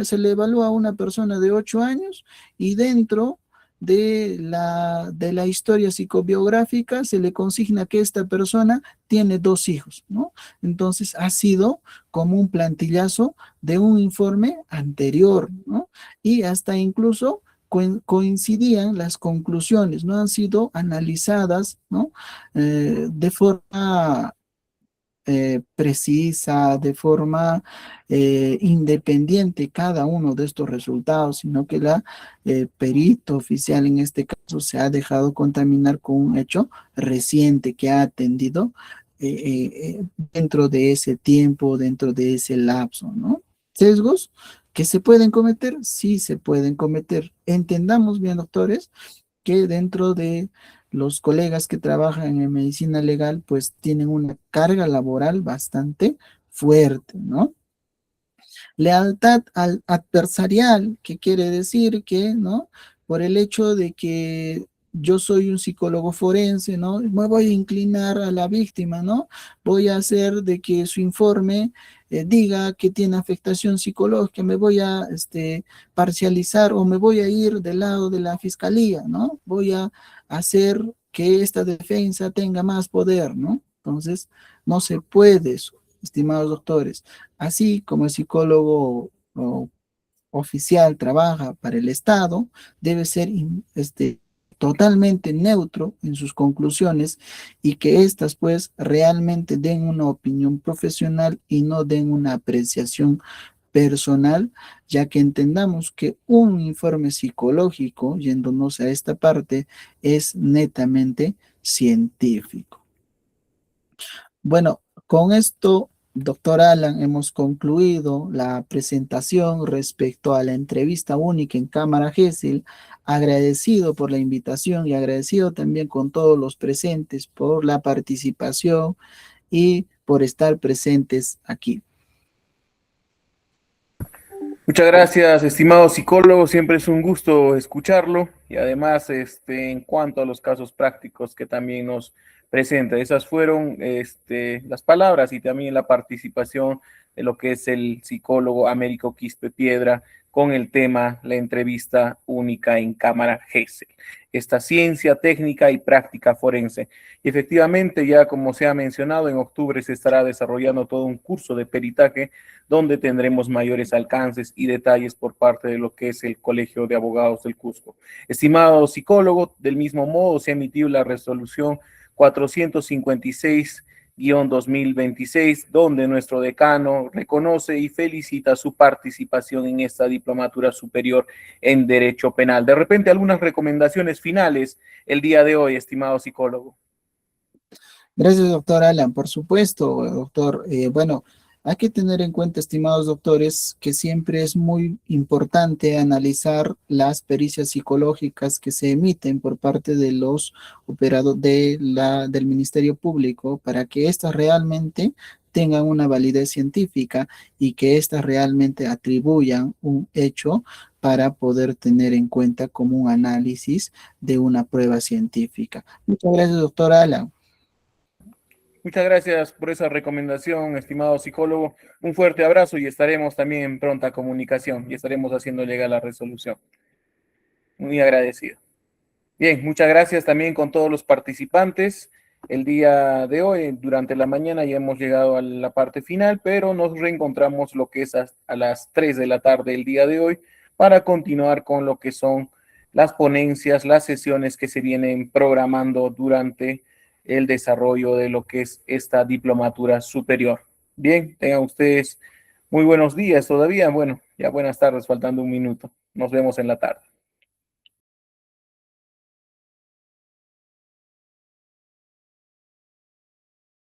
Se le evalúa a una persona de 8 años y dentro de la historia psicobiográfica se le consigna que esta persona tiene 2 hijos, ¿no? Entonces ha sido como un plantillazo de un informe anterior, ¿no? Y hasta incluso coincidían las conclusiones, no han sido analizadas, ¿no? De forma precisa, de forma independiente cada uno de estos resultados, sino que la perito oficial en este caso se ha dejado contaminar con un hecho reciente que ha atendido dentro de ese tiempo, dentro de ese lapso, ¿no? Sesgos que se pueden cometer, sí se pueden cometer. Entendamos bien, doctores, que dentro de los colegas que trabajan en medicina legal, pues tienen una carga laboral bastante fuerte, ¿no? Lealtad al adversarial, que quiere decir que, ¿no? Por el hecho de que yo soy un psicólogo forense, ¿no? Me voy a inclinar a la víctima, ¿no? Voy a hacer de que su informe diga que tiene afectación psicológica, me voy a parcializar o me voy a ir del lado de la fiscalía, ¿no? Voy a hacer que esta defensa tenga más poder, ¿no? Entonces, no se puede eso, estimados doctores. Así como el psicólogo oficial trabaja para el Estado, debe ser totalmente neutro en sus conclusiones y que éstas pues realmente den una opinión profesional y no den una apreciación personal, ya que entendamos que un informe psicológico, yéndonos a esta parte, es netamente científico. Bueno, con esto, doctor Alan, hemos concluido la presentación respecto a la entrevista única en Cámara GESEL. Agradecido por la invitación y agradecido también con todos los presentes por la participación y por estar presentes aquí. Muchas gracias, estimado psicólogo. Siempre es un gusto escucharlo y además, en cuanto a los casos prácticos que también nos presenta, esas fueron, las palabras y también la participación de lo que es el psicólogo Américo Quispe Piedra con el tema la entrevista única en Cámara GESEL, esta ciencia técnica y práctica forense. Y efectivamente, ya como se ha mencionado, en octubre se estará desarrollando todo un curso de peritaje donde tendremos mayores alcances y detalles por parte de lo que es el Colegio de Abogados del Cusco. Estimado psicólogo, del mismo modo se emitió la resolución 456-2026, donde nuestro decano reconoce y felicita su participación en esta diplomatura superior en Derecho Penal. De repente, algunas recomendaciones finales el día de hoy, estimado psicólogo. Gracias, doctor Alan. Por supuesto, doctor. Bueno, hay que tener en cuenta, estimados doctores, que siempre es muy importante analizar las pericias psicológicas que se emiten por parte de los operados del Ministerio Público para que éstas realmente tengan una validez científica y que éstas realmente atribuyan un hecho para poder tener en cuenta como un análisis de una prueba científica. Muchas gracias, doctor Alan. muchas gracias por esa recomendación, estimado psicólogo. Un fuerte abrazo y estaremos también en pronta comunicación y estaremos haciendo llegar la resolución. Muy agradecido. Bien, muchas gracias también con todos los participantes. El día de hoy, durante la mañana, ya hemos llegado a la parte final, pero nos reencontramos lo que es a las 3 de la tarde el día de hoy para continuar con lo que son las ponencias, las sesiones que se vienen programando durante el desarrollo de lo que es esta diplomatura superior. Bien, tengan ustedes muy buenos días todavía. Bueno, ya buenas tardes, faltando un minuto. Nos vemos en la tarde.